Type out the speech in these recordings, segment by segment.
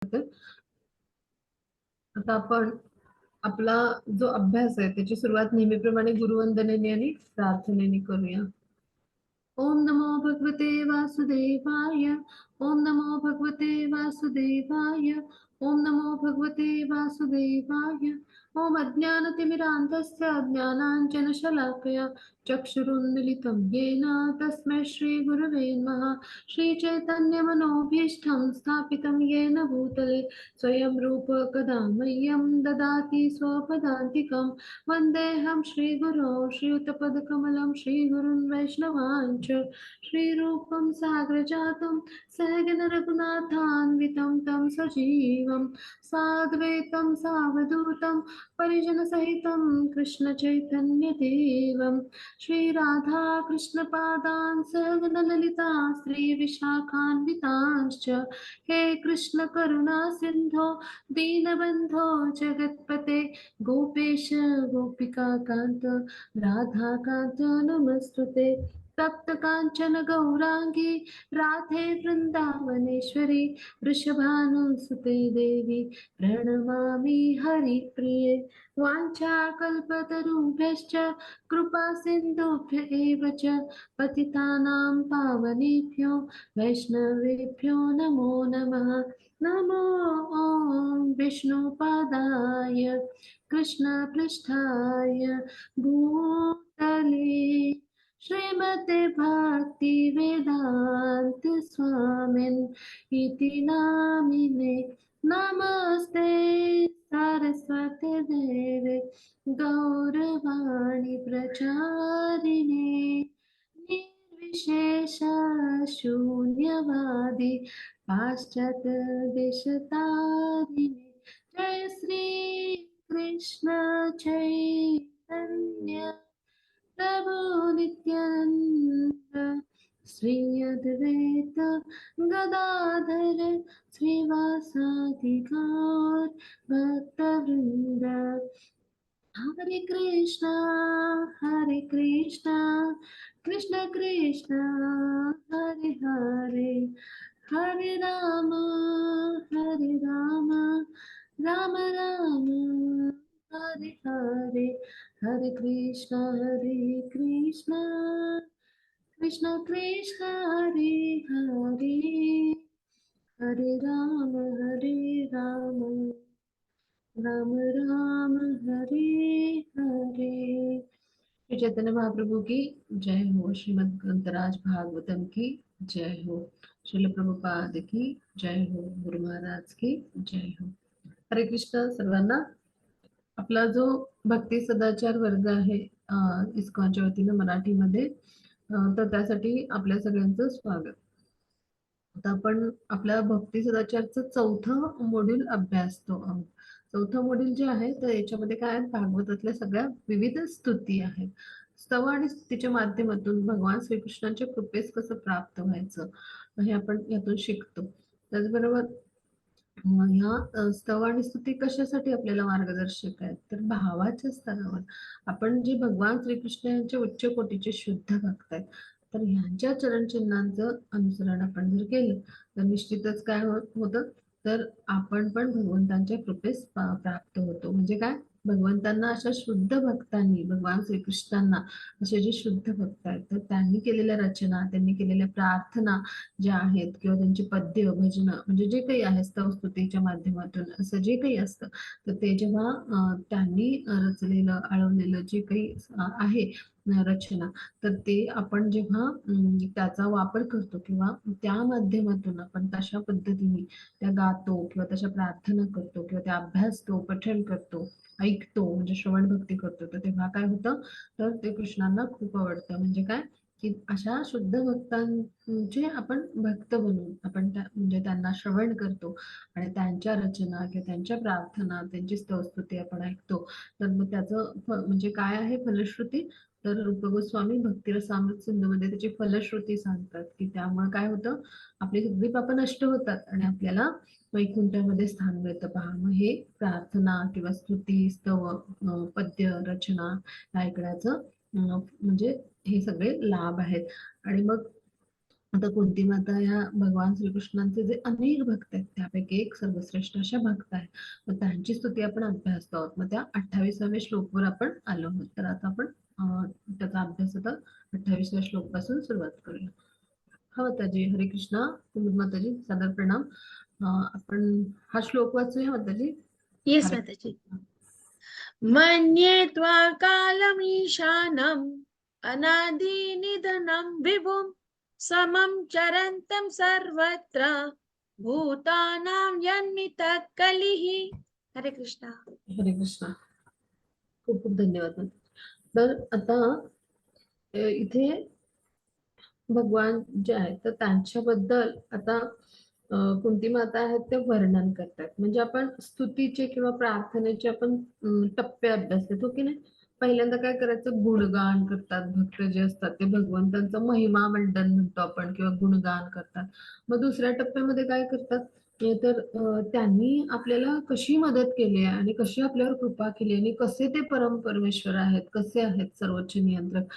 आता आपण आपला जो अभ्यास आहे त्याची सुरुवात नेहमीप्रमाणे गुरुवंदनेने आणि प्रार्थनेने करूया. ओम नमो भगवते वासुदेवाय. ओम नमो भगवते वासुदेवाय. ओम नमो भगवते वासुदेवाय. ओम अज्ञानतिमिरान्धस्य ज्ञानाञ्जनशलाकया चक्षुरुन्मिलितं येन तस्मै श्रीगुरवे नमः. श्रीचैतन्यमनोभीष्टं स्थापितं येन भूतले स्वयं रूप कदा मह्यं ददाति स्वपदान्तिकं. वन्देऽहं श्रीगुरो श्रीयुतपदकमलं श्रीगुरुन् वैष्णवांच श्रीरूपं साग्रजातं सहगण रघुनाथान्वितं तं सजीवं साद्वैतं सावधूतं परिजनसहितं कृष्णचैतन्यदेवं श्रीराधा कृष्णपादान् सहगण ललिता श्रीविशाखान्वितांश्च हे कृष्ण करुणा सिंधो दीनबंधो जगत्पते गोपेश गोपिका कांत राधा कांत नमस्तुते तप्त कांचन गौरांगी राधे वृंदावनेश्वरी वृषभानुसुते देवी प्रणमामि हरिप्रिये वाञ्छाकल्पतरुभ्यश्च कृपा सिन्धुभ्य एव च पतितानां पावनेभ्यो वैष्णवेभ्यो नमो नमः. नमो विष्णुपादाय कृष्णपृष्ठाय भूतले श्रीमते भक्ति वेदांत स्वामिन् इति नामिने. नमस्ते सरस्वती देवे गौरवाणी प्रचारिणे निर्विशेष शून्यवादी पाश्चात्य देशतारिणे. जय श्री कृष्ण चैतन्य प्रभु नित्यानंद श्री अद्वैत गदाधर श्रीवासादि गौर भक्तवृंद. हरे कृष्णा कृष्ण कृष्ण हरे हरे हरे राम राम राम हरे हरे. हरे कृष्ण कृष्ण कृष्ण हरे हरे हरे राम राम राम हरे हरे. श्री चैतन्य महाप्रभु की जय हो. श्रीमद् ग्रंथराज भागवतम की जय हो. श्रील प्रभुपाद की जय हो. गुरु महाराज की जय हो. हरे कृष्ण सर्वांना. आपला जो भक्ती सदाचार वर्ग आहे इस्कॉनच्या वतीनं मराठीमध्ये, तर त्यासाठी आपल्या सगळ्यांचं स्वागत. आता आपण आपल्या भक्ती सदाचारचं चौथं मॉड्यूल अभ्यासतो आहोत. चौथं मॉड्यूल जे आहे तर याच्यामध्ये काय आहे, भागवतातल्या सगळ्या विविध स्तुती आहेत. स्तव आणि स्तुतीच्या माध्यमातून भगवान श्रीकृष्णांच्या कृपेस कसं प्राप्त व्हायचं हे आपण यातून शिकतो. त्याचबरोबर ह्या स्तव आणि स्तुती कशासाठी आपल्याला मार्गदर्शक आहेत, तर भावाच्या स्तरावर आपण जे भगवान श्रीकृष्ण यांचे उच्च कोटीचे शुद्ध भक्त आहेत, तर ह्यांच्या चरणचिन्हांचं अनुसरण आपण जर केलं तर निश्चितच काय होतं, तर आपण पण भगवंतांच्या कृपेस प्राप्त होतो. म्हणजे काय, भगवंतांना अशा शुद्ध भक्तांनी, भगवान श्रीकृष्णांना असे जे शुद्ध भक्त आहेत तर त्यांनी केलेल्या रचना, त्यांनी केलेल्या प्रार्थना ज्या आहेत किंवा त्यांची पद्य भजन म्हणजे जे काही आहे स्तव स्तुतीच्या माध्यमातून असं जे काही असतं, तर ते जेव्हा त्यांनी रचलेलं आळवलेलं जे काही आहे रचना, तर ते आपण जेव्हा त्याचा वापर करतो किंवा त्या माध्यमातून आपण तशा पद्धतीने त्या गातो किंवा तशा प्रार्थना करतो किंवा त्या अभ्यासतो, पठण करतो, ऐकतो, म्हणजे श्रवण भक्ती करतो, तर तेव्हा काय होतं, तर ते कृष्णांना खूप आवडतं. म्हणजे काय, की अशा शुद्ध भक्तांचे आपण भक्त बनून आपण म्हणजे त्यांना श्रवण करतो आणि त्यांच्या रचना किंवा त्यांच्या प्रार्थना, त्यांची स्तवस्तुती आपण ऐकतो. तर मग त्याचं म्हणजे काय आहे फलश्रुती, तर रूप गोस्वामी भक्तिरसामृत सिंधूमध्ये त्याची फलश्रुती सांगतात की त्यामुळे काय होतं, आपली सगळी पापं नष्ट होतात आणि आपल्याला वैकुंठामध्ये स्थान मिळतं. पहा, मग हे प्रार्थना किंवा स्तुती, स्तव, पद्य रचना ऐकण्याचं म्हणजे हे सगळे लाभ आहेत. आणि मग आता कुंती माता या भगवान श्रीकृष्णांचे जे अनेक भक्त आहेत त्यापैकी एक सर्वश्रेष्ठ अशा भक्त आहेत. मग त्यांची स्तुती आपण अभ्यासतो आहोत. मग त्या 28व्या श्लोकवर आपण आलो आहोत. तर आता आपण त्याचा अभ्यास आता 28व्या श्लोक पासून सुरुवात करूया. हा माताजी, हरे कृष्णा. माताजी सादर प्रणाम. आपण हा श्लोक वाचूया माताजी. येस माताजी. मन्ये त्वा कालमीशानम् अनादिनिधनं विभुं समं चरन्तं सर्वत्र भूतानां यन्मितः कलिः. हरे कृष्णा. हरे कृष्णा. खूप खूप धन्यवाद. तर आता इथे भगवान जे आहेत तर त्यांच्याबद्दल आता कुंती माता आहेत ते वर्णन करतात. म्हणजे आपण स्तुतीचे किंवा प्रार्थनेचे आपण टप्पे अभ्यासलेत, हो की नाही. पहिल्यांदा काय करायचं, गुणगान करतात भक्त जे असतात ते भगवंतांचं महिमा मंडन म्हणतो आपण किंवा गुणगान करतात. मग दुसऱ्या टप्प्यामध्ये काय करतात तर त्यांनी आपल्याला कशी मदत केली आहे आणि कशी आपल्यावर कृपा केली आणि कसे ते परम परमेश्वर आहेत, कसे आहेत सर्वोच्च नियंत्रक.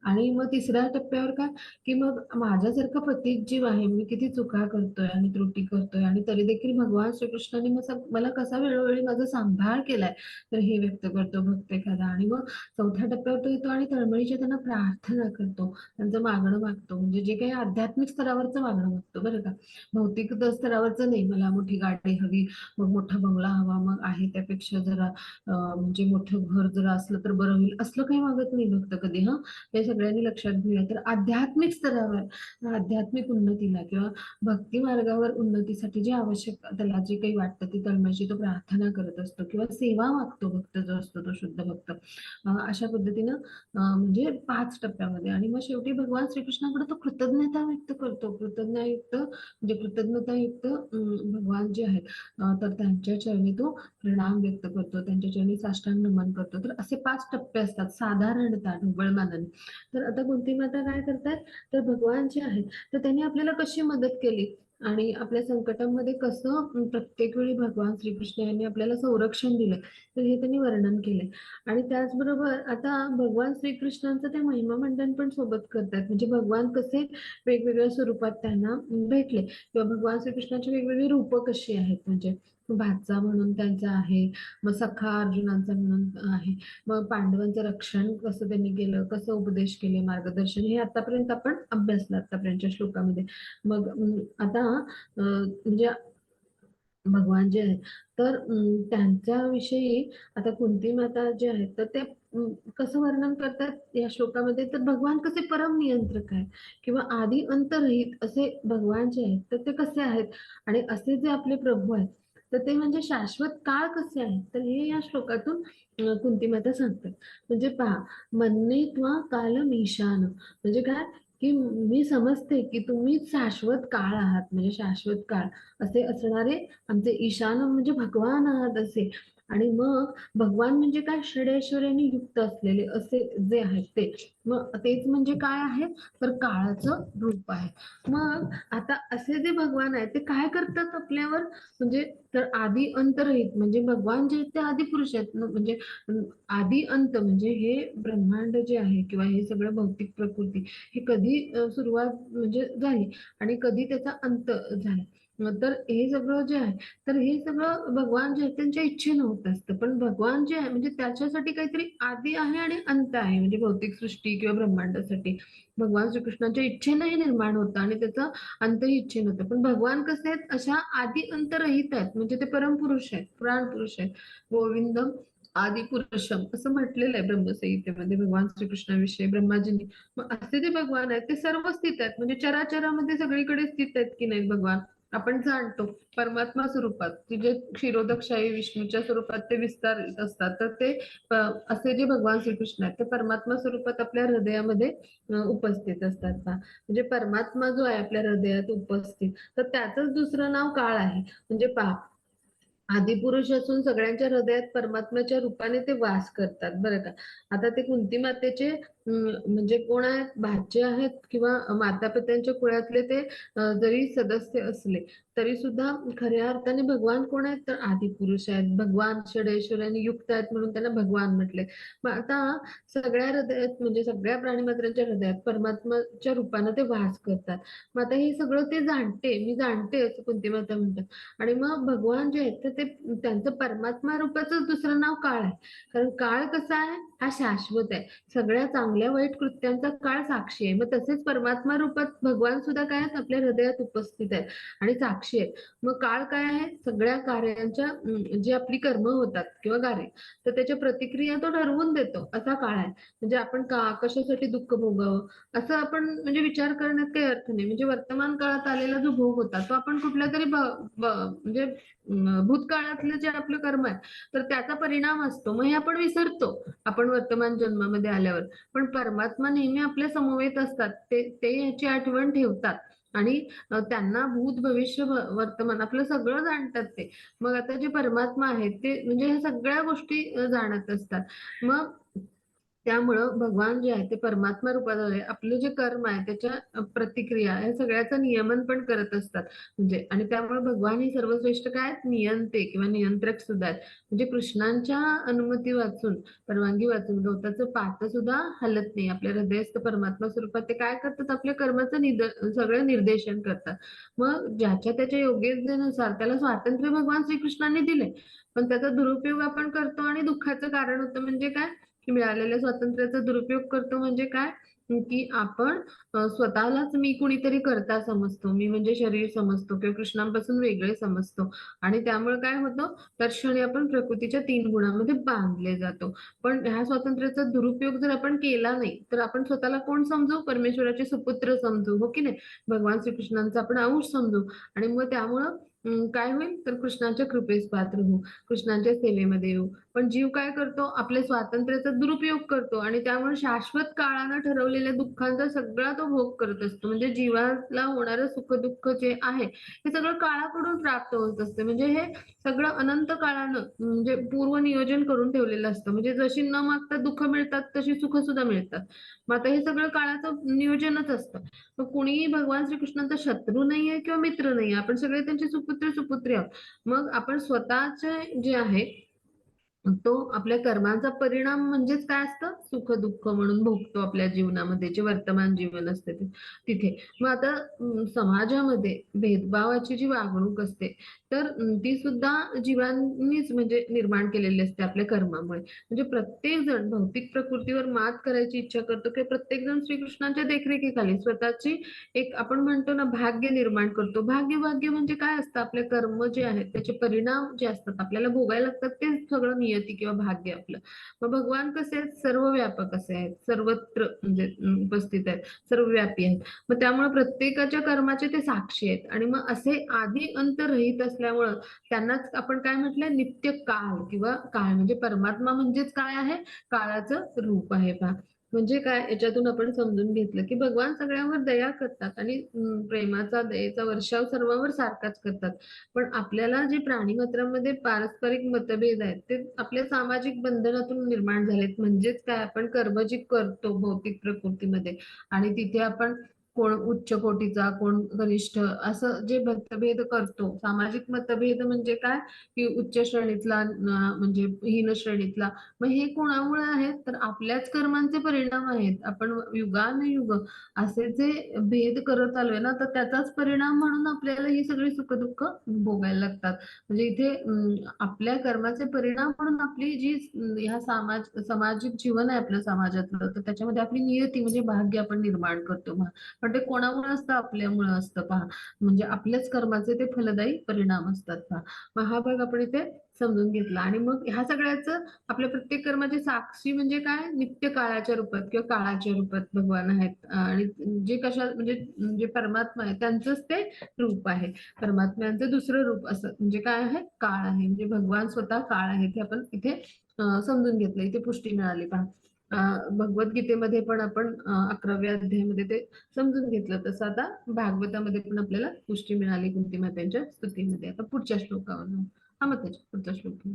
आणि मग तिसऱ्या टप्प्यावर काय की मग माझ्यासारखा पतित जीव आहे, मी किती चुका करतोय आणि त्रुटी करतोय आणि तरी देखील भगवान श्रीकृष्णाने मला कसा वेळोवेळी माझा सांभाळ केलाय, तर हे व्यक्त करतो भक्त एखादा. आणि मग चौथ्या टप्प्यावर तो येतो आणि तळमळीच्या त्यांना प्रार्थना करतो, त्यांचं मागणं मागतो. म्हणजे जे काही आध्यात्मिक स्तरावरचं मागणं मागतो बरं का, भौतिक स्तरावरचं नाही. मला मोठी गाडी हवी, मग मोठा बंगला हवा, मग आहे त्यापेक्षा जरा म्हणजे मोठं घर जर असलं तर बरं होईल, असलं काही मागत नाही भक्त कधी. हा, हे सगळ्यांनी लक्षात घेऊया. तर आध्यात्मिक स्तरावर आध्यात्मिक उन्नतीला किंवा भक्ती मार्गावर उन्नतीसाठी जे आवश्यक त्याला जे काही वाटतं ती तळमळीची तो प्रार्थना करत असतो किंवा सेवा मागतो भक्त जो असतो तो शुद्ध भक्त. अशा पद्धतीनं म्हणजे 5 टप्प्यामध्ये. आणि मग शेवटी भगवान श्रीकृष्णाकडे तो कृतज्ञता व्यक्त करतो. कृतज्ञतायुक्त भगवान जे आहेत तर त्यांच्या चरणी तो प्रणाम व्यक्त करतो, त्यांच्या चरणी साष्टांग नमन करतो. तर असे 5 टप्पे असतात साधारणतः ढोबळ मानाने. तर आता कुंती माता काय करतात, तर भगवान जे आहेत तर त्यांनी आपल्याला कशी मदत केली आणि आपल्या संकटामध्ये कसं प्रत्येक वेळी भगवान श्रीकृष्ण यांनी आपल्याला संरक्षण दिलं, तर हे त्यांनी वर्णन केलंय. आणि त्याचबरोबर आता भगवान श्रीकृष्णांचं ते महिमा मंडन पण सोबत करतात. म्हणजे भगवान कसे वेगवेगळ्या स्वरूपात त्यांना भेटले किंवा भगवान श्रीकृष्णाची वेगवेगळी रूप कशी आहेत. म्हणजे भाचा म्हणून त्यांचा आहे, मग सखा अर्जुनांचा म्हणून आहे, मग पांडवांचं रक्षण कसं त्यांनी केलं, कसं उपदेश केले, मार्गदर्शन, हे आतापर्यंत आपण अभ्यासलं आतापर्यंतच्या श्लोकामध्ये. मग आता म्हणजे भगवान जे आहेत तर त्यांच्याविषयी आता कुंती माता जे आहेत तर ते कसं वर्णन करतात या श्लोकामध्ये, तर भगवान कसे परम नियंत्रक आहेत किंवा आदी अंतरहित असे भगवान जे आहेत तर ते कसे आहेत. आणि असे जे आपले प्रभू आहेत तर ते म्हणजे शाश्वत काळ कसे आहेत, तर हे या श्लोकातून कुंती माता सांगतात. म्हणजे पहा, मन्ये त्वा कालम ईशान, म्हणजे काय की मी समजते की तुम्ही शाश्वत काळ आहात, म्हणजे शाश्वत काळ असे असणारे आमचे ईशान म्हणजे भगवान आहात असे. आणि मग भगवान म्हणजे काय, षडैश्वर्याने युक्त असलेले असे जे आहेत ते. मग तेच म्हणजे काय आहे, तर काळाचं रूप आहे. मग आता असे जे भगवान आहेत ते काय करतात आपल्यावर, म्हणजे तर आदी अंतरहित, म्हणजे भगवान जे आहेत ते आदी पुरुष आहेत म्हणजे आदी अंत, म्हणजे हे ब्रह्मांड जे आहे किंवा हे सगळं भौतिक प्रकृती हे कधी सुरुवात म्हणजे झाली आणि कधी त्याचा अंत झाला. तर हे सगळं जे आहे तर हे सगळं भगवान जे आहे त्यांच्या इच्छेनं होत असतं. पण भगवान जे आहे म्हणजे त्याच्यासाठी काहीतरी आदी आहे आणि अंत आहे, म्हणजे भौतिक सृष्टी किंवा ब्रह्मांडासाठी भगवान श्रीकृष्णाच्या इच्छेनं हे निर्माण होतं आणि त्याचा अंतही इच्छेनं होतं. पण भगवान कसे आहेत, अशा आदी अंत रहित आहेत, म्हणजे ते परमपुरुष आहेत, पुराण पुरुष आहेत. गोविंदम आदी पुरुषम असं म्हटलेलं आहे ब्रह्मसंहितेमध्ये भगवान श्रीकृष्णाविषयी ब्रह्माजींनी. मग असे जे भगवान आहेत ते सर्व स्थित आहेत, म्हणजे चराचरामध्ये सगळीकडे स्थित आहेत की नाही भगवान. आपण जाणतो परमात्मा स्वरूपात जे क्षीरोदकशाही विष्णूच्या स्वरूपात ते विस्तारित असतात, तर ते असे जे भगवान श्रीकृष्ण आहेत ते परमात्मा स्वरूपात आपल्या हृदयामध्ये उपस्थित असतात. म्हणजे परमात्मा जो आहे आपल्या हृदयात उपस्थित, तर त्याचंच दुसरं नाव काळ आहे. म्हणजे पहा, आदिपुरुष असून सगळ्यांच्या हृदयात परमात्म्याच्या रूपाने ते वास करतात बरं का. आता ते कुंती मातेचे म्हणजे कोण आहेत, भाचे आहेत किंवा माता पित्यांच्या कुळातले ते जरी सदस्य असले तरी सुद्धा खऱ्या अर्थाने भगवान कोण आहेत, तर आदिपुरुष आहेत, भगवान षडेश्वराने युक्त आहेत म्हणून त्यांना भगवान म्हटले. मग आता सगळ्या हृदयात म्हणजे सगळ्या प्राणीमात्रांच्या हृदयात परमात्माच्या रूपाने ते वास करतात. मग आता हे सगळं ते जाणते, मी जाणते असं कुंती माता म्हणतात. आणि मग भगवान जे आहेत तर ते त्यांचं परमात्मा रूपाचं दुसरं नाव काळ आहे. कारण काळ कसा आहे, हा शाश्वत आहे. सगळ्या चांगल्या वाईट कृत्यांचा काळ साक्षी आहे. मग तसेच परमात्मा रूपात भगवान सुद्धा काय आहेत, आपल्या हृदयात उपस्थित आहेत आणि साक्षी आहेत. मग काळ काय आहे, सगळ्या कार्यांच्या जी आपली कर्म होतात किंवा कार्य, तर त्याच्या प्रतिक्रिया तो ठरवून देतो, असा काळ आहे. म्हणजे आपण कशासाठी दुःख भोगावं असं आपण म्हणजे विचार करण्यात काही अर्थ नाही. म्हणजे वर्तमान काळात आलेला जो भोग होता तो आपण कुठल्या तरी म्हणजे भूतकाळातलं जे आपलं कर्म आहे तर त्याचा परिणाम असतो, मग हे आपण विसरतो आपण वर्तमान जन्मामध्ये आल्यावर. पण परमात्मा नेहमी आपल्या समवेत असतात, ते याची आठवण ठेवतात आणि त्यांना भूत भविष्य वर्तमान आपलं सगळं जाणतात ते. मग आता जे परमात्मा आहेत ते म्हणजे ह्या सगळ्या गोष्टी जाणत असतात. मग त्यामुळं भगवान जे आहे ते परमात्मा रूपात आले, आपले जे कर्म आहे त्याच्या प्रतिक्रिया या सगळ्याचं नियमन पण करत असतात. म्हणजे आणि त्यामुळे भगवान हे सर्वश्रेष्ठ काय आहेत, नियंते किंवा नियंत्रक सुद्धा आहेत. म्हणजे कृष्णांच्या अनुमती वाचून, परवानगी वाचून गवताचं पात सुद्धा हलत नाही. आपल्या हृदयस्थ परमात्मा स्वरूपात ते काय करतात, आपल्या कर्माचं सगळं निर्देशन करतात. मग ज्याच्या त्याच्या योग्यतेनुसार त्याला स्वातंत्र्य भगवान श्रीकृष्णांनी दिले, पण त्याचा दुरुपयोग आपण करतो आणि दुःखाचं कारण होतं. म्हणजे काय, की मिळालेल्या स्वातंत्र्याचा दुरुपयोग करतो. म्हणजे काय, की आपण स्वतःलाच मी कुणीतरी करता समजतो, मी म्हणजे शरीर समजतो किंवा कृष्णांपासून वेगळे समजतो. आणि त्यामुळे काय होतं, तर क्षणी आपण प्रकृतीच्या 3 गुणांमध्ये बांधले जातो. पण ह्या स्वातंत्र्याचा दुरुपयोग जर आपण केला नाही तर आपण स्वतःला कोण समजू, परमेश्वराचे सुपुत्र समजू, हो की नाही, भगवान श्रीकृष्णांचा आपण अंश समजू. आणि मग त्यामुळं काय होईल, तर कृष्णाच्या कृपेस पात्र होऊ, कृष्णांच्या सेवेमध्ये येऊ. पण जीव काय करतो, आपल्या स्वातंत्र्याचा दुरुपयोग करतो आणि त्यामुळे शाश्वत काळानं ठरवलेल्या दुःखांचा सगळा तो भोग करत असतो. म्हणजे जीवाला होणारं सुख दुःख जे आहे हे सगळं काळाकडून प्राप्त होत असते. म्हणजे हे सगळं अनंत काळानं म्हणजे पूर्व नियोजन करून ठेवलेलं असतं. म्हणजे जशी न मागता दुःख मिळतात तशी सुख सुद्धा मिळतात. मग आता हे सगळं काळाचं नियोजनच असतं. मग कुणीही भगवान श्रीकृष्णांचा शत्रू नाहीये किंवा मित्र नाहीये, आपण सगळे त्यांचे सुपुत्र सुपुत्री आहोत. मग आपण स्वतःचे जे आहे तो आपल्या कर्माचा परिणाम म्हणजेच काय असतं, सुख दुःख म्हणून भोगतो आपल्या जीवनामध्ये, जे वर्तमान जीवन असते तिथे. मग आता समाजामध्ये भेदभावाची जी वागणूक असते तर ती सुद्धा जीवांनीच म्हणजे निर्माण केलेली असते आपल्या कर्मामुळे. म्हणजे प्रत्येक जण भौतिक प्रकृतीवर मात करायची इच्छा करतो की प्रत्येक जण श्रीकृष्णांच्या देखरेखीखाली स्वतःची एक आपण म्हणतो ना भाग्य निर्माण करतो. भाग्य म्हणजे काय असतं, आपले कर्म जे आहेत त्याचे परिणाम जे असतात आपल्याला भोगायला लागतात, ते सगळं नियती किंवा भाग्य आपलं. मग भगवान कसे आहेत, सर्व व्यापक असे आहेत, सर्वत्र म्हणजे उपस्थित आहेत, सर्वव्यापी आहेत. मग त्यामुळे प्रत्येकाच्या कर्माचे ते साक्षी आहेत. आणि मग असे आधी अंत रहित असल्यामुळं त्यांनाच आपण काय म्हटलंय, नित्य काळ किंवा काळ म्हणजे परमात्मा म्हणजेच काय आहे, काळाचं रूप आहे पहा. म्हणजे काय, याच्यातून आपण समजून घेतलं की भगवान सगळ्यांवर दया करतात आणि प्रेमाचा दयेचा वर्षाव सर्वांवर सारखाच करतात. पण आपल्याला जे प्राणीमात्रांमध्ये पारस्परिक मतभेद आहेत ते आपल्या सामाजिक बंधनातून निर्माण झालेत. म्हणजेच काय, आपण कर्म जी करतो भौतिक प्रकृतीमध्ये आणि तिथे आपण कोण उच्च कोटीचा कोण कनिष्ठ असं जे मतभेद करतो, सामाजिक मतभेद म्हणजे काय, की उच्च श्रेणीतला म्हणजे हीन श्रेणीतला. मग हे कोणामुळे आहेत, तर आपल्याच कर्मांचे परिणाम आहेत. आपण युगानुयुग असे जे भेद करत आलोय ना, तर त्याचाच परिणाम म्हणून आपल्याला ही सगळी सुखदुःख भोगायला लागतात. म्हणजे इथे आपल्या कर्माचे परिणाम म्हणून आपली जी ह्या सामाजिक जीवन आहे आपलं समाजातलं, तर त्याच्यामध्ये आपली नियती म्हणजे भाग्य आपण निर्माण करतो. पण ते कोणामुळे असतं, आपल्यामुळे असतं पहा. म्हणजे आपल्याच कर्माचे ते फलदायी परिणाम असतात पहा. मग हा भाग आपण इथे समजून घेतला. आणि मग ह्या सगळ्याचं आपल्या प्रत्येक कर्माचे साक्षी म्हणजे काय, नित्य काळाच्या रूपात किंवा काळाच्या रूपात भगवान आहेत. आणि जे कशा म्हणजे जे परमात्मा आहे त्यांचंच ते रूप आहे. परमात्म्यांचं दुसरं रूप असं म्हणजे काय आहे, काळ आहे. म्हणजे भगवान स्वतः काळ आहे, हे आपण इथे समजून घेतलं. इथे पुष्टी मिळाली पहा. भगवद्गीतेमध्ये पण आपण 11व्या अध्यायामध्ये ते समजून घेतलं. तसं आता भागवतामध्ये पण आपल्याला पुष्टी मिळाली कुंती मातेच्या स्तुतीमध्ये. आता पुढच्या श्लोकावर जाऊ. हा मग त्याच्या पुढचा श्लोक.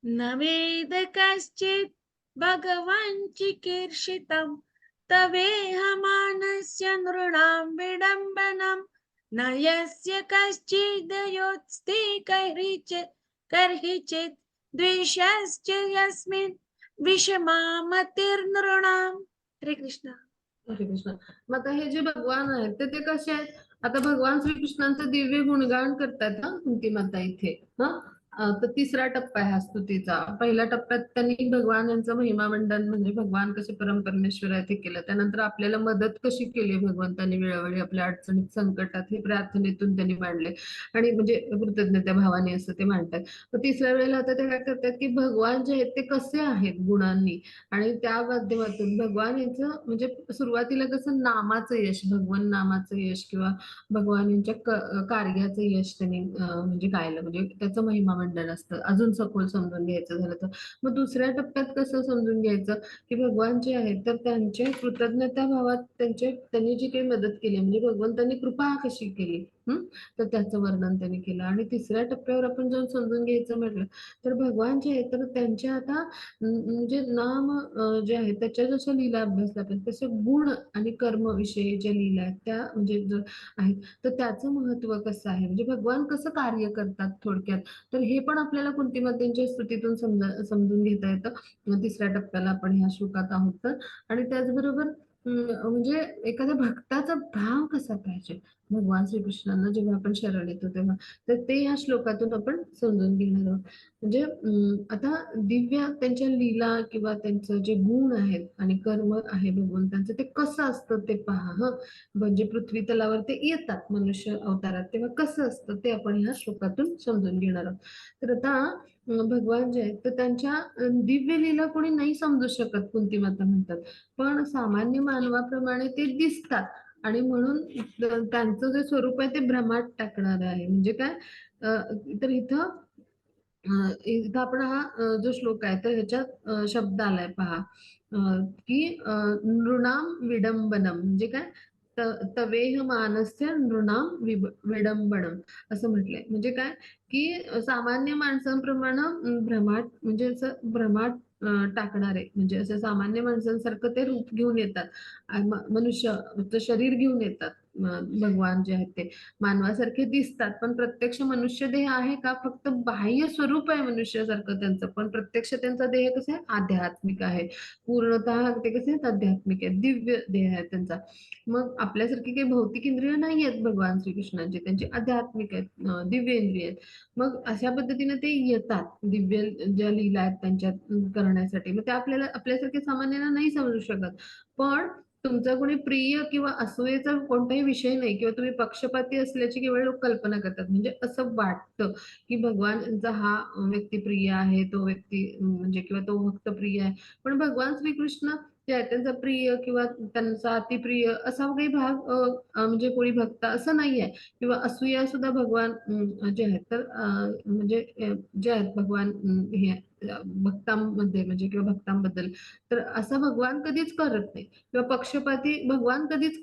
न वेद कश्चित् भगवान् चिकीर्षितम् तवेहमानस्य नृणां विडम्बनम् न यस्य कश्चिदयोस्ति कैर्हिचित् द्वेषश्च यस्मिन् विषमामतिर्नृणाम्. हरे कृष्ण. हरे कृष्ण. मग आता हे जे भगवान आहेत ते कसे आहेत? आता भगवान श्रीकृष्णांचं दिव्य गुणगान करतात ना कुंती माता इथे. तर तिसरा टप्पा आहे हा स्तुतीचा. पहिल्या टप्प्यात त्यांनी भगवान यांचं महिमामंडन म्हणजे भगवान कसे परमपरमेश्वर आहेत हे केलं. त्यानंतर आपल्याला मदत कशी केली भगवंतांनी वेळोवेळी आपल्या अडचणीत संकटात हे प्रार्थनेतून त्यांनी मांडले आणि म्हणजे कृतज्ञता भावाने असं ते मांडतात. मग तिसऱ्या वेळेला आता ते काय करतात की भगवान जे आहेत ते कसे आहेत गुणांनी आणि त्या माध्यमातून भगवान यांचं म्हणजे सुरुवातीला कसं नामाचं यश, भगवान नामाचं यश किंवा भगवान यांच्या कार्याचं यश त्यांनी म्हणजे गायलं म्हणजे त्याचं महिमामंडन असतं. अजून सखोल समजून घ्यायचं झालं तर. मग दुसऱ्या टप्प्यात कसं समजून घ्यायचं की भगवान जे आहेत तर त्यांच्या कृतज्ञता भावात त्यांनी जी काही मदत केली म्हणजे भगवंतांनी कृपा कशी केली तर त्याचं वर्णन त्यांनी केलं. आणि तिसऱ्या टप्प्यावर आपण जाऊन समजून घ्यायचं म्हटलं तर भगवान जे आहेत तर त्यांच्या आता म्हणजे नाम जे आहे त्याच्या जशा लीला अभ्यासल्या पाहिजे तसे गुण आणि कर्म विषयी ज्या लीला आहेत त्या म्हणजे जर आहेत तर त्याचं महत्व कसं आहे म्हणजे भगवान कसं कार्य करतात थोडक्यात तर हे पण आपल्याला कुंतीमातेंच्या स्तुतीतून समजून घेता येतं. तिसऱ्या टप्प्याला आपण ह्या श्लोकात आहोत तर. आणि त्याचबरोबर म्हणजे एखाद्या भक्ताचा भाव कसा पाहिजे भगवान श्रीकृष्णांना जेव्हा आपण शरण येतो तेव्हा तर ते ह्या श्लोकातून आपण समजून घेणार आहोत. म्हणजे आता दिव्य त्यांच्या लीला किंवा त्यांचं जे गुण आहेत आणि कर्म आहे भगवंतांचं ते कसं असतं ते पहा म्हणजे पृथ्वी तलावर ते येतात मनुष्य अवतारात तेव्हा कसं असतं ते आपण ह्या श्लोकातून समजून घेणार आहोत. तर आता भगवान जे आहेत तर त्यांच्या दिव्य लीला कोणी नाही समजू शकत कुंती माता म्हणतात पण सामान्य मानवाप्रमाणे ते दिसतात आणि म्हणून त्यांचं जे स्वरूप आहे ते भ्रमात टाकणार आहे म्हणजे काय तर इथं इथं आपण हा जो श्लोक आहे तर ह्याच्यात शब्द आलाय पहा की नृणाम विडंबनम म्हणजे काय तवेह मानस्य नृणाम विडंबनम असं म्हटलंय म्हणजे काय की सामान्य माणसांप्रमाणे भ्रमाट म्हणजे असं भ्रमाट टाकणारे म्हणजे असं सामान्य माणसांसारखं ते रूप घेऊन येतात मनुष्य शरीर घेऊन येतात भगवान जे आहेत ते मानवासारखे दिसतात पण प्रत्यक्ष मनुष्य देह आहे का फक्त बाह्य स्वरूप आहे मनुष्यासारखं त्यांचं पण प्रत्यक्ष त्यांचा देह कसं आहे आध्यात्मिक आहे पूर्णतः ते कसे आहेत आध्यात्मिक आहे दिव्य देह आहे त्यांचा. मग आपल्यासारखी काही भौतिक इंद्रिय नाही आहेत भगवान श्रीकृष्णांची त्यांची आध्यात्मिक आहेत दिव्य इंद्रिय आहेत. मग अशा पद्धतीने ते येतात दिव्य ज्या लीला आहेत त्यांच्या करण्यासाठी मग ते आपल्याला आपल्यासारखे सामान्यांना नाही समजू शकत पण तुमचा कोणी प्रिय किंवा असूयेचा कोणताही विषय नाही किंवा तुम्ही पक्षपाती असल्याची केवळ लोक कल्पना करतात म्हणजे असं वाटतं की भगवानचा हा व्यक्ती प्रिय आहे तो व्यक्ती म्हणजे किंवा तो भक्त प्रिय आहे पण भगवान श्रीकृष्ण जे आहे त्यांचा प्रिय किंवा त्यांचा अतिप्रिय असा काही भाग म्हणजे कोणी भक्त असं नाही आहे किंवा असूया सुद्धा भगवान जे आहेत तर म्हणजे जे आहेत भगवान हे भक्तांमध्ये म्हणजे किंवा भक्तांबद्दल तर असं भगवान कधीच करत नाही किंवा पक्षपाती भगवान कधीच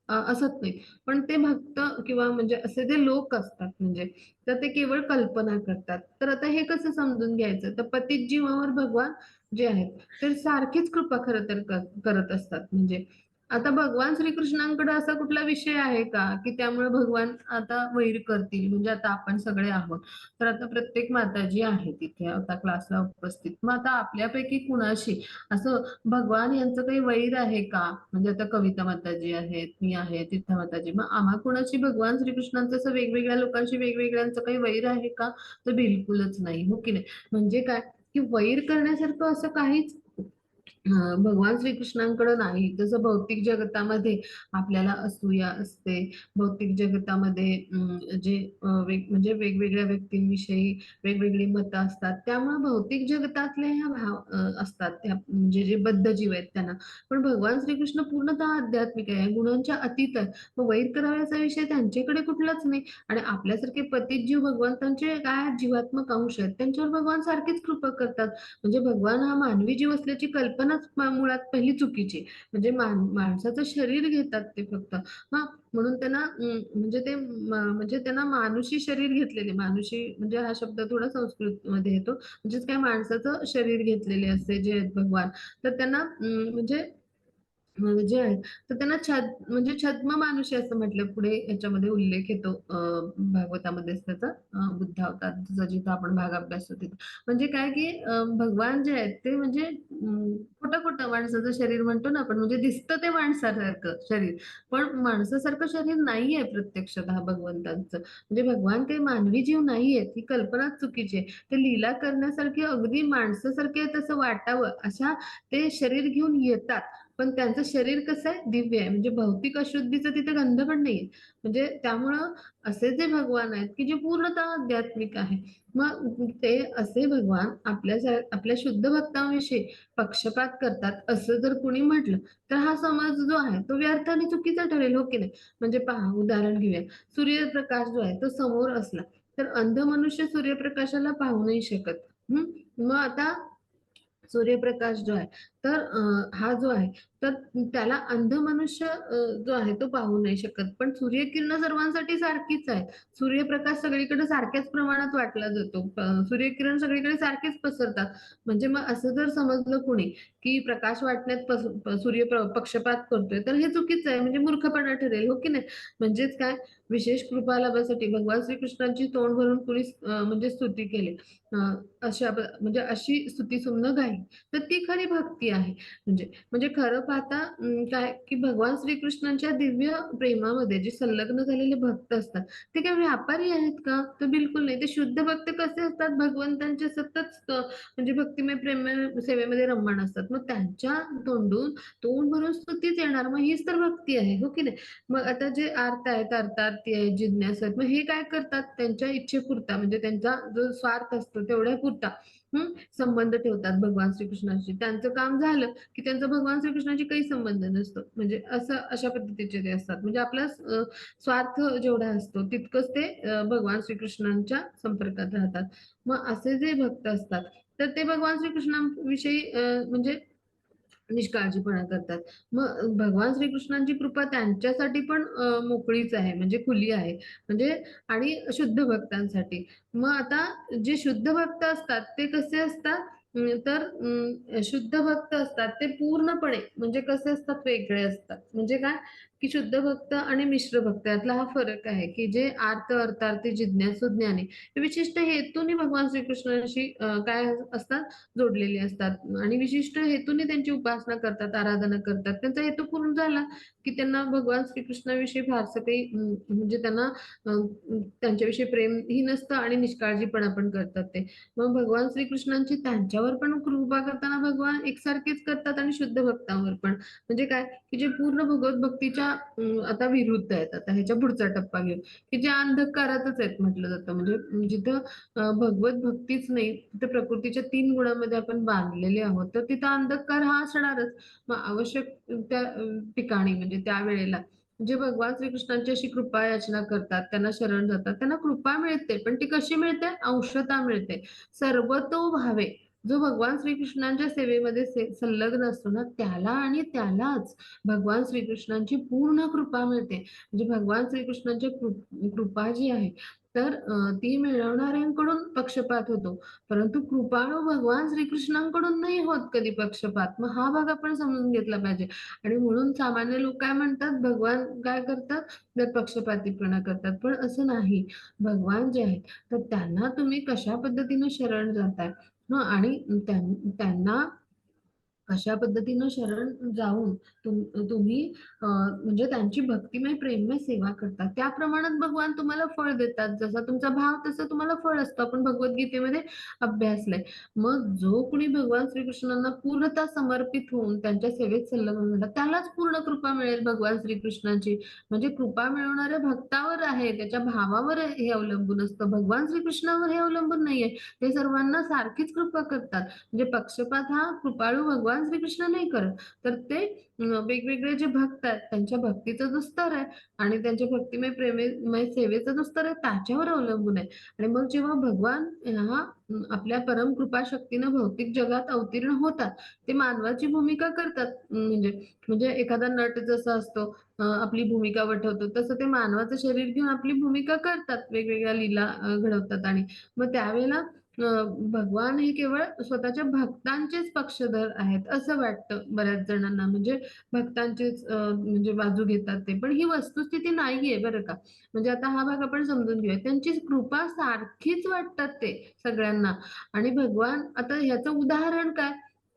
असत नाही पण ते भक्त किंवा म्हणजे असे जे लोक असतात म्हणजे तर ते केवळ कल्पना करतात. तर आता हे कसं समजून घ्यायचं तर पतित जीवावर भगवान जे आहेत तर सारखीच कृपा खरं तर करत असतात म्हणजे आता भगवान श्रीकृष्णांकडे असा कुठला विषय आहे का की त्यामुळे भगवान आता वैर करतील म्हणजे आता आपण सगळे आहोत तर आता प्रत्येक माता जी आहे तिथे आता क्लासला उपस्थित मग आता आपल्यापैकी कुणाशी असं भगवान यांचं काही वैर आहे का म्हणजे आता कविता माताजी आहेत मी आहे तीर्था माताजी मग आम्हा कुणाशी भगवान श्रीकृष्णांचं असं वेगवेगळ्या लोकांशी वेगवेगळ्यांचं काही वैर आहे का तर बिलकुलच नाही हो की नाही म्हणजे काय की वैर करण्यासारखं असं काहीच भगवान श्रीकृष्णांकडे नाही जसं भौतिक जगतामध्ये आपल्याला असूया असते भौतिक जगतामध्ये जे म्हणजे वेगवेगळ्या व्यक्तींविषयी वेगवेगळी मतं असतात त्यामुळे भौतिक जगतातले ह्या भाव असतात त्या म्हणजे जे बद्ध जीव आहेत त्यांना पण भगवान श्रीकृष्ण पूर्णतः आध्यात्मिक आहे गुणांच्या अतीत आहे मग वैर करावयाचा विषय त्यांच्याकडे कुठलाच नाही आणि आपल्यासारखे पतित जीव भगवंतांचे काय जीवात्मक अंश आहेत त्यांच्यावर भगवान सारखीच कृपा करतात म्हणजे भगवान हा मानवी जीव असल्याची कल्पना कल्पनाच मुळात पहिली चुकीची. म्हणजे माणसाचं शरीर घेतात ते फक्त. हां, म्हणून त्यांना म्हणजे ते म्हणजे त्यांना मानुषी शरीर घेतलेले, मानुषी म्हणजे हा शब्द थोडा संस्कृतमध्ये येतो. म्हणजेच काय माणसाचं शरीर घेतलेले असते जे आहेत भगवान. तर त्यांना म्हणजे जे आहेत, तर त्यांना म्हणजे छद्म मानुषी असं म्हटलं. पुढे याच्यामध्ये उल्लेख येतो भागवतामध्येच त्याचा बुद्ध अवताराचा जिथं आपण भाग अभ्यासतो तिथं. म्हणजे काय की भगवान जे आहेत ते म्हणजे खोटं-खोटं माणसाचं शरीर म्हणतो ना आपण, म्हणजे दिसतं ते माणसासारखं शरीर. पण माणसासारखं शरीर नाहीये प्रत्यक्षतः भगवंतांचं. म्हणजे भगवान काही मानवी जीव नाहीयेत, ही कल्पनाच चुकीची आहे. ते लीला करण्यासारखे अगदी माणसासारखे तसं वाटावं अशा ते शरीर घेऊन येतात. पण त्यांचं शरीर कसं आहे? दिव्य आहे. म्हणजे भौतिक अशुद्धीचा तिथे गंध पण नाहीये. म्हणजे त्यामुळं असे जे भगवान आहेत, की जे पूर्णतः आध्यात्मिक आहे. मग ते असे भगवान आपल्या शुद्ध भक्तांविषयी पक्षपात करतात, असं जर कुणी म्हटलं, तर हा समज जो आहे तो व्यर्थ आणि चुकीचा ठरेल, हो की नाही? म्हणजे पहा उदाहरण घेऊया. सूर्यप्रकाश जो आहे तो समोर असला, तर अंध मनुष्य सूर्यप्रकाशाला पाहू नाही शकत. हं. मग आता सूर्यप्रकाश जो आहे, तर हा जो आहे, तर त्याला अंध मनुष्य जो आहे तो पाहू नाही शकत. पण सूर्यकिरणं सर्वांसाठी सारखीच आहे. सूर्यप्रकाश सगळीकडे सारख्याच प्रमाणात वाटला जातो. सूर्यकिरण सगळीकडे सारखेच पसरतात. म्हणजे मग असं जर समजलं कुणी, की प्रकाश वाटण्यात पक्षपात करतोय, तर हे चुकीचं आहे. म्हणजे मूर्खपणा ठरेल, हो की नाही? म्हणजेच काय, विशेष कृपा लाभासाठी भगवान श्रीकृष्णांची तोंड भरून कुणी म्हणजे स्तुती केली. अ, म्हणजे अशी स्तुतीसुमनं गायली, तर ती खरी भक्ती आहे. म्हणजे म्हणजे खरं पाहता काय की भगवान श्रीकृष्णांच्या दिव्य प्रेमामध्ये जे संलग्न झालेले भक्त असतात, ते काय व्यापारी आहेत का? तर बिलकुल नाही. ते शुद्ध भक्त कसे असतात? भगवंतांचे सतत म्हणजे भक्तिमय सेवेमध्ये रममाण असतात. मग त्यांच्या तोंडून तोंड भरून स्तुतीच येणार. मग हीच तर भक्ती आहे, हो की नाही? मग आता जे आर्त आहेत, अर्थार्थी आहेत, जिज्ञासू आहेत, मग हे काय करतात? त्यांच्या इच्छेपुरता म्हणजे त्यांचा जो स्वार्थ असतो तेवढ्यापुरता संबंध ठेवतात भगवान श्रीकृष्णाशी. त्यांचं काम झालं, की त्यांचा भगवान श्रीकृष्णाशी काही संबंध नसतो. म्हणजे अशा पद्धतीचे ते असतात. म्हणजे आपला स्वार्थ जेवढा असतो तितकंच ते भगवान श्रीकृष्णांच्या संपर्कात राहतात. मग असे जे भक्त असतात, तर ते भगवान श्रीकृष्णांविषयी म्हणजे निष्काळजीपणा करतात. मग भगवान श्रीकृष्णांची कृपा त्यांच्यासाठी पण मोकळीच आहे, म्हणजे खुली आहे. म्हणजे आणि शुद्ध भक्तांसाठी. मग आता जे शुद्ध भक्त असतात ते कसे असतात? तर शुद्ध भक्त असतात ते पूर्णपणे म्हणजे कसे असतात? वेगळे असतात. म्हणजे काय? की शुद्ध भक्त आणि मिश्र भक्त यातला हा फरक आहे, की जे अर्थार्थी, जिज्ञासू, ज्ञानी हे विशिष्ट हेतूने भगवान श्रीकृष्णांशी काय असतात? जोडलेले असतात आणि विशिष्ट हेतूने त्यांची उपासना करतात, आराधना करतात. त्यांचा हेतू पूर्ण झाला, की त्यांना भगवान श्रीकृष्णाविषयी फारसं काही म्हणजे त्यांना त्यांच्याविषयी प्रेमही नसतं आणि निष्काळजीपणा पण करतात ते. मग भगवान श्रीकृष्णांची त्यांच्यावर पण कृपा करताना भगवान एकसारखेच करतात आणि शुद्ध भक्तांवर पण. म्हणजे काय, की जे पूर्ण भगवत भक्तीच्या आता विरुद्ध आहेत. आता ह्याच्या पुढचा टप्पा घेऊ, की जे अंधकारातच आहेत म्हटलं जातं. म्हणजे जिथं भगवत भक्तीच नाही, तिथं प्रकृतीच्या 3 गुणांमध्ये आपण बांधलेले आहोत, तर तिथं अंधकार हा असणारच. मग आवश्यक त्या ठिकाणी म्हणजे त्यावेळेला जे भगवान श्रीकृष्णांची अशी कृपा याचना करतात, त्यांना शरण जातात, त्यांना कृपा मिळते. पण ती कशी मिळते? अंशतः मिळते. सर्वतोभावे जो भगवान श्रीकृष्णांच्या सेवेमध्ये संलग्न असतो ना, त्याला आणि त्यालाच भगवान श्रीकृष्णांची पूर्ण कृपा मिळते. म्हणजे भगवान श्रीकृष्णांची कृपा जी आहे, तर ती मिळवणाऱ्यांकडून पक्षपात होतो. परंतु कृपाळू भगवान श्रीकृष्णांकडून नाही होत कधी पक्षपात. मग हा भाग आपण समजून घेतला पाहिजे. आणि म्हणून सामान्य लोक काय म्हणतात, भगवान काय करतात? तर पक्षपातीपणा करतात. पण असं नाही. भगवान जे आहेत, तर त्यांना तुम्ही कशा पद्धतीने शरण जाताय आणि त्यांना अशा पद्धतीनं शरण जाऊन तुम्ही म्हणजे त्यांची भक्तिमय, प्रेममय सेवा करता. त्या प्रमाणात भगवान तुम्हाला फळ देतात. जसा तुमचा भाव तसं तुम्हाला फळ असतं. आपण भगवद्गीतेमध्ये अभ्यासलंय. मग जो कोणी भगवान श्रीकृष्णांना पूर्णतः समर्पित होऊन त्यांच्या सेवेत संलग्न झाला, त्यालाच पूर्ण कृपा मिळेल भगवान श्रीकृष्णाची. म्हणजे कृपा मिळवणाऱ्या भक्तावर आहे, त्याच्या भावावर हे अवलंबून असतं. भगवान श्रीकृष्णावर हे अवलंबून नाहीये. ते सर्वांना सारखीच कृपा करतात. म्हणजे पक्षपात हा कृपाळू भगवान भगवान श्रीकृष्ण नाही करत. तर ते वेगवेगळे जे भक्त आहेत त्यांच्या भक्तीचा जो स्तर आहे आणि त्यांच्या भक्तिमय प्रेममय सेवेचा जो स्तर आहे त्याच्यावर अवलंबून आहे. आणि मग जेव्हा भगवान हा आपल्या परम कृपा शक्तीनं भौतिक जगात अवतीर्ण होतात, ते मानवाची भूमिका करतात. म्हणजे म्हणजे एखादा नट जसा असतो आपली भूमिका वठवतो, तसं ते मानवाचं शरीर घेऊन आपली भूमिका करतात, वेगवेगळ्या लीला घडवतात. आणि मग त्यावेळेला भगवान हे केवळ स्वतःच्या भक्तांचेच पक्षधर आहेत असं वाटतं बऱ्याच जणांना. म्हणजे भक्तांचीच म्हणजे बाजू घेतात ते. पण ही वस्तुस्थिती नाहीये बरं का. म्हणजे आता हा भाग आपण समजून घेऊया. त्यांची कृपा सारखीच वाटतात ते सगळ्यांना. आणि भगवान आता ह्याचं उदाहरण काय?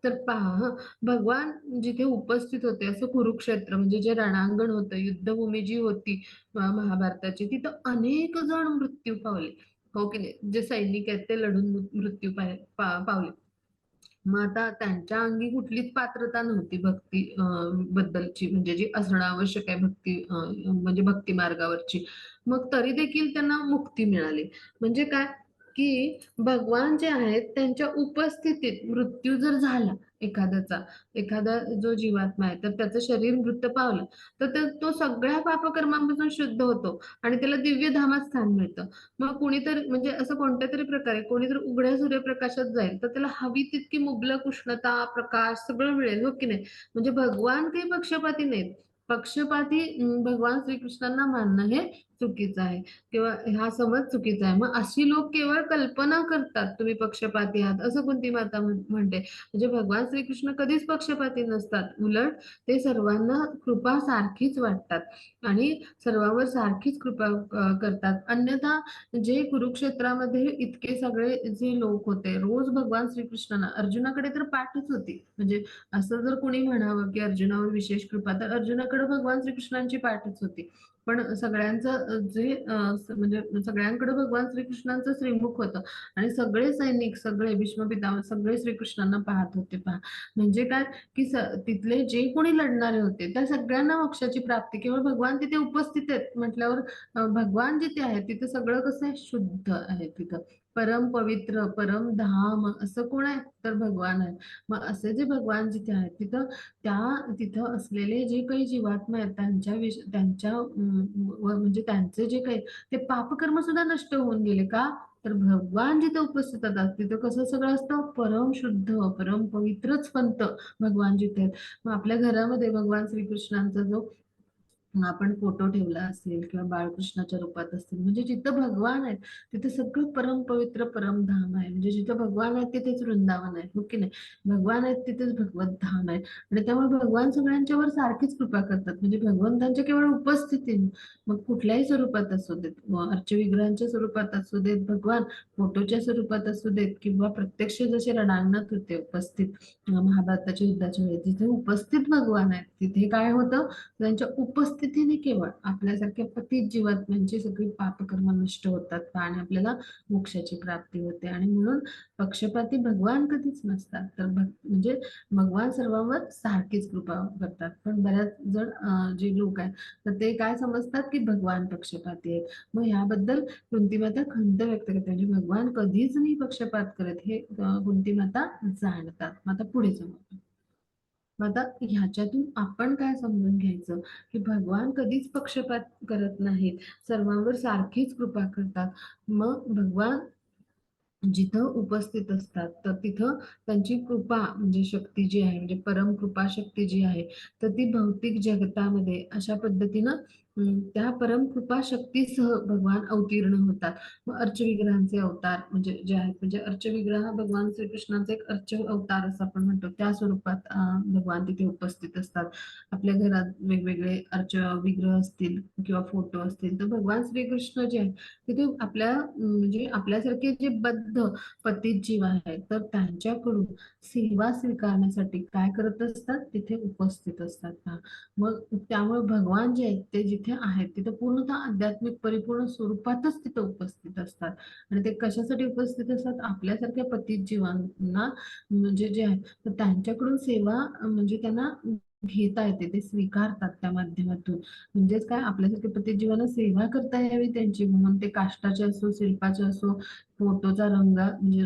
तर पहा हं, भगवान जिथे उपस्थित होते असं कुरुक्षेत्र म्हणजे जे रणांगण होतं, युद्धभूमी जी होती महाभारताची, तिथं अनेक जण मृत्यू पावले. हो की नाही? जे सैनिक आहेत ते लढून मृत्यू पावले. मग आता त्यांच्या अंगी कुठलीच पात्रता नव्हती भक्ती बद्दलची, म्हणजे जी असणं आवश्यक आहे भक्ती म्हणजे भक्ती मार्गावरची. मग तरी देखील त्यांना मुक्ती मिळाली. म्हणजे काय, की भगवान जे आहेत त्यांच्या उपस्थितीत मृत्यू जर झाला एखाद्याचा, एखादा जो जीवात्मा आहे तर त्याचं शरीर मृत पावलं, तर तो सगळ्या पापकर्मांपासून शुद्ध होतो आणि त्याला दिव्य धामात स्थान मिळतं. मग कुणीतरी म्हणजे असं कोणत्यातरी प्रकारे कोणीतरी उघड्या सूर्यप्रकाशात जाईल तर त्याला हवी तितकी मुबलक उष्णता, प्रकाश सगळं मिळेल, हो की नाही? म्हणजे भगवान काही पक्षपाती नाहीत. पक्षपाती भगवान श्रीकृष्णांना मानणं हे चुकीचं आहे किंवा हा समज चुकीचा आहे. मग अशी लोक केवळ कल्पना करतात तुम्ही पक्षपाती आहात, असं कुंती माता म्हणते. म्हणजे भगवान श्रीकृष्ण कधीच पक्षपाती नसतात. उलट ते सर्वांना कृपा सारखीच वाटतात आणि सर्वांवर सारखीच कृपा करतात. अन्यथा जे कुरुक्षेत्रामध्ये इतके सगळे जे लोक होते, रोज भगवान श्रीकृष्णांना अर्जुनाकडे तर पाठच होती. म्हणजे असं जर कोणी म्हणावं, की अर्जुनावर विशेष कृपा, तर अर्जुनाकडे भगवान श्रीकृष्णांची पाठच होती. पण सगळ्यांचं जे म्हणजे सगळ्यांकडे भगवान श्रीकृष्णांचं श्रीमुख होतं आणि सगळे सैनिक, सगळे भीष्म पितामह सगळे श्रीकृष्णांना पाहत होते पहा. म्हणजे काय, की तिथले जे कोणी लढणारे होते, त्या सगळ्यांना मोक्षाची प्राप्ती केवळ भगवान तिथे उपस्थित आहेत म्हटल्यावर भगवान जिथे आहे तिथे सगळं कसं आहे, शुद्ध आहे तिथं. परम पवित्र, परम धाम असं कोण आहे? तर भगवान आहे. मग असे जे भगवान जिथे आहेत तिथं असलेले जे काही जीवात्मा आहेत त्यांच्या म्हणजे त्यांचे जे काही ते पापकर्म सुद्धा नष्ट होऊन गेले का? तर भगवान जिथे उपस्थित असतात तिथं कसं सगळं असतं, परम शुद्ध, परम पवित्रच पंत भगवान जिथे आहेत. मग आपल्या घरामध्ये भगवान श्रीकृष्णांचा जो आपण फोटो ठेवला असेल किंवा बाळकृष्णाच्या रूपात असतील, म्हणजे जिथं भगवान आहेत तिथे सगळं परम पवित्र परमधाम आहे. म्हणजे जिथं भगवान आहेत तिथेच वृंदावन आहे, हो की नाही? भगवान आहेत तिथेच भगवत धाम आहे. आणि त्यामुळे भगवान सगळ्यांच्यावर सारखीच कृपा करतात. म्हणजे भगवंतांच्या केवळ उपस्थितीने, मग कुठल्याही स्वरूपात असू देत, अर्चविग्रहांच्या स्वरूपात असू देत भगवान, फोटोच्या स्वरूपात असू देत किंवा प्रत्यक्ष जसे रणांगणात होते उपस्थित महाभारताच्या युद्धाच्या वेळी, जिथे उपस्थित भगवान आहेत तिथे काय होतं, त्यांच्या उपस्थितीने केवळ आपल्यासारख्या पतित जीवात्म्यांची सगळी पापकर्म नष्ट होतात आणि आपल्याला मोक्षाची प्राप्ती होते. आणि म्हणून पक्षपाती भगवान कधीच नसतात. तर म्हणजे भगवान सर्वांवर सारखीच कृपा करतात. पण बऱ्याच जण जे लोक आहेत तर ते काय समजतात की भगवान पक्षपाती आहेत. मग याबद्दल कुंती माता खंत व्यक्त करते. म्हणजे भगवान कधीच नाही पक्षपात करत हे कुंती माता जाणतात. मग आता पुढे जाऊ. मग आता ह्याच्यातून आपण काय समजून घ्यायचं, की भगवान कधीच पक्षपात करत नाहीत, सर्वांवर सारखीच कृपा करतात. मग भगवान जिथं उपस्थित असतात तर तिथं त्यांची कृपा म्हणजे शक्ती जी आहे, म्हणजे परम कृपा शक्ती जी आहे, तर ती भौतिक जगतामध्ये अशा पद्धतीनं त्या परम कृपा शक्तीसह भगवान अवतीर्ण होतात. मग अर्चविग्रहांचे अवतार म्हणजे जे आहेत, म्हणजे अर्चविग्रह हा भगवान श्रीकृष्णाचा एक अर्च अवतार असं आपण म्हणतो, त्या स्वरूपात भगवान तिथे उपस्थित असतात. आपल्या घरात वेगवेगळे अर्च विग्रह असतील किंवा फोटो असतील तर भगवान श्रीकृष्ण जे आहेत तिथे आपल्या म्हणजे आपल्यासारखे जे बद्ध पतित जीव आहेत तर त्यांच्याकडून सेवा स्वीकारण्यासाठी काय करत असतात, तिथे उपस्थित असतात ना. मग त्यामुळे भगवान जे आहेत ते जिथे आहेत तिथे पूर्णतः आध्यात्मिक परिपूर्ण स्वरूपातच तिथे उपस्थित असतात. आणि ते कशासाठी उपस्थित असतात, आपल्यासारख्या पतित जीवांना म्हणजे जे आहे तर त्यांच्याकडून सेवा म्हणजे त्यांना घेता येते, ते स्वीकारतात त्या माध्यमातून. म्हणजेच काय, आपल्यासारख्या प्रत्येक सेवा करता यावी त्यांची, म्हणून ते काष्टाचे असो, शिल्पाचे असो, फोटोचा म्हणजे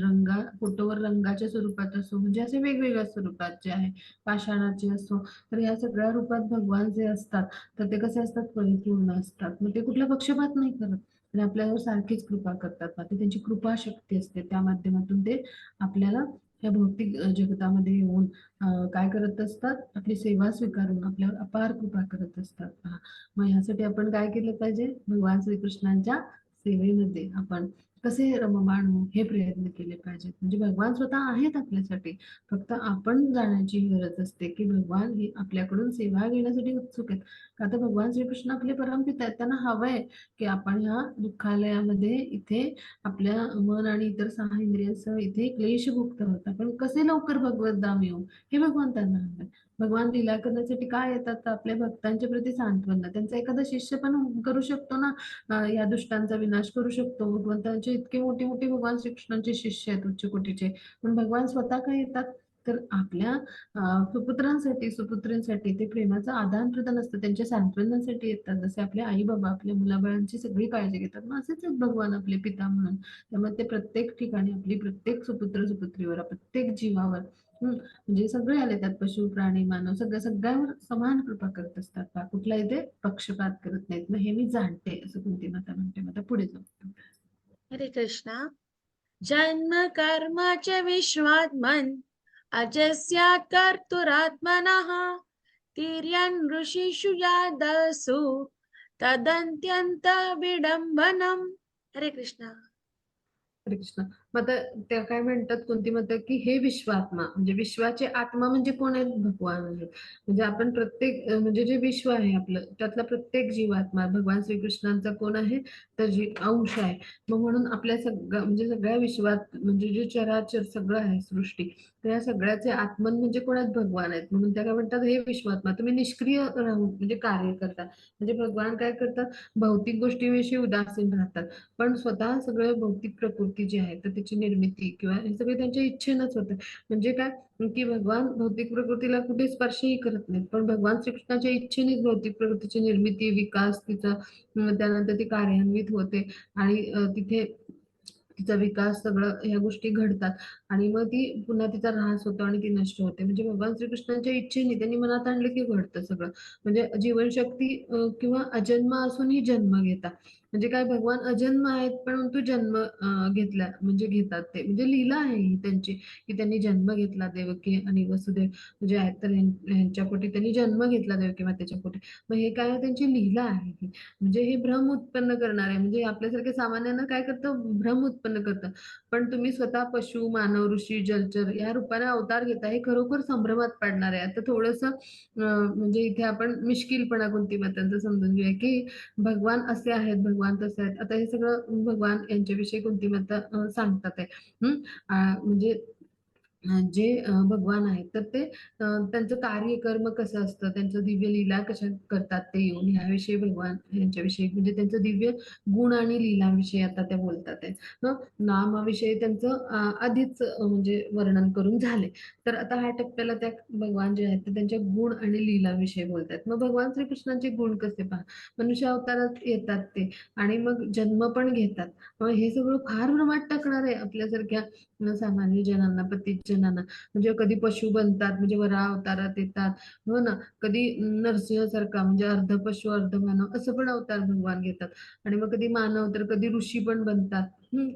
फोटोवर रंगाच्या स्वरूपात असो, म्हणजे असे वेगवेगळ्या स्वरूपात जे आहे, पाषाणाचे असो, तर या सगळ्या रूपात भगवान जे असतात, तर ते कसे असतात, परिपूर्ण असतात. मग ते कुठला पक्षपात नाही करत आणि आपल्यावर सारखीच कृपा करतात. मग ते त्यांची कृपा शक्ती असते, त्या माध्यमातून ते आपल्याला या भौतिक जगतामध्ये येऊन काय करत असतात, आपली सेवा स्वीकारून आपल्यावर अपार कृपा करत असतात. मग ह्यासाठी आपण काय केलं पाहिजे, भगवान श्रीकृष्णांच्या सेवेमध्ये आपण कसे रममाण होऊ हे प्रयत्न केले पाहिजेत. म्हणजे भगवान स्वतः आहेत आपल्यासाठी, फक्त आपण जाण्याची गरज असते की भगवान हे आपल्याकडून सेवा घेण्यासाठी उत्सुक आहेत. का तर भगवान श्रीकृष्ण आपले परमपिता आहेत, त्यांना हवंय की आपण ह्या दुःखालयामध्ये इथे आपल्या मन आणि इतर 6 इंद्रियांसह इथे क्लेशमुक्त होत, आपण कसे लवकर भगवत धाम येऊ हे भगवंतांना हवंय. भगवान लीला करण्यासाठी काय येतात, तर आपल्या भक्तांच्या प्रती सांत्वन. त्यांचा एखादा शिष्य पण करू शकतो ना, या दुष्टांचा विनाश करू शकतो. भगवंतांचे इतके मोठे मोठे भगवान श्रीकृष्णांचे शिष्य आहेत उच्च कोटीचे, पण भगवान स्वतः काय येतात, तर आपल्या सुपुत्रांसाठी सुपुत्रींसाठी ते प्रेमाचं आदान प्रदान असतं, त्यांच्या सांत्वनासाठी येतात. जसे आपले आई बाबा आपल्या मुलाबाळांची सगळी काळजी घेतात, मग असेच आहेत भगवान आपले पिता म्हणून. त्यामुळे ते प्रत्येक ठिकाणी आपली प्रत्येक सुपुत्र सुपुत्रीवर, प्रत्येक जीवावर, म्हणजे सगळे आले, त्यात पशु प्राणी मानव सगळ्यावर समान कृपा करत असतात. कुठला इथे पक्षपात करत नाहीत. मग हे मी जाणते, असं कुंती माता म्हणते. मग आता पुढे जाऊ. हरे कृष्णा. जन्म कर्म च विश्वात्मन् अजस्यात् कर्तुरात्मनः तिर्यन् ऋषिषु यादसु तदन्त्यन्त विडम्बनम्. हरे कृष्णा. हरे कृष्ण. मग आता त्या काय म्हणतात, कोणती म्हणतात की हे विश्वात्मा, म्हणजे विश्वाचे आत्मा म्हणजे कोण आहेत, भगवान आहेत. म्हणजे आपण प्रत्येक म्हणजे जे विश्व आहे आपलं, त्यातला प्रत्येक जीवात्मा भगवान श्रीकृष्णांचा कोण आहे, तर जी अंश आहे. मग म्हणून आपल्या म्हणजे सगळ्या विश्वात, म्हणजे जे चराचर सगळं आहे सृष्टी, तर या सगळ्याचे आत्मन म्हणजे कोण आहेत, भगवान आहेत. म्हणून त्या काय म्हणतात, हे विश्वात्मा, तुम्ही निष्क्रिय राहून म्हणजे कार्य करता. म्हणजे भगवान काय करतात, भौतिक गोष्टीविषयी उदासीन राहतात, पण स्वतः सगळं भौतिक प्रकृती जी आहे, तर त्याची निर्मिती किंवा हे सगळे त्यांच्या इच्छेनंच होतं. म्हणजे काय, की भगवान भौतिक प्रकृतीला कुठे स्पर्शही करत नाहीत, पण भगवान श्रीकृष्णाच्या इच्छेनेच भौतिक प्रकृतीची निर्मिती, विकास तिचा, त्यानंतर ती कार्यान्वित होते आणि तिथे तिचा विकास, सगळं ह्या गोष्टी घडतात आणि मग ती पुन्हा तिचा ऱ्हास होतो आणि ती नष्ट होते. म्हणजे भगवान श्रीकृष्णांच्या इच्छेने त्यांनी मनात आणलं की घडतं सगळं. म्हणजे जीवनशक्ती किंवा अजन्म असूनही जन्म घेतात. म्हणजे काय, भगवान अजन्म आहेत परंतु जन्म घेतला, म्हणजे घेतात ते, म्हणजे लीला आहे ही त्यांची, की त्यांनी जन्म घेतला देवकी आणि वसुदेव म्हणजे आहेत, तर ह्यांच्या पोटी त्यांनी जन्म घेतला देवकी मातेच्या पोटी. मग हे काय, त्यांची लीला आहे ही. म्हणजे हे भ्रम उत्पन्न करणार आहे, म्हणजे आपल्यासारख्या सामान्यांना काय करतं, भ्रम उत्पन्न करतं. पण तुम्ही स्वतः पशु मानव ऋषी जलचर या रूपाने अवतार घेता, हे खरोखर संभ्रमात पाडणार आहे. आता थोडस म्हणजे इथे आपण मिश्किलपणा कोणती मातांचं समजून घेऊया, की भगवान असे आहेत, भगवान तसे आहेत. आता हे सगळं भगवान यांच्याविषयी कोणती माता सांगतात आहे. म्हणजे जे भगवान आहेत, तर ते त्यांचं कार्यकर्म कसं असतं, त्यांचं दिव्य लीला कशा करतात ते येऊन, ह्याविषयी भगवान यांच्याविषयी, म्हणजे त्यांचं दिव्य गुण आणि लीलाविषयी आता त्या बोलतात आहे. मग नामाविषयी त्यांचं आधीच म्हणजे वर्णन करून झाले. तर आता ह्या टप्प्याला त्या भगवान जे आहेत, ते त्यांच्या गुण आणि लीलाविषयी बोलतात. मग भगवान श्रीकृष्णांचे गुण कसे पहा, मनुष्य अवतारात येतात ते आणि मग जन्म पण घेतात. मग हे सगळं फार भ्रमात टाकणार आहे आपल्यासारख्या सामान्य जनांना, पतित जनांना. म्हणजे कधी पशु बनतात, म्हणजे वराह अवतारात येतात, हो ना, कधी नरसिंहासारखा म्हणजे अर्ध पशु अर्ध मानव असं पण अवतार भगवान घेतात, आणि मग कधी मानव तर कधी ऋषी पण बनतात.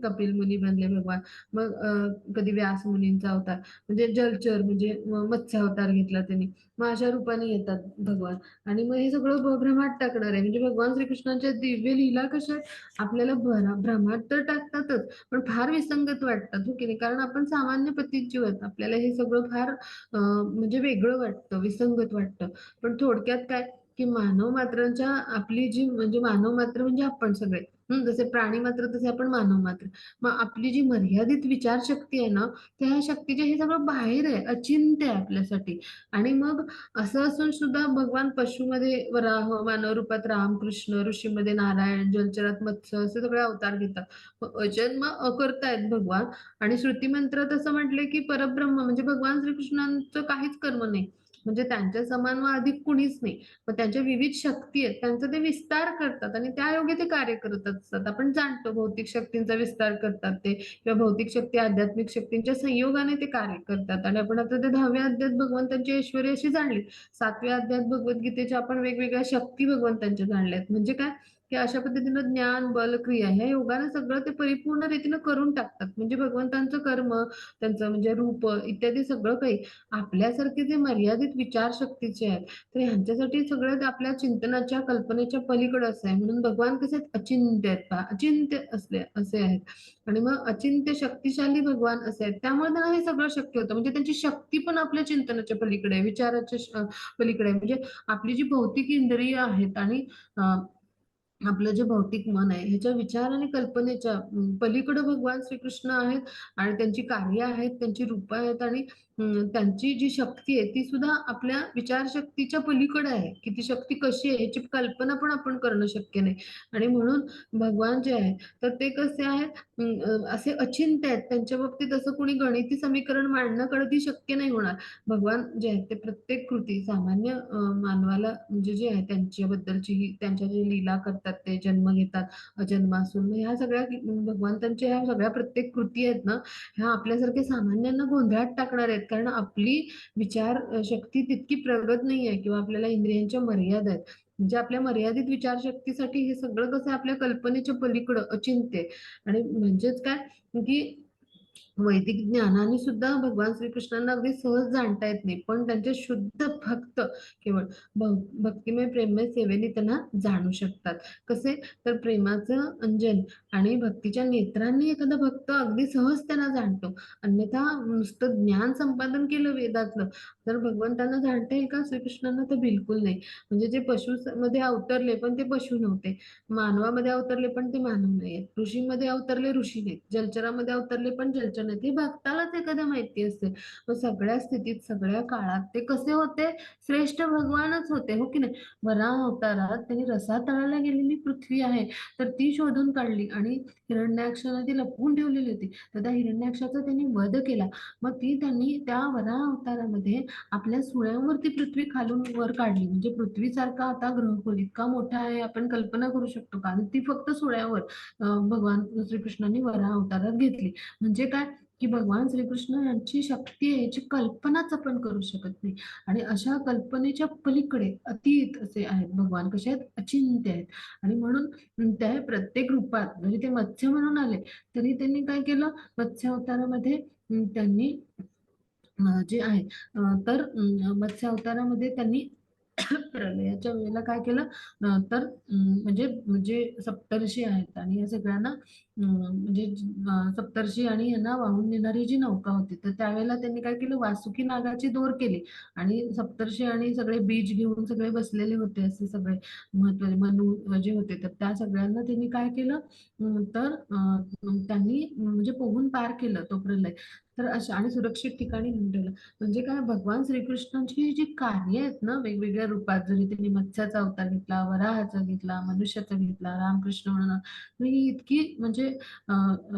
कपिल मुनी बनले भगवान. मग कधी व्यास मुनींचा अवतार, म्हणजे जलचर म्हणजे मत्स्य अवतार घेतला त्यांनी. मग अशा रूपाने येतात भगवान. आणि मग हे सगळं भ्रमात टाकणार आहे. म्हणजे भगवान श्रीकृष्णांच्या दिव्य लीला कशा आहेत, आपल्याला भ्रमात तर टाकतातच, पण फार विसंगत वाटतात, हो की नाही. कारण आपण सामान्य पतीत जीव आहेत, आपल्याला हे सगळं फार म्हणजे वेगळं वाटतं, विसंगत वाटतं. पण थोडक्यात काय, की मानव मात्रांच्या आपली जी, म्हणजे मानव मात्र म्हणजे आपण सगळे, जसे प्राणी मात्र तसे आपण मानव मात्र. मग आपली जी मर्यादित विचारशक्ती आहे ना, त्या शक्तीच्या हे सगळं बाहेर आहे, अचिंत्य आहे आपल्यासाठी. आणि मग असं असून सुद्धा भगवान पशुमध्ये वराह, मानव रूपात रामकृष्ण, ऋषीमध्ये नारायण, जलचरात मत्स्य असे सगळे अवतार घेतात. अजन्म करतायत भगवान. आणि श्रुती मंत्रात असं म्हटलंय की परब्रह्म म्हणजे भगवान श्रीकृष्णांचं काहीच कर्म नाही. म्हणजे त्यांच्या समान व अधिक कुणीच नाही. मग त्यांच्या विविध शक्ती आहेत, त्यांचा ते विस्तार करतात आणि त्या योगे ते कार्य करत असतात. आपण जाणतो भौतिक शक्तींचा विस्तार करतात ते, किंवा भौतिक शक्ती आध्यात्मिक शक्तींच्या संयोगाने ते कार्य करतात. आणि आपण आता ते 10व्या अध्यायात भगवंतांची ऐश्वर्य अशी जाणली. 7व्या अध्यायात भगवद्गीतेच्या आपण वेगवेगळ्या शक्ती भगवंतांच्या जाणल्यात. म्हणजे काय, की अशा पद्धतीनं ज्ञान, बल, क्रिया ह्या योगाने सगळं ते परिपूर्ण रीतीनं करून टाकतात. म्हणजे भगवंतांचं कर्म, त्यांचं म्हणजे रूप इत्यादी सगळं काही आपल्यासारखे जे मर्यादित विचारशक्तीचे आहेत, तर ह्यांच्यासाठी सगळं ते आपल्या चिंतनाच्या, कल्पनेच्या पलीकडे असं आहे. म्हणून भगवान कसे आहेत, अचिंत्य आहेत पहा, अचिंत्य असले असे आहेत. आणि मग अचिंत्य शक्तिशाली भगवान असे आहेत. त्यामुळे त्यांना हे सगळं शक्य होतं. म्हणजे त्यांची शक्ती पण आपल्या चिंतनाच्या पलीकडे आहे, विचाराच्या पलीकडे आहे. म्हणजे आपली जी भौतिक इंद्रिय आहेत आणि आपलं जे भौतिक मन आहे ह्याच्या विचार आणि कल्पनेच्या पलीकडे भगवान श्रीकृष्ण आहेत. आणि त्यांची कार्य आहेत, त्यांची रूप आहेत, आणि त्यांची जी शक्ती आहे ती सुद्धा आपल्या विचारशक्तीच्या पलीकडे आहे. की ती शक्ती कशी आहे ह्याची कल्पना पण आपण करणं शक्य नाही. आणि म्हणून भगवान जे आहे तर ते कसे आहेत, असे अचिंत्य आहेत. त्यांच्या बाबतीत असं कोणी गणिती समीकरण मांडणं कधी शक्य नाही होणार. भगवान जे आहेत ते प्रत्येक कृती सामान्य मानवाला म्हणजे जे आहे त्यांच्याबद्दलची त्यांच्या जे लीला करतात, ते जन्म घेतात, जन्मासून ह्या सगळ्या भगवंतांच्या ह्या सगळ्या प्रत्येक कृती आहेत ना, ह्या आपल्यासारख्या सामान्यांना गोंधळात टाकणार आहेत. कारण आपली विचार शक्ती तितकी प्रगत नाहीये, किंवा आपल्याला इंद्रियांच्या मर्यादा आहेत. म्हणजे आपल्या मर्यादित विचारशक्तीसाठी हे सगळं कसं आपल्या कल्पनेच्या पलीकडं अचिंत्य आहे. आणि म्हणजेच काय, की वैदिक ज्ञानाने सुद्धा भगवान श्रीकृष्णांना अगदी सहज जाणता येत नाही. पण त्यांचे शुद्ध भक्त केवळ भक्तिमय प्रेममय सेवेने त्यांना जाणू शकतात. कसे, तर प्रेमाचं अंजन आणि भक्तीच्या नेत्रांनी एखादा भक्त अगदी सहज त्यांना जाणतो. अन्यथा नुसतं ज्ञान संपादन केलं वेदातलं तर भगवंतांना जाणता येईल का श्रीकृष्णांना? तर बिलकुल नाही. म्हणजे जे पशु मध्ये अवतरले पण ते पशु नव्हते, मानवामध्ये अवतरले पण ते मानव नाहीयेत, ऋषीमध्ये अवतरले ऋषी नाहीत, जलचरामध्ये अवतरले पण जलचर नाहीत. हे भक्तालाच एखाद्या माहिती असते. मग सगळ्या स्थितीत सगळ्या काळात ते कसे होते, श्रेष्ठ भगवानच होते, हो की नाही? वराह अवतारात त्यांनी रसातळाला गेलेली पृथ्वी आहे तर ती शोधून काढली, आणि हिरण्याक्षाला ती लपवून ठेवलेली होती, तर त्या हिरण्याक्षाचा त्यांनी वध केला. मग ती त्यांनी त्या वराह अवतारामध्ये आपल्या सुळ्यावरती पृथ्वी खालून वर काढली. म्हणजे पृथ्वीसारखा आता ग्रहखोल इतका मोठा आहे, आपण कल्पना करू शकतो का? आणि ती फक्त सुळ्यावर भगवान श्रीकृष्णांनी वराह अवतारात घेतली. म्हणजे काय, की भगवान श्रीकृष्ण यांची शक्ती आहे याची कल्पनाच आपण करू शकत नाही. आणि अशा कल्पनेच्या पलीकडे अतीत असे आहेत भगवान. कसे आहेत, अचिंत्य आहेत. आणि म्हणून त्या प्रत्येक रूपात जरी ते मत्स्य म्हणून आले तरी त्यांनी काय केलं, मत्स्य अवतारामध्ये त्यांनी जे आहे तर मत्स्य अवतारामध्ये त्यांनी प्रलयाच्या वेळेला काय केलं, तर म्हणजे म्हणजे सप्तर्षी आहेत आणि या सगळ्यांना म्हणजे सप्तर्षी आणि यांना वाहून नेणारी जी नौका होती, तर त्यावेळेला त्यांनी काय केलं, वासुकी नागाची दोर केली. आणि सप्तर्षी आणि सगळे बीज घेऊन सगळे बसलेले होते, असे सगळे महत्वाचे मनु जे होते, तर त्या सगळ्यांना त्यांनी काय केलं, तर त्यांनी म्हणजे पोहून पार केलं तो प्रलय. तर अशा आणि सुरक्षित ठिकाणी घेऊन ठेवलं. म्हणजे काय, भगवान श्रीकृष्णांची जी कार्य आहेत ना वेगवेगळ्या रूपात, जरी त्यांनी मत्स्याचा अवतार घेतला, वराहाचा घेतला, मनुष्याचा घेतला, रामकृष्ण म्हणून, तर ही इतकी म्हणजे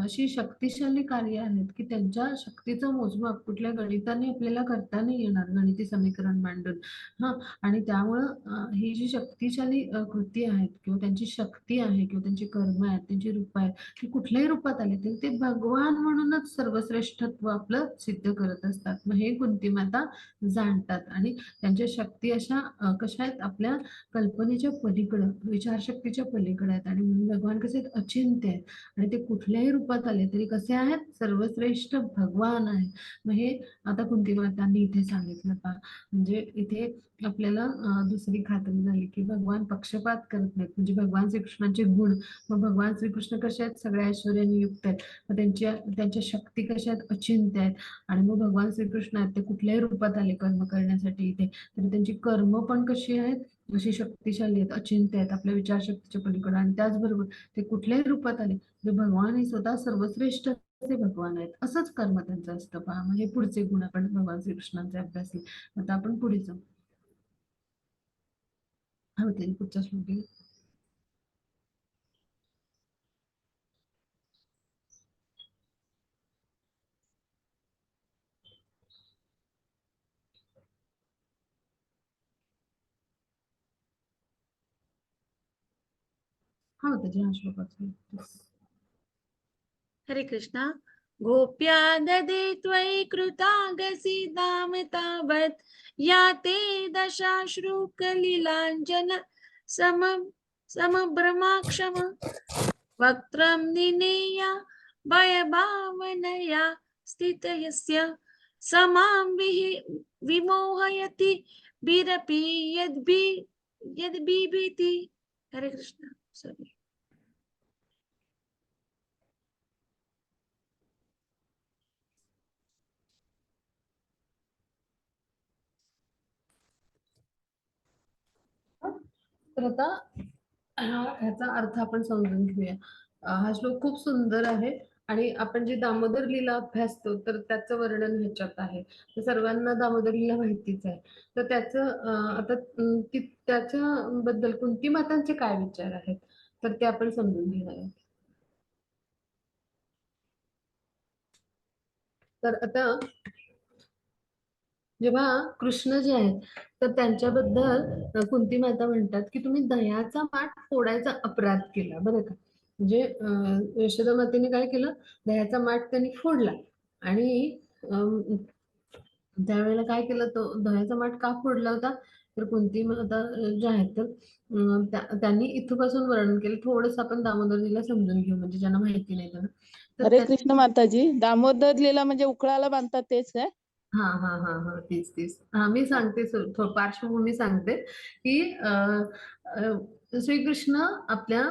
अशी शक्तिशाली कार्य आहेत की त्यांच्या शक्तीचं मोजमाप कुठल्या गणिताने आपल्याला करता नाही येणार, गणिती समीकरण मांडून. हा, आणि त्यामुळं ही जी शक्तिशाली कृती आहेत, किंवा त्यांची शक्ती आहे, किंवा त्यांची कर्म आहेत, त्यांची रूप आहेत, की कुठल्याही रूपात आले तरी ते भगवान म्हणूनच सर्वश्रेष्ठत्व आपलं सिद्ध करत असतात. मग हे कुंती माता जाणतात. आणि त्यांच्या शक्ती अशा कशा आहेत, आपल्या कल्पनेच्या पलीकडं, विचारशक्तीच्या पलीकडे आहेत. आणि म्हणून भगवान कसे आहेत, अचिंत्य आहेत. आणि ते कुठल्याही रूपात आले तरी कसे आहेत, सर्वश्रेष्ठ भगवान आहेत. मग हे आता कुंती मातांनी इथे सांगितलं पहा. म्हणजे इथे आपल्याला दुसरी खात्री झाली की भगवान पक्षपात करत नाहीत. म्हणजे भगवान श्रीकृष्णाचे गुण, मग भगवान श्रीकृष्ण कसे आहेत, सगळ्या ऐश्वर्याने युक्त आहेत. मग त्यांच्या शक्ती कशा आहेत, अचिंत्य आहेत. आणि मग भगवान श्रीकृष्ण आहेत ते कुठल्याही रूपात आले कर्म करण्यासाठी इथे, तर त्यांची कर्म पण कशी आहेत, अशी शक्तिशाली आहेत, अचिंत्य आहेत, आपल्या विचारशक्तीच्या पलीकडे. आणि त्याचबरोबर ते कुठल्याही रूपात आले तर भगवान हे स्वतः सर्वश्रेष्ठ असे भगवान आहेत. असंच कर्म त्यांचं असतं पहा. मग हे पुढचे गुण आपण भगवान श्रीकृष्णांचे अभ्यासले. आता आपण पुढे जाऊ. हा, होते पुढचा श्लोक आहे. हा त्याची हा श्लोकाचा. हरे कृष्णा. गोप्या ददे त्वयि कृतागसि दाम तावत् या ते दशाश्रुकलिलाञ्जन सम समभ्रमाक्षम वक्त्रं निनेय भयभावनया स्थितयस्य समां विमोहयति बिरपि यद्बिभीति. हरे कृष्णा. सॉरी. तर आता ह्याचा अर्थ आपण समजून घेऊया. हा श्लोक खूप सुंदर आहे आणि आपण जे दामोदर लीला अभ्यासतो तर त्याचं वर्णन ह्याच्यात आहे. तर सर्वांना दामोदर लीला माहितीच आहे. तर त्याचं आता त्याच्या बद्दल कुंती मातांचे काय विचार आहेत तर ते आपण समजून घेणार आहोत. तर आता जेव्हा कृष्ण जे आहेत तर त्यांच्याबद्दल कुंती माता म्हणतात की तुम्ही दह्याचा माठ फोडायचा अपराध केला बरं का. म्हणजे यशोदा मातेने काय केलं, दह्याचा माठ त्यांनी फोडला आणि त्यावेळेला काय केलं, तो दह्याचा माठ का फोडला होता तर कुंती माता ज्या आहेत तर त्यांनी इथपासून वर्णन केलं. थोडस आपण दामोदरीला समजून घेऊ म्हणजे ज्यांना माहिती नाही त्यांना. तर हरे कृष्ण माताजी. दामोदर लीला म्हणजे उकळाला बांधतात तेच काय? हा हा हा हा तीच तीच. हा मी सांगते पार्श्वभूमी सांगते की श्रीकृष्ण आपल्या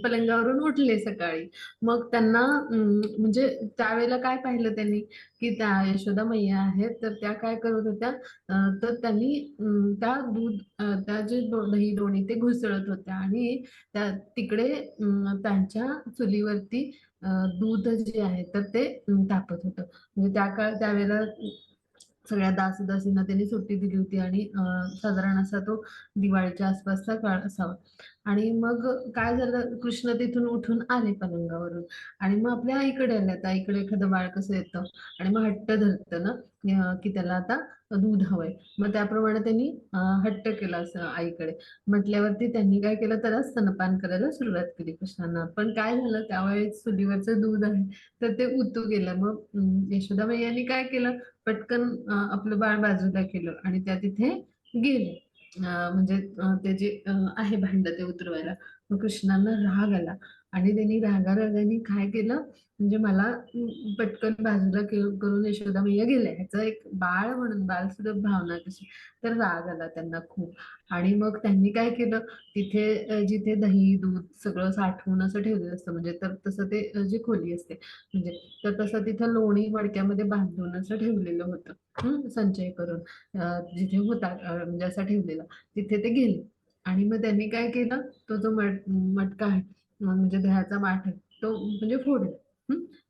पलंगावरून उठले सकाळी. मग त्यांना म्हणजे त्यावेळेला काय पाहिलं त्यांनी की त्या यशोदा मैया आहेत तर त्या काय करत होत्या, तर त्यांनी त्या दूध त्या जे दही लोणी ते घुसळत होत्या आणि त्या तिकडे त्यांच्या चुलीवरती दूध जे आहे तर ते तापत होतं. म्हणजे त्यावेळेला सगळ्या दासीदासींना त्यांनी सुट्टी दिली होती आणि साधारण असा तो दिवाळीच्या आसपासचा काळ असावा. आणि मग काय झालं, कृष्ण तिथून उठून आले पलंगावरून आणि मग आपल्या आईकडे आले. आता आईकडे एखादं बाळ कसं येतं आणि मग हट्ट धरतं ना की त्याला आता दूध हवंय. मग त्याप्रमाणे त्यांनी हट्ट केला असं आईकडे म्हटल्यावरती त्यांनी काय केलं, त्याला स्तनपान करायला सुरुवात केली कृष्णांना. पण काय झालं, त्यावेळेस चुलीवरचं दूध आहे तर ते उतू गेलं. मग यशोदा मैयांनी काय केलं, पटकन आपलं बाळ बाजूला केलं आणि त्या तिथे गेले. म्हणजे ते जे आहे भांड ते उतरवायला. मग कृष्णांना राग आला आणि त्यांनी रागारागाने काय केलं, म्हणजे मला पटकन बाजूला करून यशोदा मैया गेल्या. ह्याचं एक बाळ म्हणून बाल सुद्धा भावना कशी, तर राग आला त्यांना खूप. आणि मग त्यांनी काय केलं, तिथे जिथे दही दूध सगळं साठवून असं ठेवलेलं असतं म्हणजे तर तसं ते जी खोली असते म्हणजे तर तसं तिथं लोणी मडक्यामध्ये बांधून असं ठेवलेलं होतं. संचय करून जिथे होता म्हणजे असा ठेवलेला तिथे ते गेले. आणि मग त्यांनी काय केलं, तो जो मटका आहे म्हणजे दह्याचा माठ आहे तो म्हणजे फोडला.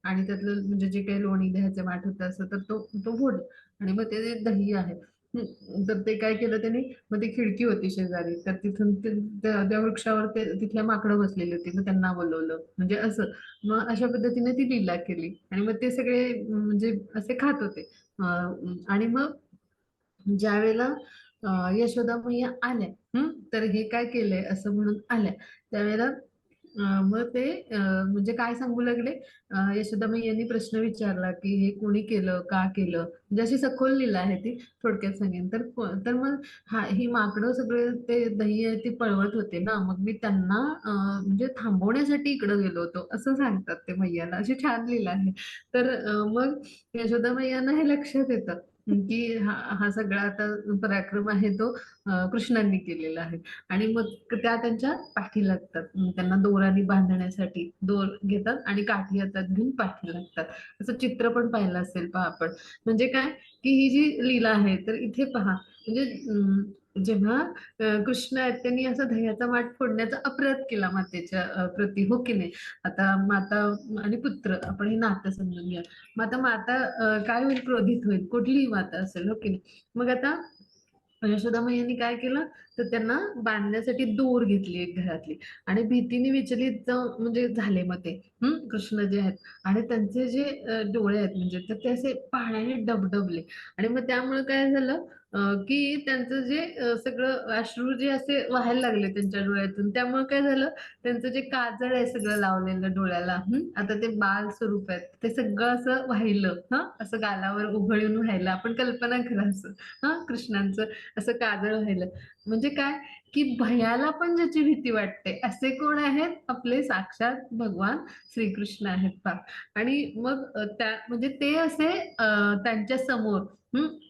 आणि त्यातलं म्हणजे जे काही लोणी दह्याचे माठ होतं असं तर तो तो फोडला. आणि मग ते जे दही आहे तर ते काय केलं त्यांनी, मग ती खिडकी होती शेजारी तर तिथून त्या वृक्षावर ते तिथल्या माकडं बसलेली होती मग त्यांना बोलवलं म्हणजे असं. मग अशा पद्धतीने ती लीला केली आणि मग ते सगळे म्हणजे असे खात होते. आणि मग ज्या वेळेला यशोदा मैया आल्या तर हे काय केलंय असं म्हणून आल्या त्यावेळेला मग ते म्हणजे काय सांगू लागले, यशोदा मैयांनी प्रश्न विचारला की हे कोणी केलं का केलं, म्हणजे अशी सखोल लीला आहे ती, थोडक्यात सांगेन तर तर मग ही माकडं सगळे ते दही आहे ती पळवत होते ना, मग मी त्यांना म्हणजे थांबवण्यासाठी इकडं गेलो होतो असं सांगतात ते मैयाला. अशी छान लीला आहे. तर मग यशोदा मैयांना हे लक्षात येतं की हा हा सगळा आता पराक्रम आहे तो कृष्णांनी केलेला आहे. आणि मग त्या त्यांच्या पाठी लागतात. त्यांना दोराने बांधण्यासाठी दोर घेतात आणि काठी हातात घेऊन पाठी लागतात. असं चित्र पण पाहिलं असेल पहा आपण. म्हणजे काय की ही जी लीला आहे तर इथे पहा म्हणजे जेव्हा कृष्ण आहेत त्यांनी असा दह्याचा माठ फोडण्याचा अपराध केला मातेच्या प्रती, हो की नाही. आता माता आणि पुत्र आपण हे नातं समजून घ्या. मग आता माता काय होईल, क्रोधित होईल, कुठलीही माता असेल, हो की नाही. मग आता यशोदा मैयांनी काय केलं, तर त्यांना बांधण्यासाठी दोर घेतली एक घरातली आणि भीतीने विचलित म्हणजे झाले मग ते कृष्ण जे आहेत आणि त्यांचे जे डोळे आहेत म्हणजे तर ते असे पाण्याने डबडबले आणि मग त्यामुळे काय झालं, की त्यांचं जे सगळं अश्रू जे असे व्हायला लागले त्यांच्या डोळ्यातून, त्यामुळे काय झालं, त्यांचं जे काजळ आहे सगळं लावलेलं डोळ्याला, आता ते बाल स्वरूप आहेत, ते सगळं असं वाहिलं, असं गालावर उघळून व्हायला. आपण कल्पना करा असं, कृष्णांचं असं काजळ व्हायलं. म्हणजे काय, की भयाला पण ज्याची भीती वाटते असे कोण आहेत, आपले साक्षात भगवान श्रीकृष्ण आहेत पहा. आणि मग त्या म्हणजे ते असे त्यांच्या समोर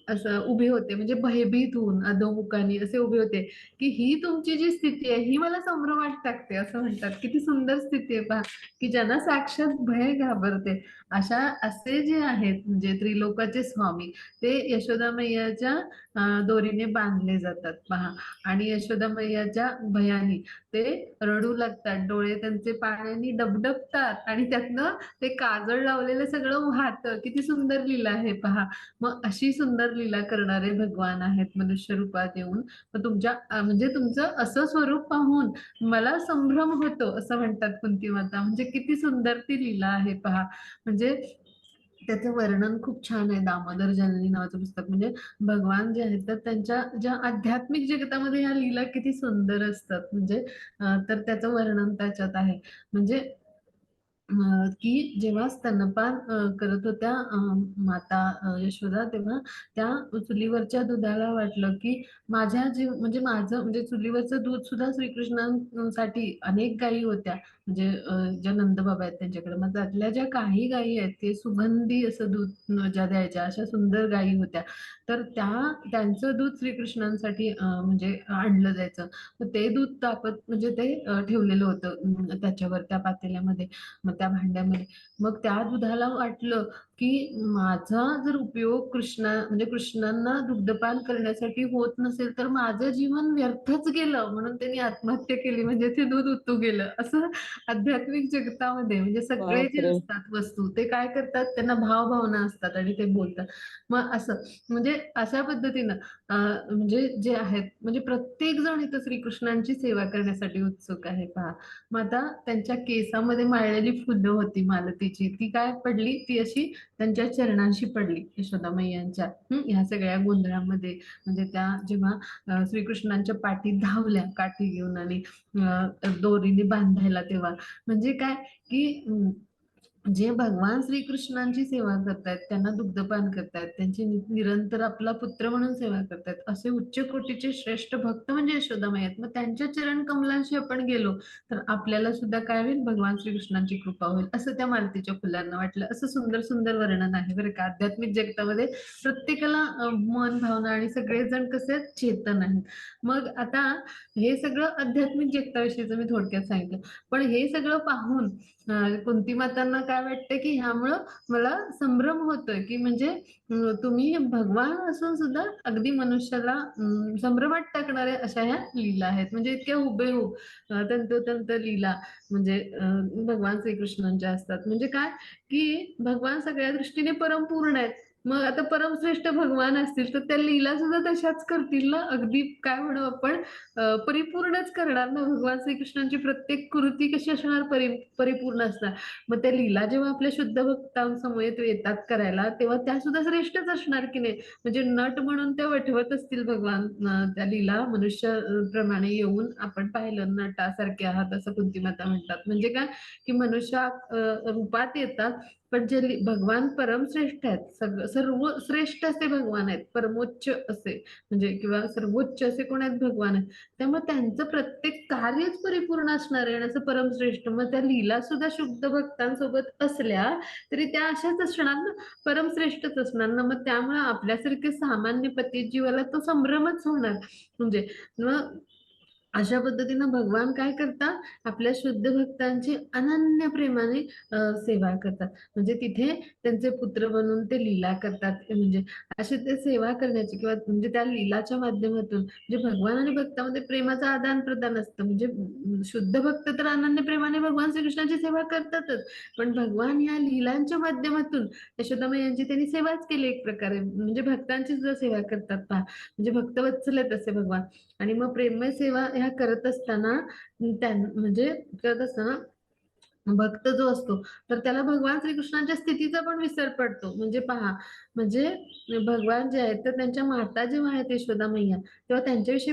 असं उभे होते, म्हणजे भयभीत होऊन अधोमुखाने असे उभे होते, की ही तुमची जी स्थिती आहे ही मला संभ्रमात टाकते, असं म्हणतात. किती सुंदर स्थिती आहे पहा, की ज्यांना साक्षात भय घाबरते असे जे आहेत म्हणजे त्रिलोकाचे स्वामी, ते यशोदा मैयाच्या दोरीने बांधले जातात पहा. आणि यशोदा मैयाच्या भयाने ते रडू लागतात, डोळे त्यांचे पाण्याने डबडबतात आणि त्यातनं ते काजळ लावलेलं सगळं वाहतं. किती सुंदर लीला आहे पहा. मग अशी सुंदर लीला करणारे भगवान आहेत मनुष्य रूपात येऊन. मग तुमच्या म्हणजे तुमचं असं स्वरूप पाहून मला संभ्रम होतो, असं म्हणतात कुंती माता. म्हणजे किती सुंदर ती लीला आहे पहा. म्हणजे त्याचं वर्णन खूप छान आहे, दामोदर जननी नावाचं पुस्तक. म्हणजे भगवान जे आहेत तर त्यांच्या ज्या आध्यात्मिक जगतामध्ये ह्या लीला किती सुंदर असतात. म्हणजे तर त्याचं वर्णन त्याच्यात आहे. म्हणजे की जेव्हा स्तनपान करत होत्या माता यशोदा, तेव्हा त्या चुलीवरच्या दुधाला वाटलं, की माझ्या जीव म्हणजे माझं म्हणजे चुलीवरचं दूध सुद्धा श्रीकृष्णांसाठी अनेक गायी होत्या. म्हणजे ज्या नंदबाबा आहेत त्यांच्याकडे. मग त्यातल्या ज्या काही गायी आहेत ते सुगंधी असं दूध ज्या द्यायच्या, अशा सुंदर गायी होत्या. तर त्यांचं दूध श्रीकृष्णांसाठी म्हणजे आणलं जायचं. मग ते दूध तापत म्हणजे ते ठेवलेलं होतं त्याच्यावर त्या पातेल्यामध्ये, मग त्या भांड्यामध्ये. मग त्या दुधाला वाटलं, की माझा जर उपयोग म्हणजे कृष्णांना दुग्धपान करण्यासाठी होत नसेल तर माझं जीवन व्यर्थच गेलं, म्हणून त्यांनी आत्महत्या केली. म्हणजे ते दूध उतू गेलं. असं आध्यात्मिक जगतामध्ये म्हणजे सगळे जे बापरे. असतात वस्तू ते काय करतात, त्यांना भावभावना असतात आणि ते बोलतात. मग असं म्हणजे अशा पद्धतीनं म्हणजे जे आहेत म्हणजे प्रत्येक जण इथं श्रीकृष्णांची सेवा करण्यासाठी उत्सुक आहे पहा. मग आता त्यांच्या केसामध्ये माळलेली फुलं होती मालतीची, ती काय पडली, ती अशी त्यांच्या चरणांशी पडली यशोदा मैयांच्या. ह्या सगळ्या गोंधळामध्ये. म्हणजे त्या जेव्हा श्रीकृष्णांच्या पाठी धावल्या काठी घेऊन आणि दोरीने बांधायला, तेव्हा म्हणजे काय, की जे भगवान श्रीकृष्णांची सेवा करतायत, त्यांना दुग्धपान करतायत, त्यांची निरंतर आपला पुत्र म्हणून सेवा करतायत, असे उच्च कोटीचे श्रेष्ठ भक्त म्हणजे यशोदामाई आहेत. मग त्यांच्या चरण कमलांशी आपण गेलो तर आपल्याला सुद्धा काय होईल, भगवान श्रीकृष्णांची कृपा होईल, असं त्या मालतीच्या फुलांना वाटलं. असं सुंदर सुंदर वर्णन आहे बरं का. आध्यात्मिक जगतामध्ये प्रत्येकाला मन भावना आणि सगळेजण कसे आहेत, चेतन आहेत. मग आता हे सगळं आध्यात्मिक जगताविषयीच मी थोडक्यात सांगितलं. पण हे सगळं पाहून कुंती मातांना काय वाटतं, की ह्यामुळं मला संभ्रम होतोय, की म्हणजे तुम्ही भगवान असून सुद्धा अगदी मनुष्याला संभ्रमात टाकणाऱ्या अशा ह्या लीला आहेत. म्हणजे इतक्या हुबेहूब तंतोतंत लीला म्हणजे भगवान श्रीकृष्णांच्या असतात. म्हणजे काय, की भगवान सगळ्या दृष्टीने परमपूर्ण आहेत. मग आता परमश्रेष्ठ भगवान असतील तर त्या लीला सुद्धा तशाच करतील ना, अगदी काय म्हणू आपण, परिपूर्णच करणार ना. भगवान श्रीकृष्णांची प्रत्येक कृती कशी असणार, परिपूर्ण असणार. मग त्या लीला जेव्हा आपल्या शुद्ध भक्तांसमवेत येतात करायला, तेव्हा त्या सुद्धा श्रेष्ठच असणार की नाही. म्हणजे नट म्हणून त्या वठवत असतील भगवान त्या लीला मनुष्य प्रमाणे येऊन. आपण पाहिलं नटासारखे आहात असं कुंती माता म्हणतात. म्हणजे काय, की मनुष्य रूपात येतात, पण जे भगवान परमश्रेष्ठ आहेत, सर्व श्रेष्ठ असे भगवान आहेत, परमोच्च असे म्हणजे किंवा सर्वोच्च असे कोण आहेत, भगवान आहेत. त्यामुळे त्यांचं प्रत्येक कार्यच परिपूर्ण असणार आहे आणि असं परमश्रेष्ठ. मग त्या लीला सुद्धा शुद्ध भक्तांसोबत असल्या तरी त्या अशाच असणार ना, परमश्रेष्ठच असणार ना. मग त्यामुळे आपल्यासारखे सामान्य पती जीवाला तो संभ्रमच होणार. म्हणजे मग अशा पद्धतीनं भगवान काय करतात, आपल्या शुद्ध भक्तांची अनन्य प्रेमाने सेवा करतात. म्हणजे तिथे त्यांचे पुत्र बनून ते लीला करतात. म्हणजे अशी ते सेवा करण्याची किंवा म्हणजे त्या लीलाच्या माध्यमातून म्हणजे भगवान आणि भक्तामध्ये प्रेमाचं आदान प्रदान असतं. म्हणजे शुद्ध भक्त तर अनन्य प्रेमाने भगवान श्रीकृष्णाची सेवा करतातच, पण भगवान या लीलांच्या माध्यमातून यशोदामाई यांची त्यांनी सेवाच केली एक प्रकारे. म्हणजे भक्तांची सुद्धा सेवा करतात पहा. म्हणजे भक्तवत्सल आहेत असे भगवान. आणि मग प्रेममय सेवा ह्या करत असताना म्हणजे करत असताना भक्त जो असतो तर त्याला भगवान श्रीकृष्णांच्या स्थितीचा पण विसर पडतो. म्हणजे पहा, म्हणजे भगवान जे आहेत तर त्यांच्या माता जेव्हा आहेत यशोदा मैया, तेव्हा त्यांच्याविषयी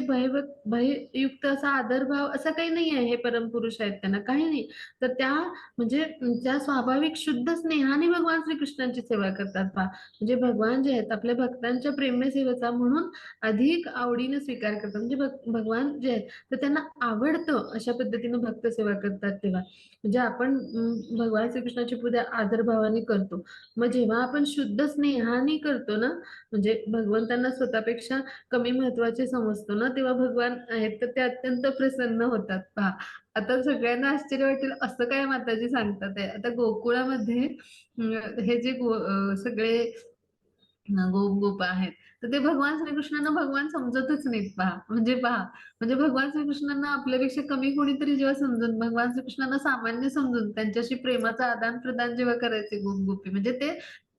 भययुक्त असा आदरभाव असा काही नाही आहे. हे परमपुरुष आहेत त्यांना काही नाही. तर त्या म्हणजे त्या स्वाभाविक शुद्ध स्नेहाने भगवान श्रीकृष्णांची सेवा करतात पहा. म्हणजे भगवान जे आहेत आपल्या भक्तांच्या प्रेमळ सेवेचा म्हणून अधिक आवडीने स्वीकार करतात. म्हणजे भगवान जे आहेत तर त्यांना आवडतं अशा पद्धतीने भक्त सेवा करतात तेव्हा. म्हणजे आपण भगवान श्रीकृष्णाची पूजा आदरभावाने करतो. मग जेव्हा आपण शुद्ध स्नेहाने करतो ना, म्हणजे भगवंतांना स्वतःपेक्षा कमी महत्वाचे समजतो ना, तेव्हा भगवान आहेत तर ते अत्यंत प्रसन्न होतात पहा. आता सगळ्यांना आश्चर्य वाटेल असं काय माताजी सांगतात आहे. आता गोकुळामध्ये हे जे सगळे गोप आहेत तर ते भगवान श्रीकृष्णांना भगवान समजतच नाहीत पहा. म्हणजे भगवान श्रीकृष्णांना आपल्यापेक्षा कमी कोणीतरी जेव्हा समजून भगवान श्रीकृष्णांना सामान्य समजून त्यांच्याशी प्रेमाचं आदान प्रदान जेव्हा करायचे गोपी म्हणजे ते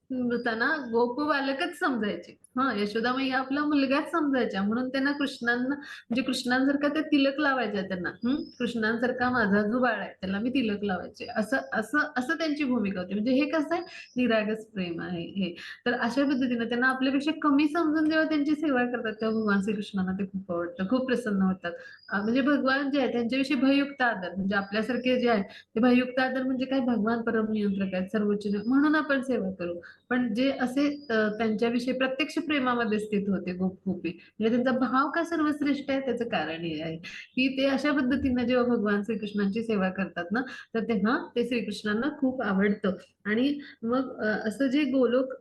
त्यांना गोप बालकच समजायचे. यशोदा मैया आपला मुलगाच समजायच्या म्हणून त्यांना कृष्णांना म्हणजे कृष्णांसारखा ते तिलक लावायच्या त्यांना. कृष्णांसारखा माझा जो बाळ आहे त्याला मी तिलक लावायचे असं असं असं त्यांची भूमिका होती. म्हणजे हे कसं आहे निरागस प्रेम आहे हे. तर अशा पद्धतीने त्यांना आपल्यापेक्षा कमी समजून जेव्हा त्यांची सेवा करतात तेव्हा भगवान श्रीकृष्णांना ते खूप आवडतं, खूप प्रसन्न होतात. म्हणजे भगवान जे आहे त्यांच्याविषयी भययुक्त आदर म्हणजे आपल्यासारखे जे आहे ते भययुक्त आदर म्हणजे काय भगवान परम नियंत्रक आहेत सर्वोच्च म्हणून आपण सेवा करू. पण जे असे त्यांच्याविषयी प्रत्यक्ष प्रेमामध्ये स्थित होते गोपी म्हणजे त्यांचा भाव का सर्वश्रेष्ठ आहे त्याचं कारण हे आहे की ते अशा पद्धतीने जेव्हा भगवान श्रीकृष्णांची सेवा करतात ना तर तेव्हा ते श्रीकृष्णांना खूप आवडतं. आणि मग असं जे गोलोक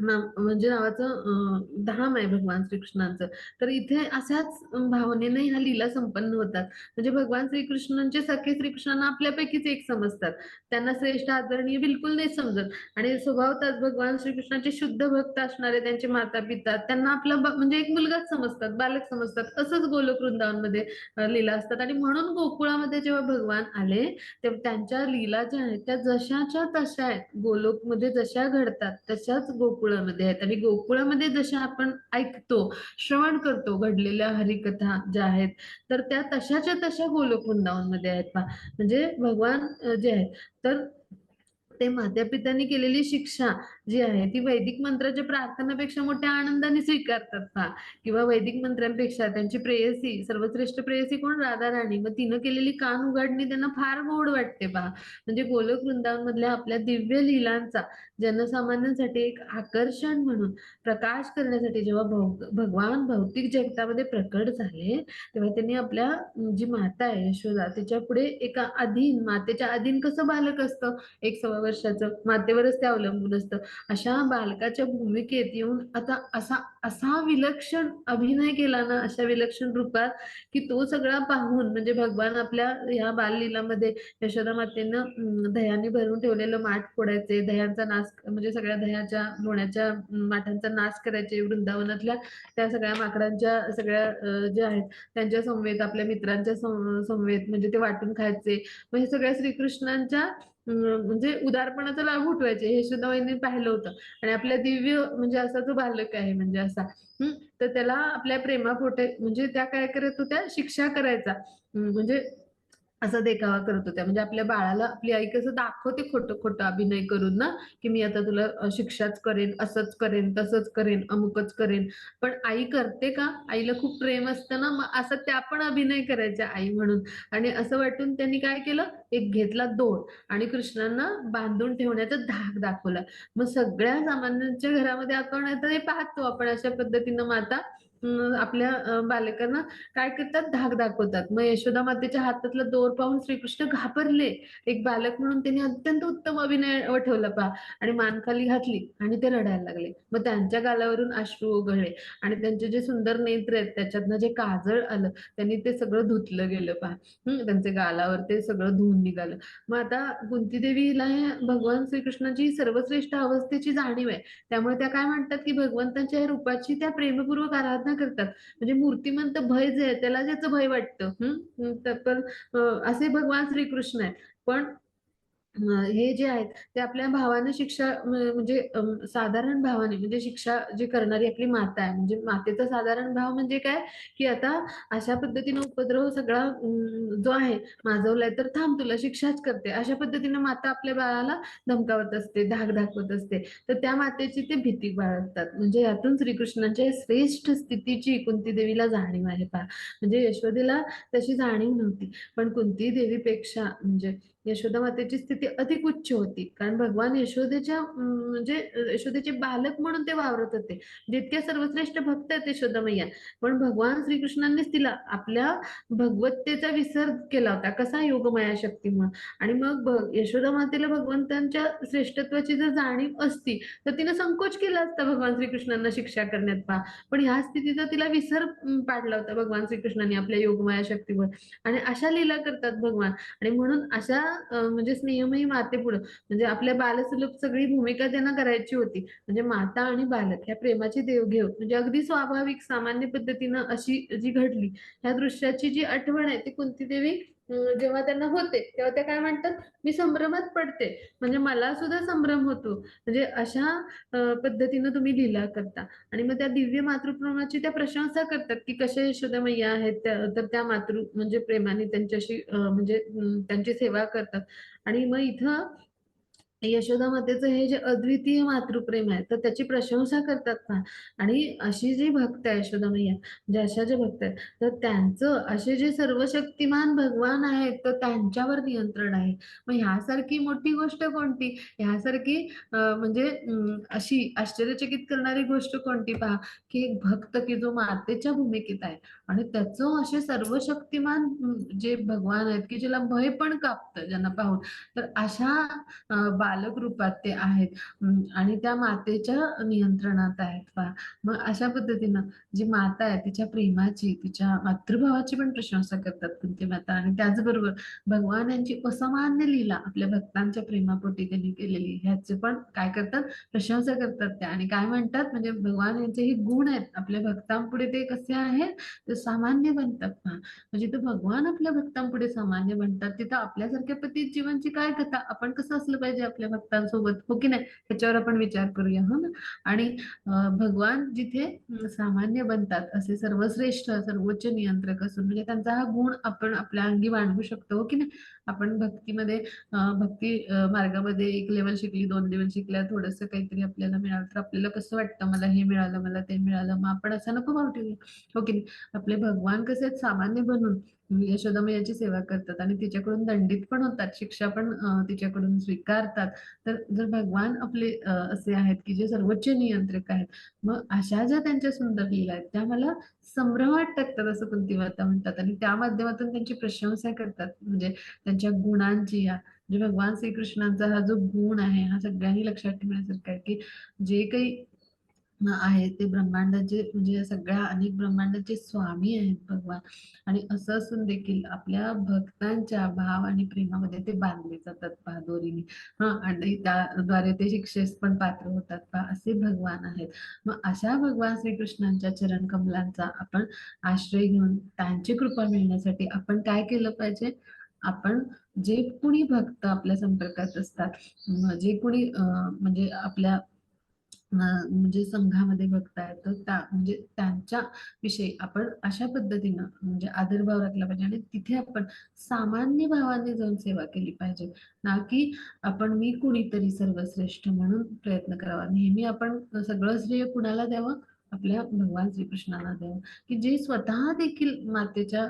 म्हणजे नावाचं धाम आहे भगवान श्रीकृष्णांचं. तर इथे अशाच भावनेने ह्या लीला संपन्न होतात. म्हणजे भगवान श्रीकृष्णांचे सखे श्रीकृष्णांना आपल्यापैकीच एक समजतात. त्यांना श्रेष्ठ आदरणीय बिलकुल नाही समजत आणि स्वभावतःच भगवान श्रीकृष्णाचे शुद्ध भक्त असणारे त्यांचे माता पिता त्यांना आपला म्हणजे एक मुलगाच समजतात, बालक समजतात. असंच गोलोक वृंदावनमध्ये लीला असतात आणि म्हणून गोकुळामध्ये जेव्हा भगवान आले तेव्हा त्यांच्या लीला ज्या आहेत त्या जशाच्या तशा आहेत. गोलोकमध्ये जशा घडतात तशाच गोकुळामध्ये आहेत आणि गोकुळामध्ये जशा आपण ऐकतो, श्रवण करतो घडलेल्या हरिकथा ज्या आहेत तर त्या तशाच्या तशा गोलोक वृंदावनमध्ये आहेत पहा. म्हणजे भगवान जे आहेत तर ते माता-पित्यांनी केलेली शिक्षा जी आहे ती वैदिक मंत्राच्या प्रार्थनापेक्षा मोठ्या आनंदाने स्वीकारतात पहा. किंवा वैदिक मंत्रांपेक्षा त्यांची प्रेयसी सर्वश्रेष्ठ प्रेयसी कोण राधा राणी मग तिनं केलेली कान उघडणी त्यांना फार गोड वाटते पहा. म्हणजे गोलोक वृंदावन मधल्या आपल्या दिव्य लीलांचा जनसामान्यांसाठी एक आकर्षण म्हणून प्रकाश करण्यासाठी जेव्हा भगवान भौतिक जगतामध्ये प्रकट झाले तेव्हा त्यांनी आपल्या जी माता आहे यशोदा तिच्या पुढे एका अधीन मातेच्या अधीन कसं बालक असतं 1 वर्षाचं मातेवरच ते अवलंबून असतं. अशा बालकाच्या भूमिकेत येऊन आता असा असा विलक्षण अभिनय केला ना अशा विलक्षण रूपात की तो सगळा पाहून म्हणजे भगवान आपल्या ह्या बाललीलामध्ये यशोदा मातेनं दह्याने भरून ठेवलेलं माठ फोडायचे दह्यांचा नाश म्हणजे सगळ्या दह्याच्या लोण्याच्या माठांचा नाश करायचे वृंदावनातल्या त्या सगळ्या माकडांच्या सगळ्या ज्या आहेत त्यांच्या समवेत आपल्या मित्रांच्या समवेत म्हणजे ते वाटून खायचे. मग हे सगळ्या श्रीकृष्णांच्या म्हणजे उदारपणाचा लाभ उठवायचे हे सुद्धा वहिनी पाहिलं होतं. आणि आपल्या दिव्य म्हणजे असा जो बालक आहे म्हणजे असा तर त्याला आपल्या प्रेमापोटे म्हणजे त्या काय करत होत्या शिक्षा करायचा. म्हणजे असा देखावा करत होत्या. म्हणजे आपल्या बाळाला आपली आई कसं दाखवते खोटं-खोटं अभिनय करून ना, की मी आता तुला शिक्षाच करेन, असंच करेन, तसंच करेन, अमुकच करेन. पण आई करते का? आईला खूप प्रेम असतं ना, मग असं त्या पण अभिनय करायच्या आई म्हणून. आणि असं वाटून त्यांनी काय केलं, एक घेतला दोर आणि कृष्णांना बांधून ठेवण्याचा धाक दाखवला. मग सगळ्या सामान्यांच्या घरामध्ये आपण आता हे पाहतो आपण अशा पद्धतीनं माता आपल्या बालकांना काय करतात धाक दाखवतात. मग यशोदा मातेच्या हातातला दोर पाहून श्रीकृष्ण घाबरले. एक बालक म्हणून त्यांनी अत्यंत उत्तम अभिनय वठवला पहा आणि मान खाली घातली आणि ते रडायला लागले. मग त्यांच्या गालावरून अश्रू ओघळले आणि त्यांचे जे सुंदर नेत्र आहेत त्याच्यातनं जे काजळ आलं त्यांनी ते सगळं धुतलं गेलं पहा. त्यांच्या गालावर ते सगळं धुवून निघालं. मग आता कुंती देवीला हे भगवान श्रीकृष्णाची सर्वश्रेष्ठ अवस्थेची जाणीव आहे. त्यामुळे त्या काय म्हणतात की भगवंताच्या रूपाची त्या प्रेमपूर्वक आराधना करतात. म्हणजे मूर्तिमंत भय जे आहे त्याला ज्याचं भय वाटतं. तर पण असे भगवान श्रीकृष्ण आहेत. पण हे जे आहेत ते आपल्या भावाने शिक्षा म्हणजे साधारण भावाने म्हणजे शिक्षा जी करणारी आपली माता आहे. म्हणजे मातेचा साधारण भाव म्हणजे काय, की आता अशा पद्धतीने उपद्रव सगळा जो आहे माजवलाय तर थांब तुला शिक्षाच करते. अशा पद्धतीने माता आपल्या बाळाला धमकावत असते, धाक दाखवत असते. तर त्या मातेची ते भीती बाळगतात. म्हणजे यातून श्रीकृष्णाच्या श्रेष्ठ स्थितीची कुंती देवीला जाणीव आहे पहा. म्हणजे यशोदेला तशी जाणीव नव्हती. पण कुंती देवीपेक्षा म्हणजे यशोदा मातेची स्थिती अधिक उच्च होती. कारण भगवान यशोदेच्या म्हणजे यशोदेचे बालक म्हणून ते वावरत होते. जितक्या सर्वश्रेष्ठ भक्त आहेत यशोदा मैया, पण भगवान श्रीकृष्णांनीच तिला आपल्या भगवत्तेचा विसर केला होता. कसा योगमाया शक्तीमुळे. आणि मग यशोदा मातेला भगवंतांच्या श्रेष्ठत्वाची जर जाणीव असती तर तिने संकोच केला असता भगवान श्रीकृष्णांना शिक्षा करण्यात पहा. पण ह्या स्थितीचा तिला विसर पाडला होता भगवान श्रीकृष्णांनी आपल्या योगमाया शक्तीमुळे. आणि अशा लीला करतात भगवान. आणि म्हणून अशा म्हणजे स्नेहमयी मातेपुढं म्हणजे आपल्या बालसुलभ सगळी भूमिका त्यांना करायची होती. म्हणजे माता आणि बालक या प्रेमाची देवघेव म्हणजे अगदी स्वाभाविक सामान्य पद्धतीनं अशी जी घडली, ह्या दृश्याची जी आठवण आहे ती कुंतीदेवी जेव्हा त्यांना होते तेव्हा त्या काय म्हणतात, मी संभ्रमात पडते. म्हणजे मला सुद्धा संभ्रम होतो. म्हणजे अशा पद्धतीनं तुम्ही लीला करता. आणि मग त्या दिव्य मातृप्रेमाची त्या प्रशंसा करतात, की कशा यशोदा मैया आहेत तर त्या मातृ म्हणजे प्रेमाने त्यांच्याशी म्हणजे त्यांची सेवा करतात. आणि मग इथं यशोदा मातेचं हे जे अद्वितीय मातृप्रेम आहे तर त्याची प्रशंसा करतात ना. आणि अशी जी भक्त आहे यशोदा मैया म्हणजे अशा जे भक्त आहेत तर त्यांचं असे जे सर्वशक्तिमान भगवान आहेत तर त्यांच्यावर नियंत्रण आहे. मग ह्यासारखी मोठी गोष्ट कोणती, ह्यासारखी म्हणजे अशी आश्चर्यचकित करणारी गोष्ट कोणती पहा, की एक भक्त की जो मातेच्या भूमिकेत आहे आणि त्याचं असे सर्वशक्तिमान जे भगवान आहेत की ज्याला भय पण कापतं ज्यांना पाहून. तर अशा बालक रूपात ते आहेत आणि त्या मातेच्या नियंत्रणात आहेत पहा. मग अशा पद्धतीनं जी माता आहे तिच्या प्रेमाची, तिच्या मातृभावाची पण प्रशंसा करतात कुंती माता. आणि त्याचबरोबर भगवान यांची असामान्य लीला आपल्या भक्तांच्या प्रेमापोटी त्यांनी केलेली ह्याचे पण काय करतात, प्रशंसा करतात त्या. आणि काय म्हणतात, म्हणजे भगवान यांचे हे गुण आहेत आपल्या भक्तांपुढे ते कसे आहेत, ते सामान्य बनतात पहा. म्हणजे तो भगवान आपल्या भक्तांपुढे सामान्य बनतात. तिथं आपल्यासारख्या पती जीवनची काय कथा, आपण कसं असलं पाहिजे आपल्या भक्तांसोबत, हो की नाही, त्याच्यावर आपण विचार करूया. हो ना. आणि भगवान जिथे सामान्य बनतात असे सर्वश्रेष्ठ सर्वोच्च नियंत्रक असून म्हणजे त्यांचा हा गुण आपण आपल्या अंगी बाळगू शकतो, हो की नाही. आपण भक्तीमध्ये भक्ती मार्गामध्ये 1 लेवल शिकली, 2 लेवल शिकल्या, थोडंसं काहीतरी आपल्याला मिळालं तर आपल्याला कसं वाटतं, मला हे मिळालं, मला ते मिळालं, मग आपण असं नको भाव ठेवूया, हो की नाही. आपले भगवान कसे आहेत, सामान्य बनून यशोदा मैयाची सेवा करतात आणि तिच्याकडून दंडित पण होतात, शिक्षा पण तिच्याकडून स्वीकारतात. तर जर भगवान आपले असे आहेत की जे सर्वोच्च नियंत्रक आहेत, मग अशा ज्या त्यांच्या सुंदर लीला आहेत त्या मला संभ्रमात टाकतात असं कुंती माता म्हणतात. आणि त्या माध्यमातून त्यांची प्रशंसा करतात. म्हणजे त्यांच्या गुणांची, या म्हणजे भगवान श्रीकृष्णांचा हा जो गुण आहे हा सगळ्यांनी लक्षात ठेवण्यासारखा आहे, की जे काही आहे ते ब्रह्मांडाचे म्हणजे या सगळ्या अनेक ब्रह्मांडाचे स्वामी आहेत भगवान. आणि असं असून देखील आपल्या भक्तांच्या भाव आणि प्रेमामध्ये ते बांधले जातात पहा दोरीने. हा, आणि त्याद्वारे ते शिक्षेस पण पात्र होतात पहा, असे भगवान आहेत. मग अशा भगवान श्रीकृष्णांच्या चरण कमलांचा आपण आश्रय घेऊन त्यांची कृपा मिळण्यासाठी आपण काय केलं पाहिजे, आपण जे कुणी भक्त आपल्या संपर्कात असतात, जे कुणी म्हणजे आपल्या म्हणजे संघामध्ये बघताय तर त्या म्हणजे त्यांच्या विषयी आपण अशा पद्धतीनं म्हणजे आदरभाव राखला पाहिजे. आणि तिथे आपण सामान्य भावाने जाऊन सेवा केली पाहिजे, ना की आपण मी कुणीतरी सर्वश्रेष्ठ म्हणून प्रयत्न करावा. नेहमी आपण सगळं श्रेय कुणाला द्यावं, आपल्या भगवान श्रीकृष्णाला द्यावं, की जे स्वतः देखील मातेच्या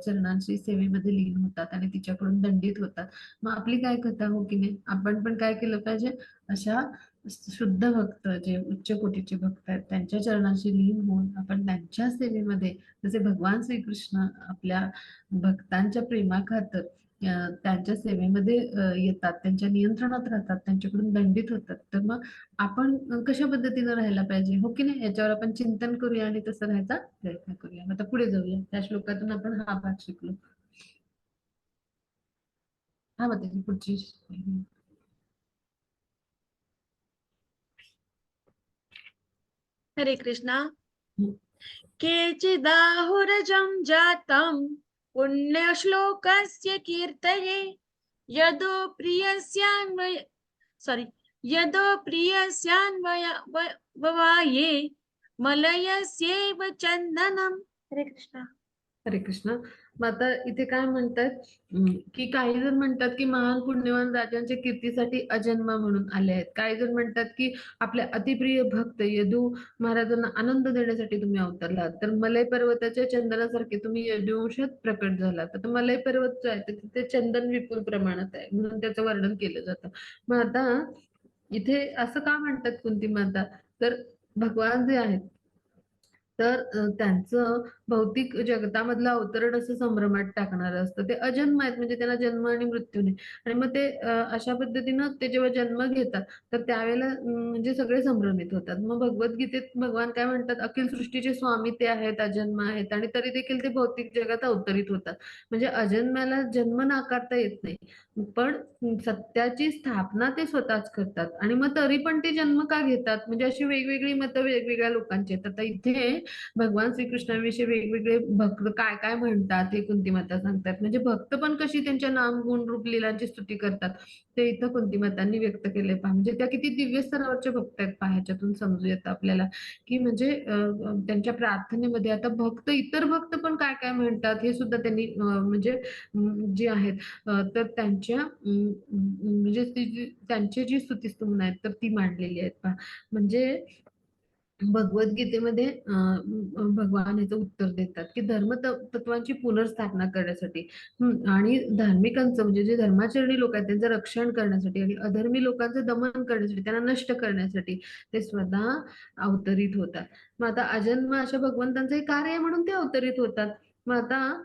चरणांची सेवेमध्ये लीन होतात आणि तिच्याकडून दंडित होतात. मग आपली काय कथा, हो की नाही. आपण पण काय केलं पाहिजे, अशा शुद्ध भक्त जे उच्च कोटीचे भक्त आहेत त्यांच्या चरणाशी लीन होऊन आपण त्यांच्या सेवेमध्ये, जसे भगवान श्रीकृष्ण आपल्या भक्तांच्या प्रेमाखातर त्यांच्या सेवेमध्ये येतात, त्यांच्या नियंत्रणात राहतात, त्यांच्याकडून दंडित होतात. तर मग आपण कशा पद्धतीनं राहायला पाहिजे, हो की नाही, याच्यावर आपण चिंतन करूया आणि तसं राहायचा प्रयत्न करूया. आता पुढे जाऊया. त्या श्लोकातून आपण हा भाग शिकलो. हा मग त्याची पुढची हरे कृष्णा. केचिदाहुरजं जातं पुण्यश्लोकस्य कीर्तये यदो प्रियस्यान्वय सॉरी यदो प्रियस्यान्वयवाये मलयस्येव चंदनम. हरे कृष्णा. हरे कृष्ण. मग आता इथे काय म्हणतात की काही जण म्हणतात की महान पुण्यवान राजांच्या कीर्तीसाठी अजन्मा म्हणून आले आहेत. काही जण म्हणतात की आपल्या अतिप्रिय भक्त यदू महाराजांना आनंद देण्यासाठी तुम्ही अवतरलात. तर मलय पर्वताच्या चंदनासारखे तुम्ही यदुवंशात प्रकट झालात. तर मलय पर्वत जो आहे तर तिथे चंदन विपुल प्रमाणात आहे म्हणून त्याचं वर्णन केलं जातं. मग आता इथे असं का म्हणतात कुंती माता, तर भगवान जे आहेत तर त्यांचं भौतिक जगतामधलं अवतरण असं संभ्रमात टाकणारं असतं. ते अजन्म आहेत म्हणजे त्यांना जन्म आणि मृत्यू नाही. आणि मग ते अशा पद्धतीनं ते जेव्हा जन्म घेतात तर त्यावेळेला म्हणजे सगळे संभ्रमित होतात. मग भगवद्गीतेत भगवान काय म्हणतात, अखिल सृष्टीचे स्वामी ते आहेत, अजन्म आहेत आणि तरी देखील ते भौतिक जगात अवतरित होतात. म्हणजे अजन्माला जन्म नाकारता येत नाही, पण सत्याची स्थापना ते स्वतःच करतात. आणि मग तरी पण ते जन्म का घेतात, म्हणजे अशी वेगवेगळी मतं वेगवेगळ्या लोकांची आहेत. आता इथे भगवान श्रीकृष्णाविषयी वेगवेगळे भक्त काय काय म्हणतात हे कुंती माता सांगतात. म्हणजे भक्त पण कशी त्यांच्या नाम गुण रूप लीलांची स्तुती करतात ते इथं कुंती मातांनी व्यक्त केले पहा. म्हणजे त्या किती दिव्य स्तरावरचे भक्त आहेत पहा. ह्याच्यातून समजू येतं आपल्याला की म्हणजे त्यांच्या प्रार्थनेमध्ये आता भक्त इतर भक्त पण काय काय म्हणतात हे सुद्धा त्यांनी म्हणजे जे आहेत तर त्यांच्या म्हणजे त्यांची जी स्तुतिस्तुमन आहेत तर ती मांडलेली आहेत पहा. म्हणजे भगवद्गीतेमध्ये भगवान याचं उत्तर देतात की तत्वांची पुनर्स्थापना करण्यासाठी आणि धार्मिकांचं म्हणजे जे धर्माचरणी लोक आहेत त्यांचं रक्षण करण्यासाठी आणि अधर्मी लोकांचं दमन करण्यासाठी, त्यांना नष्ट करण्यासाठी ते स्वतः अवतरित होतात. मग आता अजन्म अशा भगवंतांचं हे कार्य आहे म्हणून ते अवतरित होतात. मग आता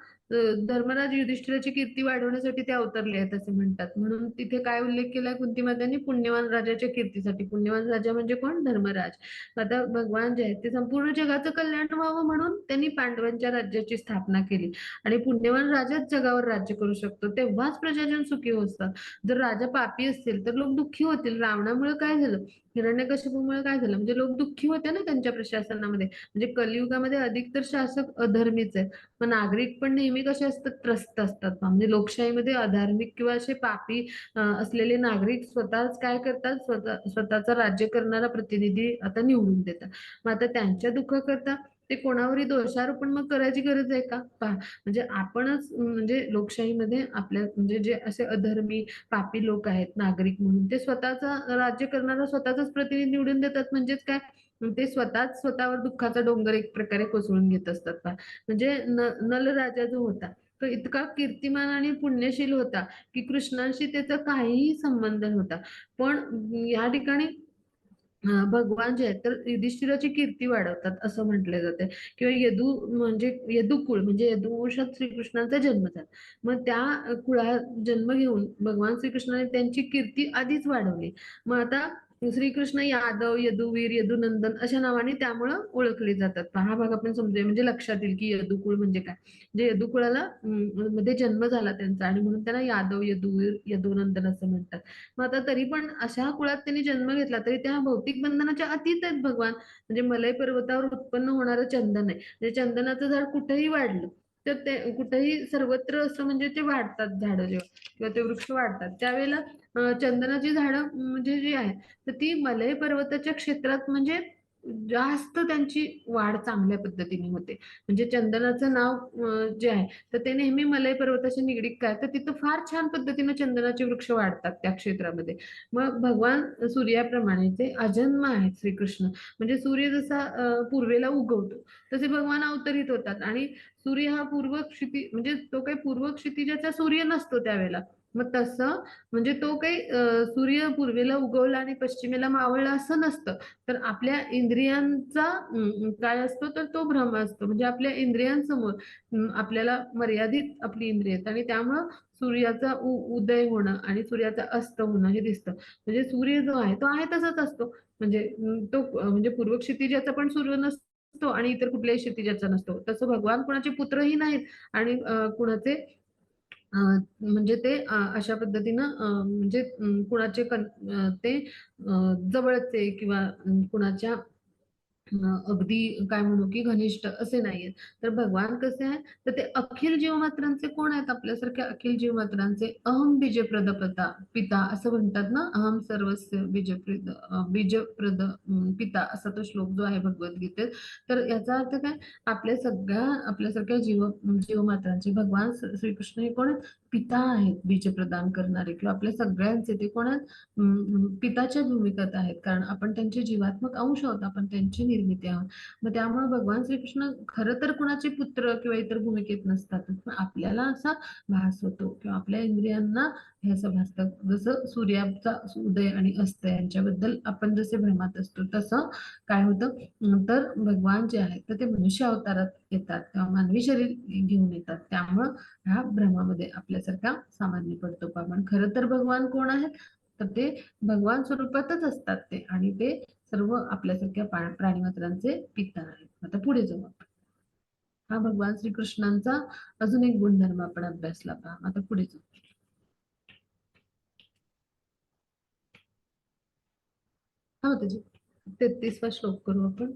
धर्मराज युधिष्ठिराची कीर्ती वाढवण्यासाठी ते अवतरले आहेत असे म्हणतात. म्हणून तिथे काय उल्लेख केलाय कुंती मातांनी, पुण्यवान राजाच्या कीर्तीसाठी. पुण्यवान राजा म्हणजे कोण, धर्मराज. आता भगवान जे आहेत ते संपूर्ण जगाचं कल्याण व्हावं म्हणून त्यांनी पांडवांच्या राज्याची स्थापना केली. आणि पुण्यवान राजाच जगावर राज्य करू शकतो, तेव्हाच प्रजाजन सुखी होतात. जर राजा पापी असतील तर लोक दुःखी होतील. रावणामुळे काय झालं, हिरण्यकशिपूमुळे काय झालं, म्हणजे लोक दुःखी होते ना त्यांच्या प्रशासनामध्ये. म्हणजे कलियुगामध्ये अधिकतर शासक अधर्मीच आहेत. मग नागरिक पण नेहमी कसे असतात, त्रस्त असतात. म्हणजे लोकशाहीमध्ये अधार्मिक किंवा असे पापी असलेले नागरिक स्वतःच काय करतात, स्वतःचं राज्य करणारा प्रतिनिधी आता निवडून देतात. मग आता त्यांच्या दुःखाकरता ते कोणावरही दोषारोपण मग करायची गरज आहे का पहा. म्हणजे आपणच म्हणजे लोकशाहीमध्ये आपल्या म्हणजे जे असे अधर्मी पापी लोक आहेत नागरिक म्हणून, ते स्वतःचा राज्य करणारा स्वतःचाच प्रतिनिधी निवडून देतात. म्हणजेच काय, ते स्वतःच स्वतःवर दुःखाचा डोंगर एक प्रकारे कोसळून घेत असतात पहा. म्हणजे नल राजा जो होता तो इतका कीर्तिमान आणि पुण्यशील होता की कृष्णाशी त्याचा काहीही संबंध नव्हता. पण या ठिकाणी भगवान जे आहेत तर युधिष्ठिराची कीर्ती वाढवतात असं म्हटले जाते. किंवा यदू म्हणजे यदुकुळ म्हणजे यदुवंशात श्रीकृष्णांचा जन्म झाला. मग त्या कुळात जन्म घेऊन भगवान श्रीकृष्णाने त्यांची कीर्ती आधीच वाढवली. मग आता श्रीकृष्ण यादव, यदुवीर, यदुनंदन अशा नावाने त्यामुळं ओळखले जातात. हा भाग आपण समजूया म्हणजे लक्षात येईल की यदुकुळ म्हणजे काय. जे यदुकुळाला मध्ये जन्म झाला त्यांचा आणि म्हणून त्यांना यादव, यदुवीर, यदुनंदन असं म्हणतात. मग आता तरी पण अशा कुळात त्यांनी जन्म घेतला तरी त्या भौतिक बंधनाच्या अतीत आहेत भगवान. म्हणजे मलय पर्वतावर उत्पन्न होणारं चंदन आहे. म्हणजे चंदनाचं झाड कुठेही वाढलं तर ते कुठेही सर्वत्र असं म्हणजे ते वाढतात झाडं जेव्हा किंवा ते वृक्ष वाढतात त्यावेळेला चंदनाची झाडं म्हणजे जी आहे तर ती मलय पर्वताच्या क्षेत्रात म्हणजे जास्त त्यांची वाढ चांगल्या पद्धतीने होते. म्हणजे चंदनाचं नाव जे आहे तर ते नेहमी मलय पर्वताशी निगडीत काय तर तिथं फार छान पद्धतीने चंदनाचे वृक्ष वाढतात त्या क्षेत्रामध्ये. मग भगवान सूर्याप्रमाणे ते अजन्म आहेत श्रीकृष्ण. म्हणजे सूर्य जसा पूर्वेला उगवतो तसे भगवान अवतरित होतात. आणि सूर्य हा पूर्व क्षिती म्हणजे तो काही पूर्व क्षितिजाचा सूर्य नसतो त्यावेळेला. मग तसं म्हणजे तो काही सूर्य पूर्वेला उगवला आणि पश्चिमेला मावळला असं नसतं. तर आपल्या इंद्रियांचा काय असतो तर तो भ्रम असतो. म्हणजे आपल्या इंद्रियांसमोर आपल्याला मर्यादित आपली इंद्रिय आहेत आणि त्यामुळं सूर्याचा उदय होणं आणि सूर्याचा अस्त होणं हे दिसतं. म्हणजे सूर्य जो आहे तो आहे तसाच असतो. म्हणजे तो म्हणजे पूर्व क्षितिजाचा पण सूर्य नसतो आणि इतर कुठल्याही क्षितिजाचा नसतो. तसं भगवान कुणाचे पुत्रही नाहीत आणि कुणाचे म्हणजे ते अशा पद्धतीनं म्हणजे कुणाचे ते जवळचे किंवा कुणाच्या अगदी काय म्हणू की घनिष्ठ असे नाहीयेत. तर भगवान कसे आहे, तर ते अखिल जीवमात्रांचे कोण आहेत, आपल्यासारख्या अखिल जीवमात्रांचे अहम बीजप्रद पिता असं म्हणतात ना, अहम सर्वस्य बीजप्रद पिता असा तो श्लोक जो आहे भगवद्गीतेत. तर याचा अर्थ काय, आपल्यासारख्या जीवमात्रांचे भगवान श्रीकृष्ण हे कोण आहेत, पिता आहेत, बीज प्रदान करणारे, किंवा आपल्या सगळ्यांचे ते कोण आहेत, पिताच्या भूमिकेत आहेत. कारण आपण त्यांचे जीवात्मक अंश आहोत, आपण त्यांची निर्मिती आहोत. मग त्यामुळे भगवान श्रीकृष्ण खरं तर कुणाचे पुत्र किंवा इतर भूमिकेत नसतात, पण आपल्याला असा भास होतो किंवा आपल्या इंद्रियांना हे असं भासतं. जसं सूर्याचा उदय आणि अस्त यांच्याबद्दल आपण जसे भ्रमात असतो, तसं काय होतं, तर भगवान जे आहेत तर ते मनुष्य अवतारात येतात किंवा मानवी शरीर घेऊन येतात. त्यामुळं ह्या भ्रमामध्ये आपल्यासारखा सामान्य पडतो. पण खरं तर भगवान कोण आहेत, तर ते भगवान स्वरूपातच असतात ते, आणि ते सर्व आपल्यासारख्या प्राणीमात्रांचे पिता आहेत. आता पुढे जाऊ आपण. हा भगवान श्रीकृष्णांचा अजून एक गुणधर्म आपण अभ्यासला पहा. आता पुढे जाऊ. हा त्याची 33वा श्लोक करू आपण.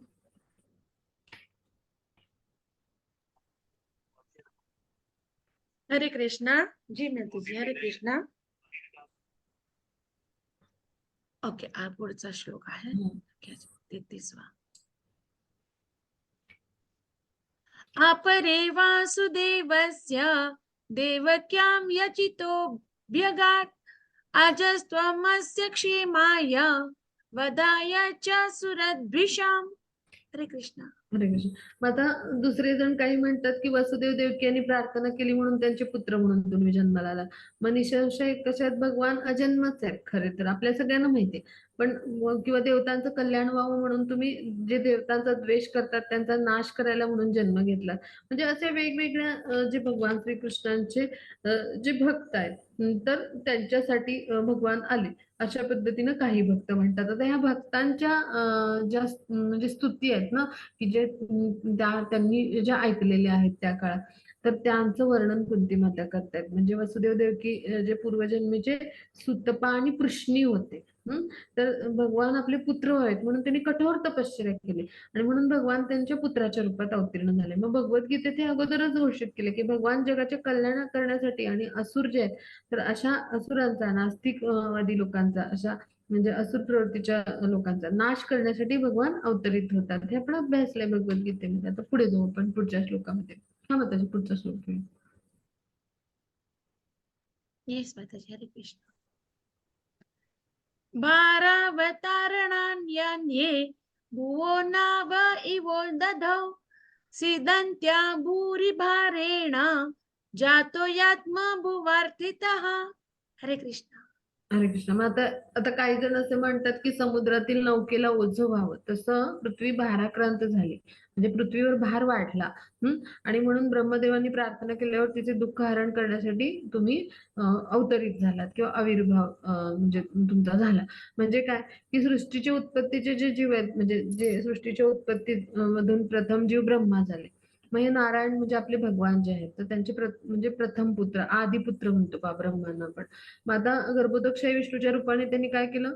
हरे कृष्णा. जी माता जी, हरे कृष्णा. ओके, हा पुढचा श्लोक आहे 33वा. अपरे वासुदेवस्य देवक्यां यचितो व्यगात् अजस्त्वमस्य क्षेमाय वदाय च सुरद्विषाम्. हरे कृष्णा. हरे कृष्ण. मग आता दुसरे जण काही म्हणतात की वसुदेव देवकी यांनी प्रार्थना केली म्हणून त्यांचे पुत्र म्हणून तुम्ही जन्माला आला. मग निसंशय कशात भगवान अजन्मच आहेत खरे तर, आपल्या सगळ्यांना माहितीये. पण किंवा देवतांचं कल्याण व्हावं म्हणून तुम्ही जे देवतांचा द्वेष करतात त्यांचा नाश करायला म्हणून जन्म घेतला. म्हणजे असे वेगवेगळ्या जे भगवान श्रीकृष्णांचे जे भक्त आहेत, तर त्यांच्यासाठी भगवान आले, अशा पद्धतीनं काही भक्त म्हणतात. आता ह्या भक्तांच्या ज्या म्हणजे स्तुती आहेत ना, की जे त्यांनी ज्या ऐकलेल्या आहेत त्या काळात, तर त्यांचं वर्णन कुंती माता करतायत. म्हणजे वसुदेव देवकी जे पूर्वजन्मीचे सुतपा आणि पृश्नी होते. तर भगवान आपले पुत्र आहेत म्हणून त्यांनी कठोर तपश्चर्या केली, आणि म्हणून भगवान त्यांच्या पुत्राच्या रूपात अवतीर्ण झाले. मग भगवद्गीतेत हे अगोदरच घोषित केले की भगवान जगाचे कल्याण करण्यासाठी, आणि असुर जे आहेत तर अशा असुरांचा, नास्तिकवादी लोकांचा, अशा म्हणजे असुर प्रवृत्तीच्या लोकांचा नाश करण्यासाठी भगवान अवतरित होतात. हे आपण अभ्यासलंय भगवद्गीतेमध्ये. आता पुढे जाऊ आपण पुढच्या श्लोकामध्ये. हा माताजी पुढचा श्लोक घेऊ. येस माताजी, हरे कृष्ण. भारावतारणान्ये भुवो नाव इवो दधौ सिदन्त्या भूरि भारेण जातो यात्म भुवार्थितः. हरे कृष्ण. हरे कृष्ण. मग आता आता काही जण असे म्हणतात की समुद्रातील नौकेला ओझं व्हावं, तसं पृथ्वी भाराक्रांत झाली, म्हणजे पृथ्वीवर भार वाढला. आणि म्हणून ब्रह्मदेवांनी प्रार्थना केल्यावर तिचे दुःख हरण करण्यासाठी तुम्ही अवतरित झालात किंवा आविर्भाव म्हणजे तुमचा झाला. म्हणजे काय, की सृष्टीचे उत्पत्तीचे जे जीव आहेत, म्हणजे जे सृष्टीच्या उत्पत्ती मधून प्रथम जीव ब्रह्मा झाले. मग हे नारायण म्हणजे आपले भगवान जे आहेत, तर त्यांचे म्हणजे प्रथम पुत्र, आदिपुत्र म्हणतो बा ब्रह्मांना आपण. मग आता गर्भोदकशाही विष्णूच्या रूपाने त्यांनी काय केलं,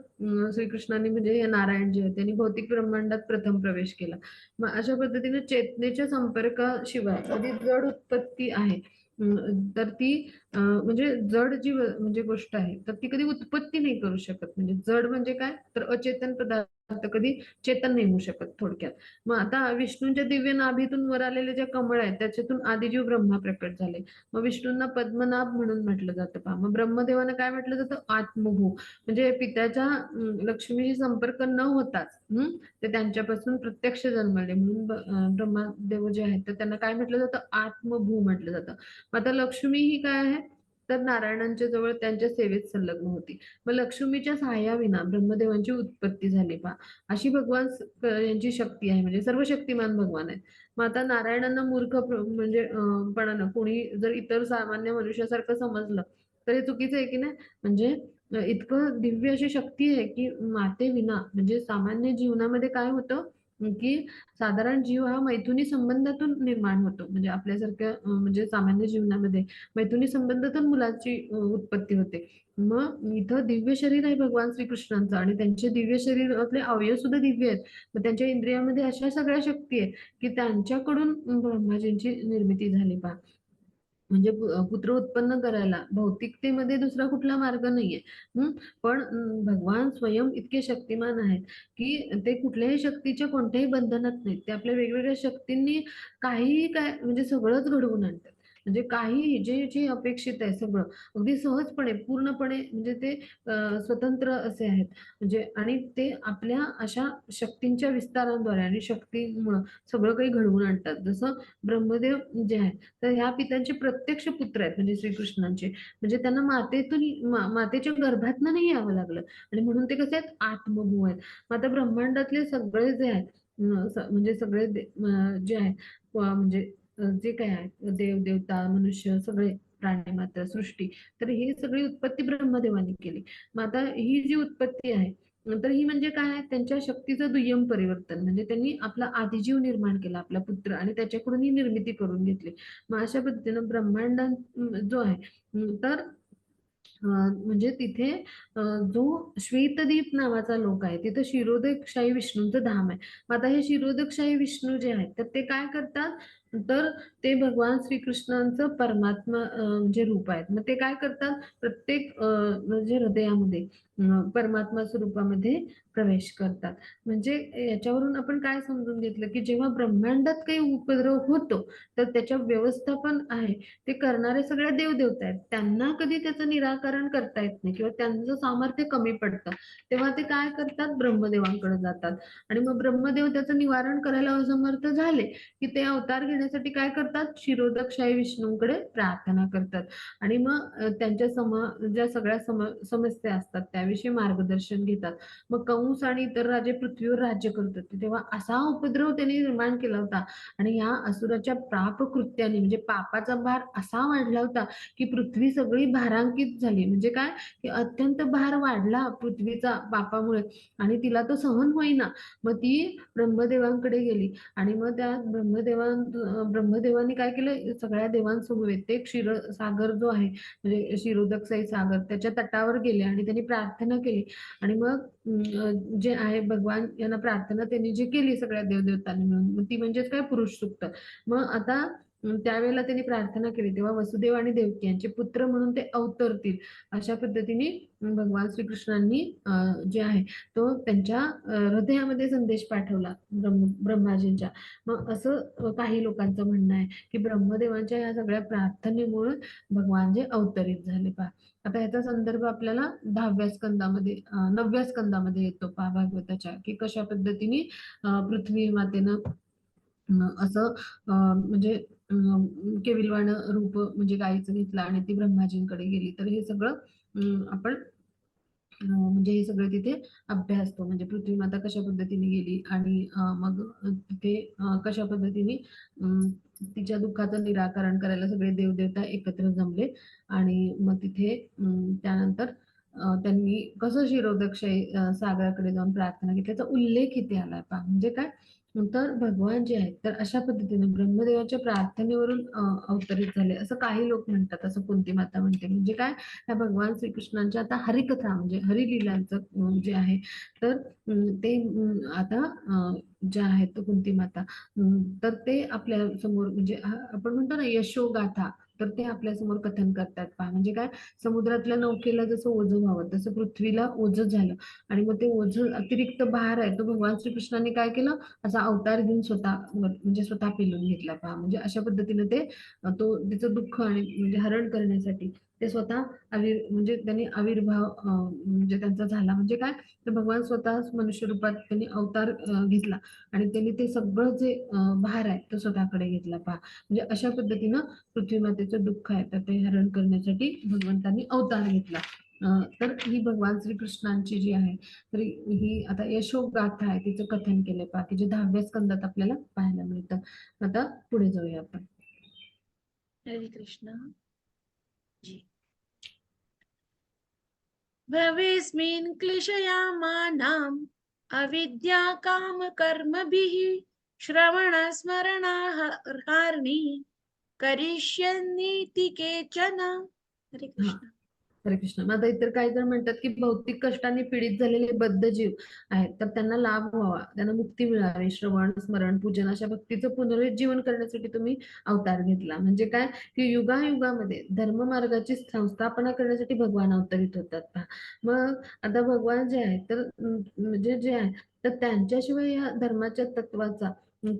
श्रीकृष्णांनी म्हणजे हे नारायण जे आहेत त्यांनी भौतिक ब्रह्मांडात प्रथम प्रवेश केला. मग अशा पद्धतीने चेतनेच्या संपर्काशिवाय कधी जड उत्पत्ती आहे, तर ती म्हणजे जड जी म्हणजे गोष्ट आहे तर ती कधी उत्पत्ती नाही करू शकत. म्हणजे जड म्हणजे काय, तर अचेतन पदार्थ कधी चेतन नाही होऊ शकत थोडक्यात. मग आता विष्णूंच्या दिव्य नाभीतून वर आलेले जे कमळ आहेत त्याच्यातून आदिजीव ब्रह्मा प्रकट झाले. मग विष्णूंना पद्मनाभ म्हणून म्हटलं जातं पहा. मग ब्रह्मदेवानं काय म्हटलं जातं, आत्मभू, म्हणजे पित्याच्या लक्ष्मीशी संपर्क न होताच ते त्यांच्यापासून प्रत्यक्ष जन्मले म्हणून ब्रह्मदेव जे आहेत तर त्यांना काय म्हटलं जातं, आत्मभू म्हटलं जातं. मग आता लक्ष्मी ही काय आहे, तर नारायणांच्या जवळ त्यांच्या सेवेत संलग्न होती. मग लक्ष्मीच्या सहाय्याविना ब्रह्मदेवांची उत्पत्ती झाली पहा. अशी भगवान यांची शक्ती आहे, म्हणजे सर्व शक्तिमान भगवान आहेत. मग आता नारायणांना मूर्ख म्हणजे पणानं कोणी जर इतर सामान्य मनुष्यासारखं समजलं तर हे चुकीचं आहे की नाही. म्हणजे इतकं दिव्य अशी शक्ती आहे की माते विना म्हणजे सामान्य जीवनामध्ये काय होतं, की साधारण जीव हा मैथुनी संबंधातून निर्माण होतो. म्हणजे आपल्यासारख्या म्हणजे सामान्य जीवनामध्ये मैथुनी संबंधातून मुलाची उत्पत्ती होते. मग इथं दिव्य शरीर आहे भगवान श्रीकृष्णांचं आणि त्यांचे दिव्य शरीरातले अवयव सुद्धा दिव्य आहेत. मग त्यांच्या इंद्रियामध्ये अशा सगळ्या शक्ती आहेत की त्यांच्याकडून ब्रह्माजींची निर्मिती झाली पहा. म्हणजे पुत्र उत्पन्न करायला भौतिकतेमध्ये दुसरा कुठला मार्ग नाहीये. पण भगवान स्वयं इतके शक्तिमान आहेत की ते कुठल्याही शक्तीच्या कोणत्याही बंधनात नाहीत. ते आपल्या वेगवेगळ्या शक्तींनी काहीही काय म्हणजे सगळंच घडवून आणतात. म्हणजे काही जे जे अपेक्षित आहे सगळं अगदी सहजपणे पूर्णपणे म्हणजे ते स्वतंत्र असे आहेत. म्हणजे आणि ते आपल्या अशा शक्तींच्या विस्तारांद्वारे आणि शक्तीमुळं सगळं काही घडवून आणतात. जसं ब्रह्मदेव जे आहे तर ह्या पित्यांचे प्रत्यक्ष पुत्र आहेत म्हणजे श्रीकृष्णांचे. म्हणजे त्यांना मातेच्या गर्भातनं नाही यावं लागलं आणि म्हणून ते कसे आहेत आत्मभू आहेत. मग आता ब्रह्मांडातले सगळे जे आहेत म्हणजे सगळे जे आहेत म्हणजे जे काय आहे देव देवता मनुष्य सगळे प्राणी मात्र सृष्टी तर ही सगळी उत्पत्ती ब्रह्मदेवाने केली. मग आता ही जी उत्पत्ती आहे तर ही म्हणजे काय आहे त्यांच्या शक्तीचं दुय्यम परिवर्तन म्हणजे त्यांनी आपला आदिजीव निर्माण केला आपला पुत्र आणि त्याच्याकडून ही निर्मिती करून घेतली. मग अशा पद्धतीनं ब्रह्मांड जो आहे तर म्हणजे तिथे जो श्वेतदीप नावाचा लोक आहे तिथं क्षिरोदकशाही विष्णूंचं धाम आहे. मग आता हे क्षिरोदकशाही विष्णू जे आहेत तर ते काय करतात तर ते भगवान श्रीकृष्णांचं परमात्मा म्हणजे रूप आहेत. मग ते काय करतात प्रत्येक म्हणजे हृदयामध्ये परमात्मा स्वरूपामध्ये प्रवेश करतात. म्हणजे याच्यावरून आपण काय समजून घेतलं की जेव्हा ब्रह्मांडात काही उपद्रव होतो तर त्याच्या व्यवस्थापन आहे ते करणारे सगळ्या देवदेवता आहेत. त्यांना कधी त्याचं निराकरण करता येत नाही किंवा त्यांचं सामर्थ्य कमी पडतं. तेव्हा ते काय करतात ब्रह्मदेवांकडे जातात आणि मग ब्रह्मदेव त्याचं निवारण करायला असमर्थ झाले की ते अवतार घेण्यासाठी काय करतात क्षीरोदकशाही विष्णूंकडे प्रार्थना करतात आणि मग त्यांच्या ज्या सगळ्या समस्या असतात त्याविषयी मार्गदर्शन घेतात. मग कंस आणि इतर राजे पृथ्वीवर राज्य करत होते तेव्हा असा उपद्रव त्यांनी निर्माण केला होता आणि या असुराच्या पाप कृत्याने म्हणजे पापाचा भार असा वाढला होता की पृथ्वी सगळी भारांकित झाली. म्हणजे काय की अत्यंत भार वाढला पृथ्वीचा पापामुळे आणि तिला तो सहन होईना. मग ती ब्रह्मदेवांकडे गेली आणि मग त्या ब्रह्मदेवांनी काय केलं सगळ्या देवांसमवेत ते क्षीरसागर जो आहे म्हणजे क्षीरोदकशाही सागर त्याच्या तटावर गेले आणि त्यांनी प्रार्थना केली आणि मग जे आहे भगवान यांना प्रार्थना त्यांनी जी केली सगळ्या देवदेवतांनी मिळून ती म्हणजेच काय पुरुष सूक्त. मग आता त्यावेळेला त्यांनी प्रार्थना केली तेव्हा वसुदेव आणि देवकी यांचे पुत्र म्हणून ते अवतरतील अशा पद्धतीने भगवान श्रीकृष्णांनी जे आहे तो त्यांच्या हृदयामध्ये संदेश पाठवला ब्रह्माजींच्या. मग असं काही लोकांचं म्हणणं आहे की ब्रह्मदेवांच्या या सगळ्या प्रार्थनेमुळे भगवान जे अवतरित झाले पहा. आता याचा संदर्भ आपल्याला 10व्या स्कंदामध्ये 9व्या स्कंदामध्ये येतो पहा भागवताच्या की कशा पद्धतीने पृथ्वी मातेनं असं म्हणजे केविलवाण रूप म्हणजे गायीचं घेतलं आणि ती ब्रह्माजींकडे गेली. तर हे सगळं आपण म्हणजे हे सगळं तिथे अभ्यासतो म्हणजे पृथ्वी माता कशा पद्धतीने गेली आणि मग तिथे कशा पद्धतीने तिच्या दुःखाचं निराकरण करायला सगळे देवदेवता एकत्र जमले आणि मग तिथे त्यानंतर त्यांनी कसं क्षीरोदकशाही सागराकडे जाऊन प्रार्थना केली त्याचा उल्लेख इथे आलाय पहा. म्हणजे काय तर भगवान जे आहेत तर अशा पद्धतीने ब्रह्मदेवाच्या प्रार्थनेवरून अवतरित झाले असं काही लोक म्हणतात असं कुंती माता म्हणते. म्हणजे काय त्या भगवान श्रीकृष्णांच्या आता हरिकथा म्हणजे हरिलीलांचं जे आहे तर ते आता ज्या आहेत कुंती माता तर ते आपल्या समोर म्हणजे आपण म्हणतो ना यशोगाथा तर ते आपल्या समोर कथन करतात पहा. म्हणजे काय समुद्रातल्या नौकेला जसं ओझं व्हावं तसं पृथ्वीला ओझं झालं आणि मग ते ओझं अतिरिक्त भार आहे तो भगवान श्रीकृष्णांनी काय केलं असा अवतार घेऊन स्वतः म्हणजे स्वतः पेलून घेतला पहा. म्हणजे अशा पद्धतीने ते तो तिचं दुःख आणि म्हणजे हरण करण्यासाठी ते स्वतः म्हणजे त्यांनी आविर्भाव म्हणजे त्यांचा झाला. म्हणजे काय तर भगवान स्वतः मनुष्य रूपात त्यांनी अवतार घेतला आणि त्यांनी ते सगळं जे भार आहे तो स्वतःकडे घेतला पहा. म्हणजे अशा पद्धतीनं पृथ्वी मातेचं दुःख आहे तर ते हरण करण्यासाठी भगवंतांनी अवतार घेतला. तर ही भगवान श्रीकृष्णांची जी आहे तर ही आता यशोगाथा आहे तिचं कथन केलंय पहा की जे 10व्या स्कंदात आपल्याला पाहायला मिळतं. आता पुढे जाऊया आपण. हरे कृष्ण जी. भवेस्मिन् क्लेशयामानां अविद्या काम कर्मभिः श्रवण स्मरणाहार्णी करिष्यन्नीति केचन. हरे कृष्ण. हरे कृष्ण. मग आता इतर काही जण म्हणतात की भौतिक कष्टाने पीडित झालेले बद्ध जीव आहेत तर त्यांना लाभ व्हावा, त्यांना मुक्ती मिळावी, श्रवण स्मरण पूजन अशा भक्तीचं पुनरुज्जीवन करण्यासाठी तुम्ही अवतार घेतला. म्हणजे काय की युगायुगामध्ये धर्म मार्गाची संस्थापना करण्यासाठी भगवान अवतरित होतात पहा. मग आता भगवान जे आहे तर म्हणजे जे आहे तर त्यांच्याशिवाय या धर्माच्या तत्वाचा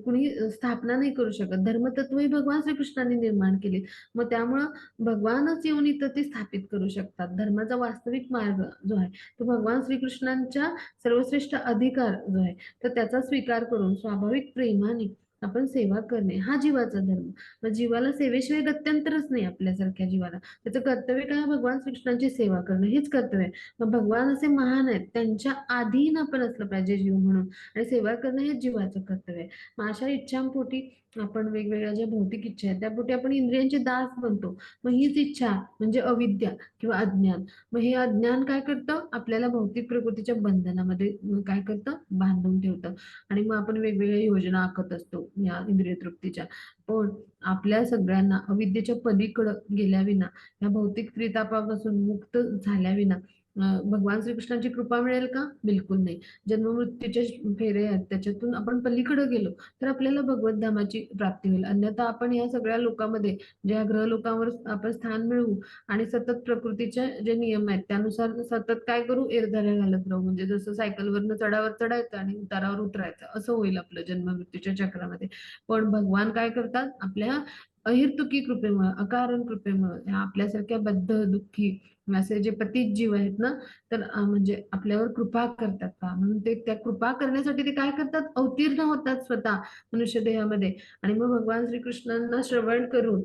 कुणी स्थापना नाही करू शकत. धर्मतत्व ही भगवान श्रीकृष्णांनी निर्माण केली. मग त्यामुळं भगवानच येऊन इथं ते स्थापित करू शकतात. धर्माचा वास्तविक मार्ग जो आहे तो भगवान श्रीकृष्णांच्या सर्वश्रेष्ठ अधिकार जो आहे तर त्याचा स्वीकार करून स्वाभाविक प्रेमाने आपण सेवा करणे हा जीवाचा धर्म. मग जीवाला सेवेशिवाय गत्यंतरच नाही. आपल्यासारख्या जीवाला त्याचं कर्तव्य काय? भगवान श्रीकृष्णांची सेवा करणं हेच कर्तव्य आहे. मग भगवान असे महान आहेत, त्यांच्या अधीन आपण असलं पाहिजे जीव म्हणून, आणि सेवा करणं हेच जीवाचं कर्तव्य आहे. मग अशा इच्छांपोटी आपण वेगवेगळ्या ज्या भौतिक इच्छा आहेत त्यापोटी आपण इंद्रियांचे दास बनतो. मग हीच इच्छा म्हणजे अविद्या किंवा अज्ञान. मग हे अज्ञान काय करतं? आपल्याला भौतिक प्रकृतीच्या बंधनामध्ये काय करतं? बांधून ठेवतं. आणि मग आपण वेगवेगळ्या योजना आखत असतो या इंद्रिय तृप्तीच्या. पण आपल्या सगळ्यांना अविद्येच्या पलीकडं गेल्या विना, या भौतिक त्रितापापासून मुक्त झाल्या विना भगवान श्रीकृष्णांची कृपा मिळेल का? बिलकुल नाही. जन्ममृत्यूच्या फेरे आहेत त्याच्यातून आपण पलीकडे गेलो तर आपल्याला भगवत धामाची प्राप्ती होईल. अन्यथा आपण या सगळ्या लोकांमध्ये ज्या ग्रह लोकांवर आपण स्थान मिळवू आणि सतत प्रकृतीचे जे नियम आहेत त्यानुसार सतत काय करू? एरझाऱ्या घालत राहू. म्हणजे जसं सायकलवरनं चढावर चढायचं आणि उतारावर उतरायचं असं होईल आपलं जन्ममृत्यूच्या चक्रामध्ये. पण भगवान काय करतात? आपल्या अहिर्तुकी कृपेमुळे, अकारण कृपेमुळे ह्या आपल्यासारख्या बद्ध दुःखी असे जे पतित जीव आहेत ना तर म्हणजे आपल्यावर कृपा करतात का? म्हणून ते त्या कृपा करण्यासाठी ते काय करतात? अवतीर्ण होतात स्वतः मनुष्य देहामध्ये. आणि मग भगवान श्रीकृष्णांना श्रवण करून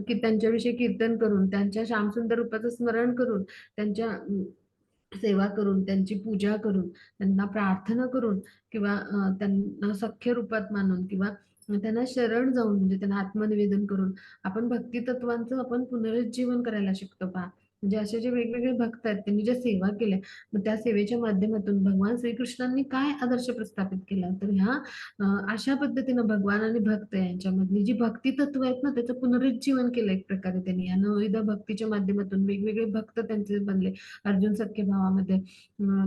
की त्यांच्याविषयी कीर्तन करून, त्यांच्या श्यामसुंदर रूपाचं स्मरण करून, त्यांच्या सेवा करून, त्यांची पूजा करून, त्यांना प्रार्थना करून किंवा त्यांना सख्य रूपात मानून किंवा त्यांना शरण जाऊन म्हणजे त्यांना आत्मनिवेदन करून आपण भक्ती तत्वांचं आपण पुनरुज्जीवन करायला शिकतो पहा. म्हणजे असे जे वेगवेगळे भक्त आहेत त्यांनी ज्या सेवा केल्या, मग त्या सेवेच्या माध्यमातून भगवान श्रीकृष्णांनी काय आदर्श प्रस्थापित केला? तर ह्या अशा पद्धतीनं भगवान आणि भक्त यांच्यामधली जी भक्ती तत्व आहेत ना त्याचं पुनरुज्जीवन केलं एक प्रकारे त्यांनी. या नवविध भक्तीच्या माध्यमातून वेगवेगळे भक्त त्यांचे बनले. अर्जुन सख्य भावामध्ये,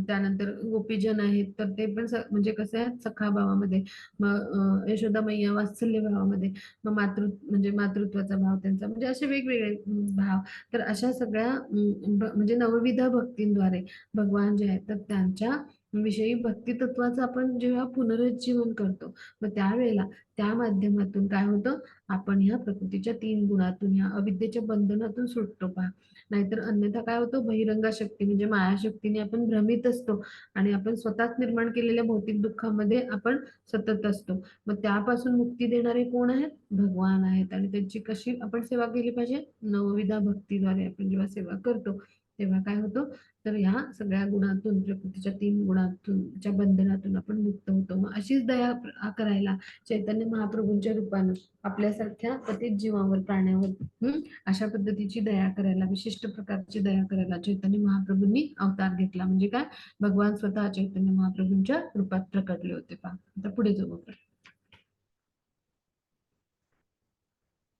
त्यानंतर गोपीजन आहेत तर ते पण म्हणजे कसं आहे सखा भावामध्ये, मग यशोदा मैया वात्सल्य भावामध्ये, मग म्हणजे मातृत्वाचा भाव त्यांचा, म्हणजे असे वेगवेगळे भाव. तर अशा सगळ्या म्हणजे नवविध भक्तींद्वारे भगवान जे आहेत तर त्यांच्या विषयी भक्ती तत्वाचं आपण जेव्हा पुनरुज्जीवन करतो मग त्यावेळेला त्या माध्यमातून काय होतं? आपण ह्या प्रकृतीच्या 3 गुणातून, ह्या अविद्येच्या बंधनातून सुटतो पहा. नाहीतर अन्यथा काय होतं? बहिरंगा शक्ती म्हणजे मायाशक्तीने आपण भ्रमित असतो आणि आपण स्वतःच निर्माण केलेल्या भौतिक दुःखामध्ये आपण सतत असतो. मग त्यापासून मुक्ती देणारे कोण आहेत? भगवान आहेत. आणि त्यांची कशी आपण सेवा केली पाहिजे? नवविधा भक्तीद्वारे आपण जेव्हा सेवा करतो तेव्हा काय होतं? तर ह्या सगळ्या गुणातून, प्रकृतीच्या 3 गुणातून, च्या बंधनातून आपण मुक्त होतो. मग अशीच दया करायला चैतन्य महाप्रभूंच्या रूपानं आपल्यासारख्या पतित जीवावर, प्राण्यावर अशा पद्धतीची दया करायला, विशिष्ट प्रकारची दया करायला चैतन्य महाप्रभूंनी अवतार घेतला. म्हणजे काय? भगवान स्वतः चैतन्य महाप्रभूंच्या रूपात प्रकटले होते पहा. आता पुढे जाऊ आपण.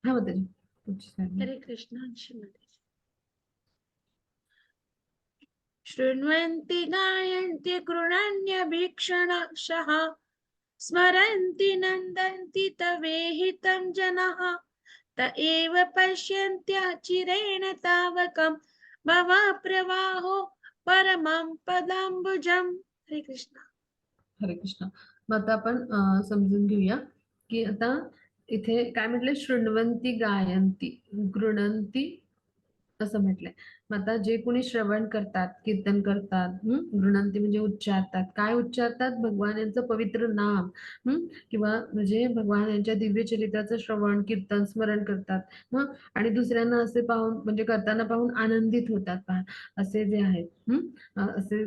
हा माताजी पुढची slide. हरे कृष्ण. श्रीमती शृण्वन्ति गायन्ति गृह्णन्यभीक्षणशः स्मरन्ति नन्दन्ति तवेहितं जनः त एव पश्यन्त्याचिरेण तावकं भवप्रवाहो परमं पदाम्बुजम्. हरे कृष्ण. हरे कृष्ण. मग आता आपण समजून घेऊया की आता इथे काय म्हटलंय? शृण्वन्ति गायन्ति गृणन्ति असं म्हटलंय. मग आता जे कोणी श्रवण करतात, कीर्तन करतात, गृणंती म्हणजे उच्चारतात. काय उच्चारतात? भगवान यांचं पवित्र नाम किंवा म्हणजे भगवान यांच्या दिव्य चरित्राचं श्रवण, कीर्तन, स्मरण करतात. आणि दुसऱ्यांना असे पाहून म्हणजे करताना पाहून आनंदित होतात पहा. असे जे आहेत असे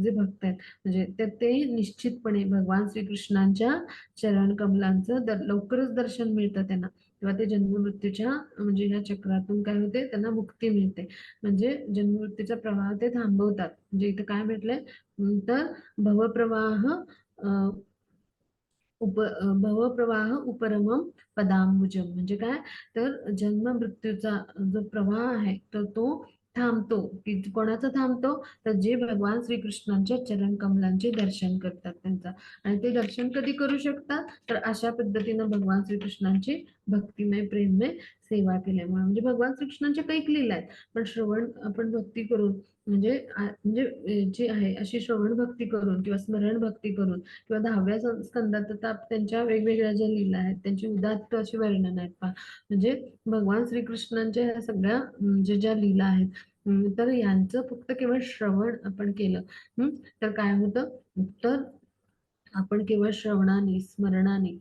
जे भक्त आहेत म्हणजे ते निश्चितपणे भगवान श्रीकृष्णांच्या चरण कमलांचं लवकरच दर्शन मिळतं त्यांना. तेव्हा ते जन्ममृत्यूच्या म्हणजे या चक्रातून काय होते, त्यांना मुक्ती मिळते. म्हणजे जन्ममृत्यूचा प्रवाह ते थांबवतात. म्हणजे इथे काय म्हटलंय, तर भवप्रवाह भवप्रवाह उपरमम पदांबुजम. म्हणजे काय, तर जन्म मृत्यूचा जो प्रवाह आहे तर तो थांबतो. की कोणाचा थांबतो, तर जे भगवान श्रीकृष्णांच्या चरण कमलांचे दर्शन करतात त्यांचा. आणि ते दर्शन कधी करू शकतात, तर अशा पद्धतीनं भगवान श्रीकृष्णांची भक्तिमय प्रेममय सेवा केल्यामुळे. म्हणजे भगवान श्रीकृष्णांच्या कैक लीला आहेत, पण श्रवण आपण भक्ती करून म्हणजे जी आहे अशी श्रवण भक्ती करून किंवा स्मरण भक्ती करून किंवा 10व्या स्कंदात आता त्यांच्या वेगवेगळ्या ज्या लीला आहेत त्यांची उदात्त अशी वर्णन आहेत पहा. म्हणजे भगवान श्रीकृष्णांच्या ह्या सगळ्या म्हणजे ज्या लीला आहेत, तर यांचं फक्त केवळ श्रवण आपण केलं, तर काय होतं, तर आपण केवळ श्रवणाने स्मरणाने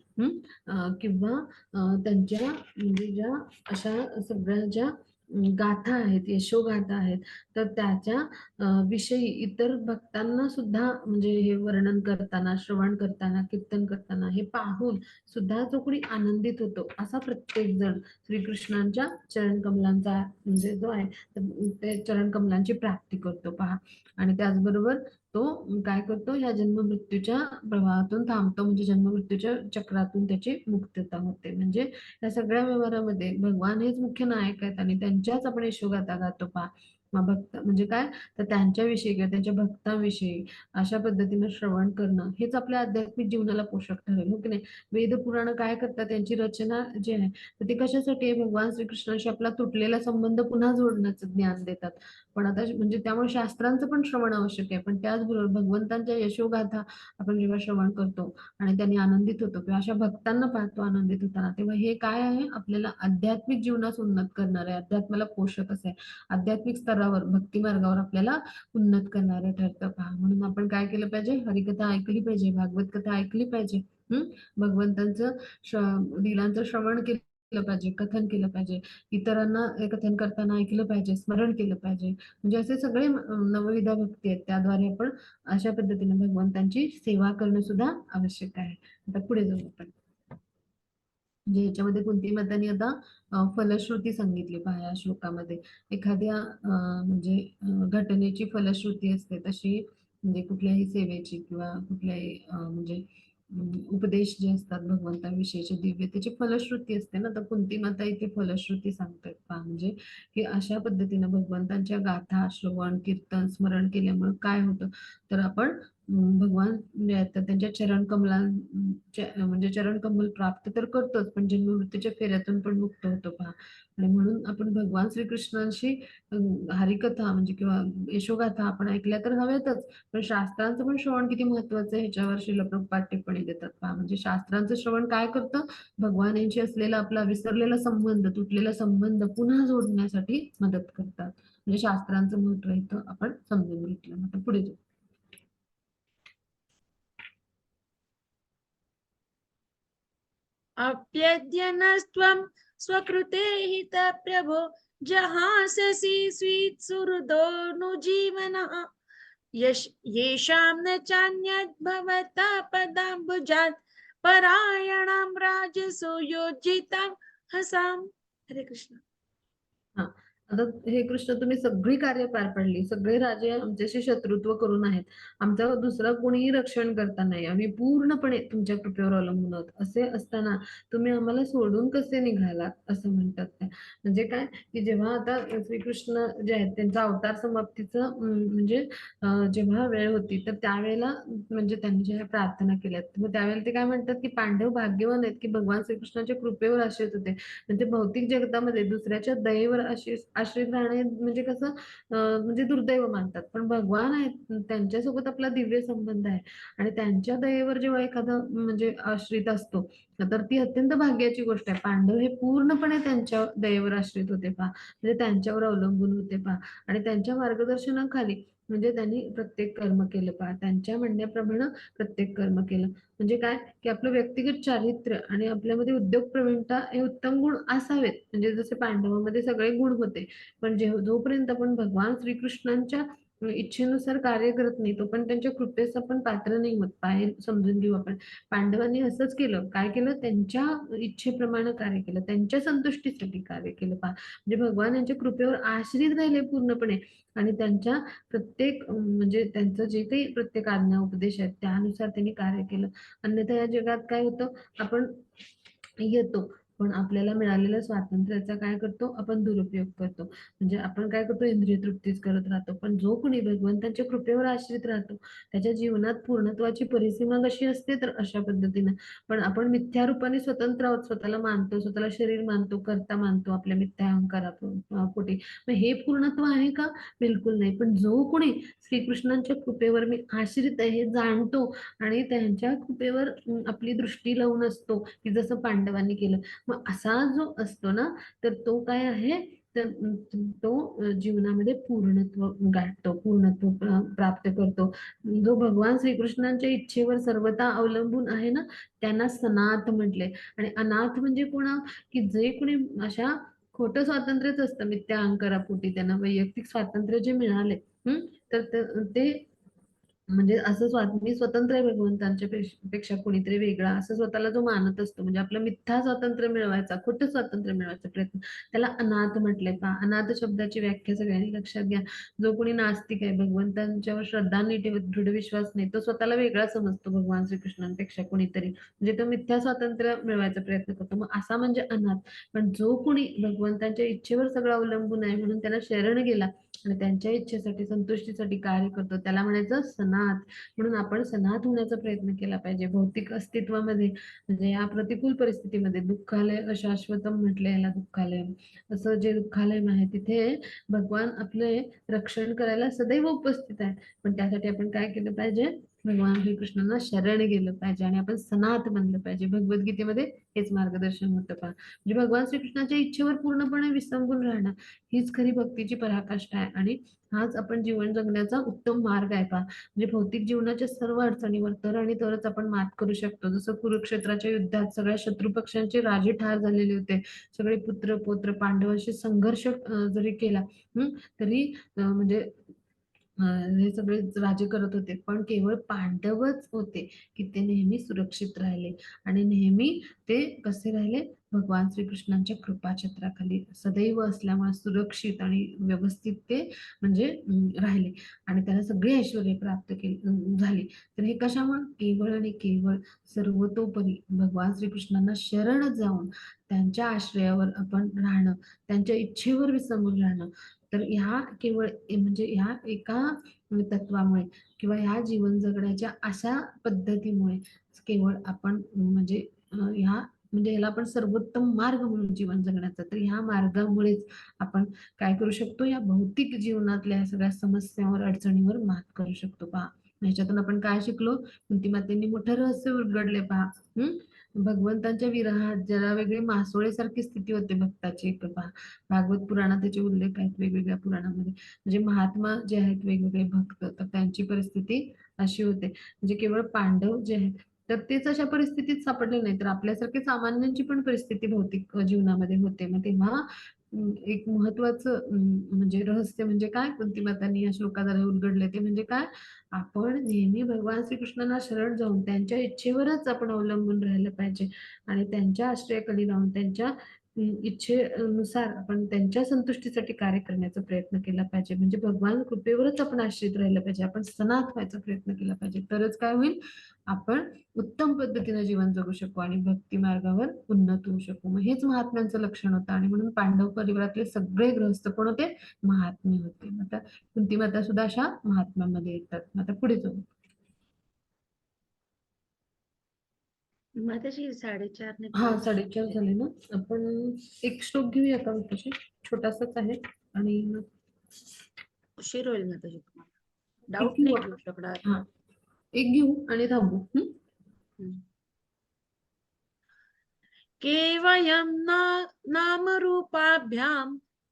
किंवा त्यांच्या म्हणजे ज्या अशा सगळ्या ज्या गाथा आहेत, यशोगाथा आहेत, तर त्याच्या विषयी इतर भक्तांना सुद्धा म्हणजे हे वर्णन करताना, श्रवण करताना, कीर्तन करताना हे पाहून सुद्धा जो कोणी आनंदित होतो, असा प्रत्येक जण श्रीकृष्णांच्या चरण कमलांचा म्हणजे जो आहे ते चरण कमलांची प्राप्ती करतो पहा. आणि त्याचबरोबर तो काय करतो, ह्या जन्म मृत्यूच्या प्रवाहातून थांबतो. म्हणजे जन्म मृत्यूच्या चक्रातून त्याची मुक्तता होते. म्हणजे या सगळ्या व्यवहारामध्ये भगवान हेच मुख्य नायक आहेत आणि त्यांच्याच आपण यशोगाथा गातो पहा. मग भक्त म्हणजे काय, तर त्यांच्याविषयी किंवा त्यांच्या भक्तांविषयी अशा पद्धतीनं श्रवण करणं हेच आपल्या आध्यात्मिक जीवनाला पोषक ठरेल, हो की नाही. वेद पुराण काय करतात, त्यांची रचना जी आहे तर ते कशासाठी आहे, भगवान श्रीकृष्णाशी आपला तुटलेला संबंध पुन्हा जोडण्याचं ज्ञान देतात. पण आता म्हणजे त्यामुळे शास्त्रांचं पण श्रवण आवश्यक आहे, पण त्याचबरोबर भगवंतांच्या यशोगाथा आपण जेव्हा श्रवण करतो आणि त्यांनी आनंदित होतो किंवा अशा भक्तांना पाहतो आनंदित होताना, तेव्हा हे काय आहे, आपल्याला आध्यात्मिक जीवनास उन्नत करणार आहे, अध्यात्माला पोषक असे आध्यात्मिक स्तरावर भक्ती मार्गावर आपल्याला उन्नत करणारं ठरतं पहा. म्हणून आपण काय केलं पाहिजे, हरिकथा ऐकली पाहिजे, भागवत कथा ऐकली पाहिजे, भगवंतांचं लीलांचं श्रवण केलं पाहिजे, कथन केलं पाहिजे, इतरांना हे कथन करताना ऐकलं पाहिजे, स्मरण केलं पाहिजे. म्हणजे असे सगळे नवविधा भक्ती आहेत, त्याद्वारे आपण अशा पद्धतीने भगवंतांची सेवा करणं सुद्धा आवश्यक आहे. आता पुढे जाऊ आपण. म्हणजे याच्यामध्ये कुंती मातांनी आता फलश्रुती सांगितली पहा या श्लोकामध्ये. एखाद्या म्हणजे घटनेची फलश्रुती असते तशी, म्हणजे कुठल्याही सेवेची किंवा कुठल्याही म्हणजे उपदेश जे असतात भगवंतांविषयीचे दिव्य त्याची फलश्रुती असते ना. तर कुंती माता इथे फलश्रुती सांगतात पहा. म्हणजे की अशा पद्धतीनं भगवंतांच्या गाथा श्रवण कीर्तन स्मरण केल्यामुळे काय होतं, तर आपण भगवान तर त्यांच्या चरण कमलांच्या म्हणजे चरण कमल प्राप्त तर करतोच, पण जन्म मृत्यूच्या फेऱ्यातून पण मुक्त होतो पहा. आणि म्हणून आपण भगवान श्रीकृष्णांशी हरिकथा म्हणजे किंवा यशोगाथा आपण ऐकल्या तर हव्यातच, पण शास्त्रांचं पण श्रवण किती महत्वाचं आहे ह्याच्यावर श्रील प्रभुपाद टिप्पणी देतात पहा. म्हणजे शास्त्रांचं श्रवण काय करतं, भगवान यांची असलेला आपला विसरलेला संबंध तुटलेला संबंध पुन्हा जोडण्यासाठी मदत करतात. म्हणजे शास्त्रांचं महत्व इथं आपण समजून घेतलं. आता पुढे जाऊ. अप्यद्यनस्त्वं स्वकृते हित प्रभो जहाससि स्वीत् सुहृदोऽनुजीवनः यश येषां न चान्यद् भवता पदाम्बुजात् परायणां राजसो योजितां हसाम्. हरे कृष्ण. हा, आता हे कृष्ण तुम्ही सगळी कार्य पार पडली, सगळे राजे आमच्याशी शत्रुत्व करून आहेत, आमचा दुसरा कोणीही रक्षण करता नाही, आम्ही पूर्णपणे तुमच्या कृपेवर अवलंबून आहोत, असे असताना तुम्ही आम्हाला सोडून कसे निघालात असं म्हणतात ते. म्हणजे काय, की जेव्हा आता श्रीकृष्ण जे आहेत त्यांचा अवतार समाप्तीचं म्हणजे जेव्हा वेळ होती तर त्यावेळेला म्हणजे त्यांनी जेव्हा प्रार्थना केल्यात मग त्यावेळेला ते काय म्हणतात, की पांडव भाग्यवान आहेत की भगवान श्रीकृष्णाच्या कृपेवर आश्रित होते. म्हणजे भौतिक जगतामध्ये दुसऱ्याच्या दयेवर आश्रित राहणे म्हणजे कसं म्हणजे दुर्दैव मानतात, पण भगवान आहेत त्यांच्यासोबत आपला दिव्य संबंध आहे आणि त्यांच्या दयेवर जेव्हा एखादा म्हणजे आश्रित असतो तर ती अत्यंत भाग्याची गोष्ट आहे. पांडव हे पूर्णपणे त्यांच्या दयेवर आश्रित होते पहा, म्हणजे त्यांच्यावर अवलंबून होते पहा आणि त्यांच्या मार्गदर्शनाखाली म्हणजे त्यांनी प्रत्येक कर्म केलं पहा, त्यांच्या म्हणण्याप्रमाणे प्रत्येक कर्म केलं. म्हणजे काय, की आपलं व्यक्तिगत चारित्र्य आणि आपल्यामध्ये उद्योग प्रवीणता हे उत्तम गुण असावेत. म्हणजे जसे पांडवांमध्ये सगळे गुण होते, पण जोपर्यंत आपण भगवान श्रीकृष्णांच्या इच्छेनुसार कार्य करत नाही, तो पण त्यांच्या कृपेस आपण पात्र नाही होत. बाहेर समजून घेऊ आपण. पांडवांनी असंच केलं. काय केलं? त्यांच्या इच्छेप्रमाणे कार्य केलं, त्यांच्या संतुष्टीसाठी कार्य केलं. म्हणजे भगवान यांच्या कृपेवर आश्रित राहिले पूर्णपणे आणि त्यांच्या प्रत्येक म्हणजे त्यांचं जे काही प्रत्येक आज्ञा उपदेश आहेत त्यानुसार त्यांनी कार्य केलं. अन्यथा या जगात काय होतं, आपण येतो पण आपल्याला मिळालेल्या स्वातंत्र्याचा काय करतो आपण? दुरुपयोग करतो. म्हणजे आपण काय करतो? इंद्रिय तृप्तीच करत राहतो. पण जो कोणी भगवंताच्या कृपेवर आश्रित राहतो त्याच्या जीवनात पूर्णत्वाची परिसीमा कशी असते? तर अशा पद्धतीनं. पण आपण मिथ्या रूपाने स्वतंत्र आहोत, स्वतःला मानतो, स्वतःला शरीर मानतो, कर्ता मानतो आपल्या मिथ्या अहंकारापोटी. मग हे पूर्णत्व आहे का? बिलकुल नाही. पण जो कोणी श्रीकृष्णांच्या कृपेवर मी आश्रित आहे हे जाणतो आणि त्यांच्या कृपेवर आपली दृष्टी लावून असतो, की जसं पांडवांनी केलं. मग असा जो असतो ना, तर तो काय आहे? तर तो जीवनामध्ये पूर्णत्व गाठतो, पूर्णत्व प्राप्त करतो. जो भगवान श्रीकृष्णांच्या इच्छेवर सर्वथा अवलंबून आहे ना, त्यांना सनाथ म्हटले. आणि अनाथ म्हणजे कोण? की जे कोणी अशा खोटं स्वातंत्र्यच असतं, मिथ्या अहंकारापोटी त्यांना वैयक्तिक स्वातंत्र्य जे मिळाले, तर ते म्हणजे असं मी स्वतंत्र आहे भगवंतांच्या पेक्षा कोणीतरी वेगळा असं स्वतःला जो मानत असतो, म्हणजे आपलं मिथ्या स्वातंत्र्य मिळवायचा, खोटं स्वातंत्र्य मिळवायचा प्रयत्न, त्याला अनाथ म्हटलंय. पहा, अनाथ शब्दाची व्याख्या सगळ्यांनी लक्षात घ्या. जो कोणी नास्तिक आहे, भगवंतांच्यावर श्रद्धा नाही ठेवत, दृढ विश्वास नाही, तो स्वतःला वेगळा समजतो भगवान श्रीकृष्णांपेक्षा कोणीतरी, म्हणजे तो मिथ्या स्वातंत्र्य मिळवायचा प्रयत्न करतो. मग असा म्हणजे अनाथ. पण जो कोणी भगवंतांच्या इच्छेवर सगळं अवलंबून आहे म्हणून त्याला शरण गेला आणि त्यांच्या इच्छेसाठी संतुष्टीसाठी कार्य करतो, त्याला म्हणायचं सनाथ. म्हणून आपण सनाथ होण्याचा प्रयत्न केला पाहिजे भौतिक अस्तित्वामध्ये. म्हणजे या प्रतिकूल परिस्थितीमध्ये दुःखालय अशाश्वतम म्हटले याला, दुःखालय असं जे दुःखालय आहे तिथे भगवान आपले रक्षण करायला सदैव उपस्थित आहे. पण त्यासाठी आपण काय केलं पाहिजे? भगवान श्रीकृष्णांना शरण गेलं पाहिजे आणि आपण सनाथ बनलं पाहिजे. भगवद्गीतेमध्ये हेच मार्गदर्शन होतं. पहा, म्हणजे भगवान श्रीकृष्णाच्या इच्छेवर पूर्णपणे विसंबून राहणं हीच खरी भक्तीची पराकाष्ठा आहे आणि हाच आपण जीवन जगण्याचा उत्तम मार्ग आहे. पहा, म्हणजे भौतिक जीवनाच्या सर्व अडचणीवर तर आणि तरच आपण मात करू शकतो. जसं कुरुक्षेत्राच्या युद्धात सगळ्या शत्रू पक्षांचे राजे ठार झालेले होते, सगळे पुत्र पौत्र पांडवांशी संघर्ष जरी केला तरी म्हणजे हे सगळे राजे करत होते, पण केवळ पांडवच होते की ते नेहमी सुरक्षित राहिले आणि नेहमी ते कसे राहिले? भगवान श्रीकृष्णांच्या कृपाछत्राखाली सदैव असल्यामुळे सुरक्षित आणि व्यवस्थित ते म्हणजे राहिले आणि त्यांना सगळे ऐश्वर्य प्राप्त झाली. तर हे कशामुळे? केवळ आणि केवळ सर्वतोपरी भगवान श्रीकृष्णांना शरण जाऊन त्यांच्या आश्रयावर आपण राहणं, त्यांच्या इच्छेवर विसंबून राहणं. तर ह्या केवळ म्हणजे ह्या एका तत्वामुळे किंवा ह्या जीवन जगण्याच्या अशा पद्धतीमुळे केवळ आपण म्हणजे ह्या म्हणजे ह्याला आपण सर्वोत्तम मार्ग म्हणून जीवन जगण्याचा, तर ह्या मार्गामुळेच आपण काय करू शकतो? या भौतिक जीवनातल्या सगळ्या समस्यांवर अडचणीवर मात करू शकतो. पहा, ह्याच्यातून आपण काय शिकलो? कुंती मातेंनी मोठं रहस्य उलगडले. पहा, भगवंतांच्या विरहात जरा वेगळी मासोळेसारखी स्थिती होते भक्ताची. पहा, भागवत पुराणात त्याचे उल्लेख आहेत वेगवेगळ्या पुराणामध्ये. म्हणजे महात्मा जे आहेत वेगवेगळे भक्त, तर त्यांची परिस्थिती अशी होते. म्हणजे केवळ पांडव जे आहेत तर तेच अशा परिस्थितीत सापडले नाही, तर आपल्यासारखे सामान्यांची पण परिस्थिती भौतिक जीवनामध्ये होते. मग तेव्हा एक महत्वाचं म्हणजे रहस्य म्हणजे काय कुंती मातांनी या श्लोकाद्वारे उलगडले, ते म्हणजे काय? आपण नेहमी भगवान श्रीकृष्णांना शरण जाऊन त्यांच्या इच्छेवरच आपण अवलंबून राहिलं पाहिजे आणि त्यांच्या आश्रयाखाली राहून त्यांच्या इच्छेनुसार आपण त्यांच्या संतुष्टीसाठी कार्य करण्याचा प्रयत्न केला पाहिजे. म्हणजे भगवान कृपेवरच आपण आश्रित राहिलं पाहिजे, आपण सनाथ व्हायचा प्रयत्न केला पाहिजे. तरच काय होईल? आपण उत्तम पद्धतीने जीवन जगू शकू आणि भक्ती मार्गावर उन्नत होऊ शकू. मग हेच महात्म्यांचं लक्षण होतं आणि म्हणून पांडव परिवारातले सगळे गृहस्थ कोण होते? महात्मे होते. आता कुंती माता सुद्धा अशा महात्म्यामध्ये येतात. आता पुढे जाऊ. माताजी 4:30 ने हा, 5 4:30 झाले ना. आपण एक श्लोक घेऊया का विषय? छोटासाच आहे आणि मग उशीर होईल माताजी तुम्हाला. एक डाऊट घेऊ नाही आपण. घेऊ शकणार. हा, एक घेऊ आणि थांबू. केवयं नामरूपाभ्यां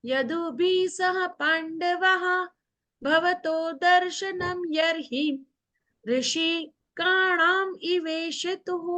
यदुभिः सह पाण्डवः भवतो दर्शनं यर्हि ऋषिकाणाम् इवेशतुः.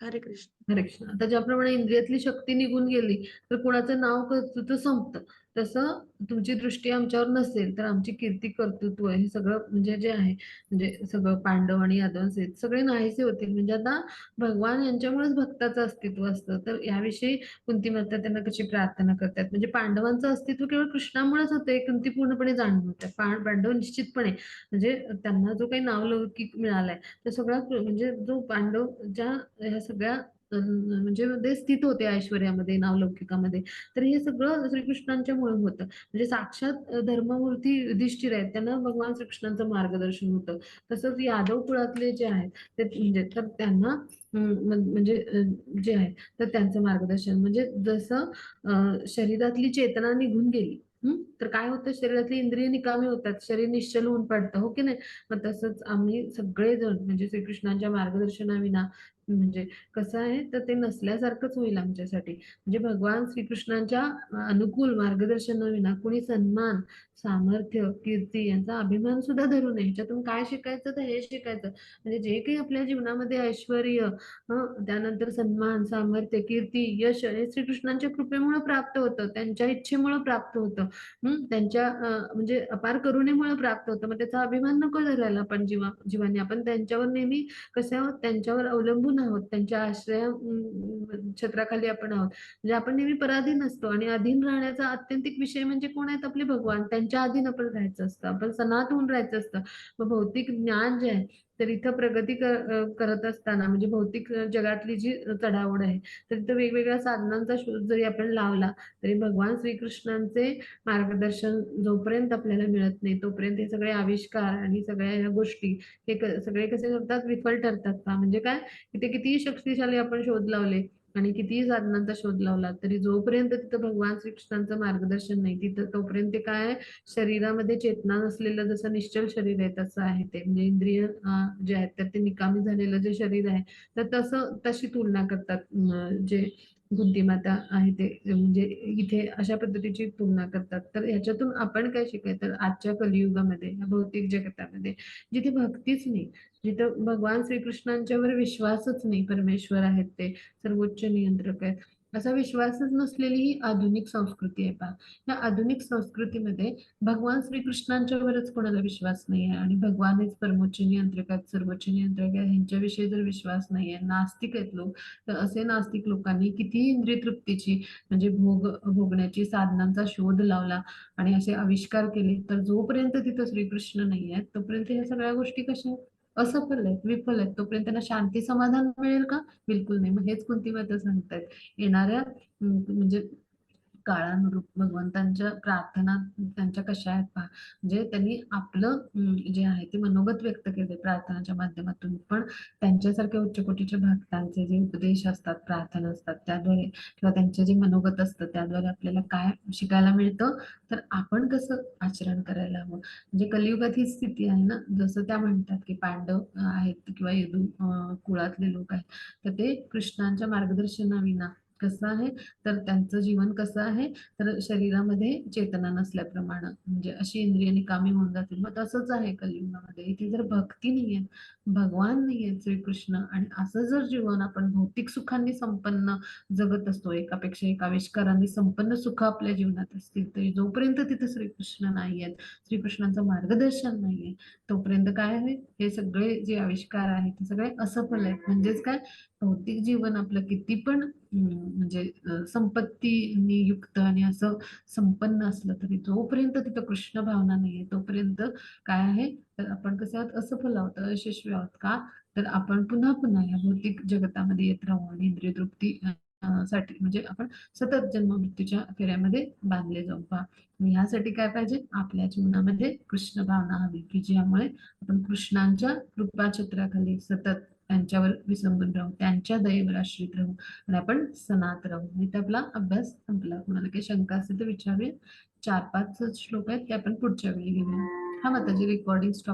हरे कृष्ण. हरे कृष्ण. आता ज्याप्रमाणे इंद्रियातली शक्ती निघून गेली तर कुणाचं नाव कर्तृत्व संपतं, तसं तुमची दृष्टी आमच्यावर नसेल तर आमची कीर्ती कर्तृत्व हे सगळं म्हणजे जे आहे म्हणजे सगळं पांडव आणि यादवांचे सगळे नाहीसे होतील. म्हणजे आता भगवान यांच्यामुळेच भक्ताचं अस्तित्व असतं. तर याविषयी कुंती माता त्यांना कशी प्रार्थना करतात, म्हणजे पांडवांचं अस्तित्व केवळ कृष्णामुळेच होतं हे कुंती पूर्णपणे जाणून होत्या. पांडव निश्चितपणे म्हणजे त्यांना जो काही नावलौकिक मिळालाय तो सगळा म्हणजे जो पांडव ज्या ह्या सगळ्या म्हणजे मध्ये स्थित होते ऐश्वर्यामध्ये नावलौकिकामध्ये, तर हे सगळं श्रीकृष्णांच्या मुळे होतं. म्हणजे साक्षात धर्ममूर्ती युधिष्ठिर आहेत, त्यांना भगवान श्रीकृष्णांचं मार्गदर्शन होतं. तसंच यादव कुळातले जे आहेत ते म्हणजे तर त्यांना म्हणजे जे आहे तर त्यांचं मार्गदर्शन म्हणजे जसं शरीरातली चेतना निघून गेली तर काय होतं, शरीरातली इंद्रिय निकामी होतात, शरीर निश्चल होऊन पडतं, हो की नाही. मग तसंच आम्ही सगळेजण म्हणजे श्रीकृष्णांच्या मार्गदर्शनाविना म्हणजे कसं आहे तर ते नसल्यासारखंच होईल आमच्यासाठी. म्हणजे भगवान श्रीकृष्णांच्या अनुकूल मार्गदर्शनाविना कोणी सन्मान, सामर्थ्य, कीर्ती यांचा अभिमान सुद्धा धरू नये. ह्याच्यातून काय शिकायचं तर हे शिकायचं, म्हणजे जे काही आपल्या जीवनामध्ये ऐश्वर त्यानंतर सन्मान, सामर्थ्य, कीर्ती, यश हे श्रीकृष्णांच्या कृपेमुळे प्राप्त होतं, त्यांच्या इच्छेमुळे प्राप्त होतं. त्यांच्या म्हणजे अपार करुणेमुळे प्राप्त होतं. मग त्याचा अभिमान नको धरायला आपण जीवाने. आपण त्यांच्यावर नेहमी कसं आहोत, त्यांच्यावर अवलंबून आहोत, त्यांच्या आश्रय छत्राखाली आपण आहोत. म्हणजे आपण नेहमी पराधीन असतो आणि अधीन राहण्याचा आत्यंतिक विषय म्हणजे कोण आहेत, आपले भगवान. त्यांच्या अधीन आपण राहायचं असतं, आपण सनात होऊन राहायचं असतं. मग भौतिक ज्ञान जे आहे तर इथं प्रगती करत असताना म्हणजे भौतिक जगातली जी चढाओढ आहे तर इथं वेगवेगळ्या साधनांचा शोध जरी आपण लावला तरी भगवान श्रीकृष्णांचे मार्गदर्शन जोपर्यंत आपल्याला मिळत नाही तोपर्यंत हे सगळे आविष्कार आणि सगळ्या ह्या गोष्टी हे सगळे कसे ठरतात, विफल ठरतात का. म्हणजे काय, इथे कितीही शक्तिशाली आपण शोध लावले आणि कितीही साधनांचा शोध लावला तरी जोपर्यंत तिथं भगवान श्रीकृष्णांचं मार्गदर्शन नाही तिथं तोपर्यंत ते काय आहे, शरीरामध्ये चेतना नसलेलं जसं निश्चल शरीर आहे तसं आहे ते. म्हणजे इंद्रिय जे आहेत तर ते निकामी झालेलं जे शरीर आहे तर तसं तशी तुलना करतात जे बुद्धिमत्ता आहे ते म्हणजे इथे अशा पद्धतीची तुलना करतात. तर ह्याच्यातून आपण काय शिकायचं, तर आजच्या कलियुगामध्ये या भौतिक जगतामध्ये जिथे भक्तीच नाही, जिथं भगवान श्रीकृष्णांच्यावर विश्वासच नाही, परमेश्वर आहेत ते सर्वोच्च नियंत्रक आहेत, असा विश्वासच नसलेली ही आधुनिक संस्कृती आहे. पहा, या आधुनिक संस्कृतीमध्ये भगवान श्रीकृष्णांच्यावरच कोणाला विश्वास नाही आहे आणि भगवान हेच परमोच्च नियंत्रक आहेत, सर्वोच्च नियंत्रक आहेत, ह्यांच्याविषयी जर विश्वास नाही आहे, नास्तिक आहेत लोक. तर असे नास्तिक लोकांनी कितीही इंद्रिय तृप्तीची म्हणजे भोगण्याची साधनांचा शोध लावला आणि असे आविष्कार केले तर जोपर्यंत तिथं श्रीकृष्ण नाही आहेत तोपर्यंत ह्या सगळ्या गोष्टी कशा आहेत, असफल आहेत, विफल आहेत. तोपर्यंत त्यांना शांती समाधान मिळेल का, बिलकुल नाही. मग हेच कुंती माता सांगतायत, येणाऱ्या म्हणजे काळानुरूप भगवंतांच्या प्रार्थना त्यांच्या कशा आहेत पहा. म्हणजे त्यांनी आपलं जे आहे ते मनोगत व्यक्त केले प्रार्थनाच्या माध्यमातून, पण त्यांच्यासारख्या उच्च कोटीच्या भक्तांचे जे उपदेश असतात, प्रार्थना असतात त्याद्वारे किंवा त्यांचे जे मनोगत असतं त्याद्वारे आपल्याला काय शिकायला मिळतं, तर आपण कसं आचरण करायला हवं. म्हणजे कलियुगात ही स्थिती आहे ना, जसं त्या म्हणतात की पांडव आहेत किंवा यदू कुळातले लोक आहेत तर ते कृष्णांच्या मार्गदर्शनाविना कसं आहे तर त्यांचं जीवन कसं आहे तर शरीरामध्ये चेतना नसल्याप्रमाणे म्हणजे अशी इंद्रिय निकामी होऊन जातील. मग तसंच आहे कलियुगामध्ये, इथे जर भक्ती नाहीये, भगवान नाहीये श्रीकृष्ण आणि असं जर जीवन आपण भौतिक सुखांनी संपन्न जगत असतो, एकापेक्षा एक आविष्कारांनी संपन्न सुख आपल्या जीवनात असतील तरी जोपर्यंत तिथे श्रीकृष्ण नाहीयेत, श्रीकृष्णांचं मार्गदर्शन नाहीये तोपर्यंत काय आहे, हे सगळे जे आविष्कार आहेत ते सगळे असफल आहेत. म्हणजेच काय, भौतिक जीवन आपलं किती पण म्हणजे संपत्तीने युक्त आणि असं संपन्न असलं तरी जोपर्यंत तिथं कृष्ण भावना नाहीये तोपर्यंत काय आहे तर आपण कसं आहोत, असफल आहोत, अयशस्वी आहोत का, तर आपण पुन्हा पुन्हा या भौतिक जगतामध्ये येत राहू आणि इंद्रिय तृप्ती साठी म्हणजे आपण सतत जन्म मृत्यूच्या फेऱ्यामध्ये बांधले जाऊ. पहा, ह्यासाठी काय पाहिजे, आपल्या जीवनामध्ये कृष्ण भावना हवी की ज्यामुळे आपण कृष्णांच्या कृपाछत्राखाली सतत त्यांच्यावर विसंबून राहू, त्यांच्या दयेवर आश्रित राहू आणि आपण सनात राहू. इथे आपला अभ्यास संपला. कोणाला काही शंका असेल तर विचारूया. 4-5 श्लोक आहेत ते आपण पुढच्या वेळी घेऊया. हा माताजी रेकॉर्डिंग स्टॉप